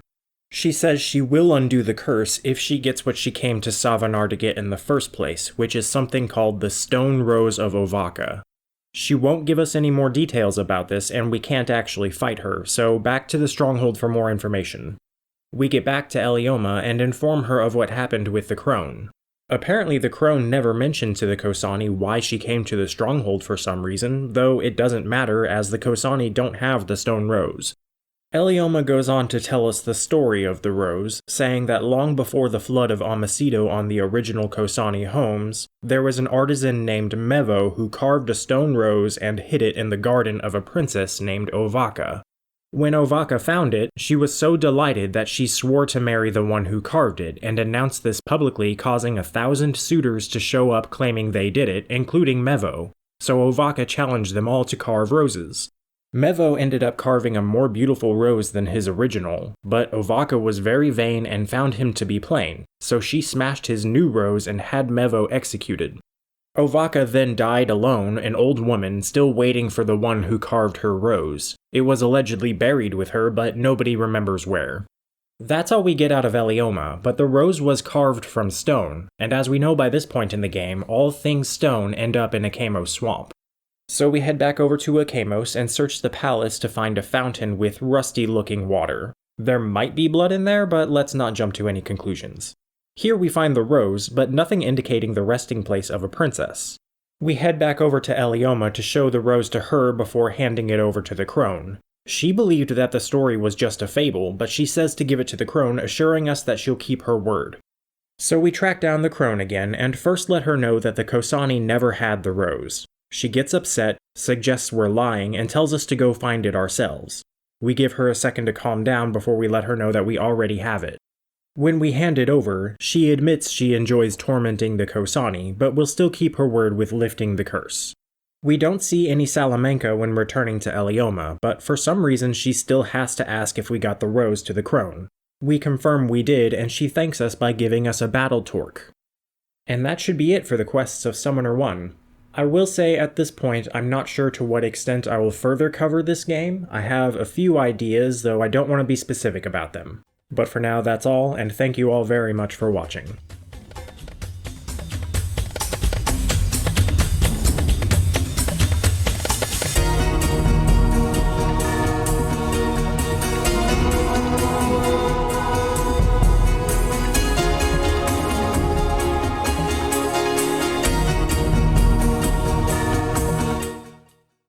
She says she will undo the curse if she gets what she came to Savanar to get in the first place, which is something called the Stone Rose of Ovaka. She won't give us any more details about this and we can't actually fight her, so back to the stronghold for more information. We get back to Elioma and inform her of what happened with the crone. Apparently the crone never mentioned to the Khosani why she came to the stronghold for some reason, though it doesn't matter as the Khosani don't have the stone rose. Elioma goes on to tell us the story of the rose, saying that long before the flood of Amasido on the original Khosani homes, there was an artisan named Mevo who carved a stone rose and hid it in the garden of a princess named Ovaka. When Ovaka found it, she was so delighted that she swore to marry the one who carved it, and announced this publicly, causing 1,000 suitors to show up claiming they did it, including Mevo. So Ovaka challenged them all to carve roses. Mevo ended up carving a more beautiful rose than his original, but Ovaka was very vain and found him to be plain, so she smashed his new rose and had Mevo executed. Ovaka then died alone, an old woman, still waiting for the one who carved her rose. It was allegedly buried with her, but nobody remembers where. That's all we get out of Elioma, but the rose was carved from stone, and as we know by this point in the game, all things stone end up in Akamos Swamp. So we head back over to Akamos and search the palace to find a fountain with rusty-looking water. There might be blood in there, but let's not jump to any conclusions. Here we find the rose, but nothing indicating the resting place of a princess. We head back over to Elioma to show the rose to her before handing it over to the crone. She believed that the story was just a fable, but she says to give it to the crone, assuring us that she'll keep her word. So we track down the crone again, and first let her know that the Khosani never had the rose. She gets upset, suggests we're lying, and tells us to go find it ourselves. We give her a second to calm down before we let her know that we already have it. When we hand it over, she admits she enjoys tormenting the Khosani, but will still keep her word with lifting the curse. We don't see any Salamanca when returning to Elioma, but for some reason she still has to ask if we got the rose to the crone. We confirm we did, and she thanks us by giving us a battle torque. And that should be it for the quests of Summoner 1. I will say at this point I'm not sure to what extent I will further cover this game. I have a few ideas, though I don't want to be specific about them. But for now that's all, and thank you all very much for watching.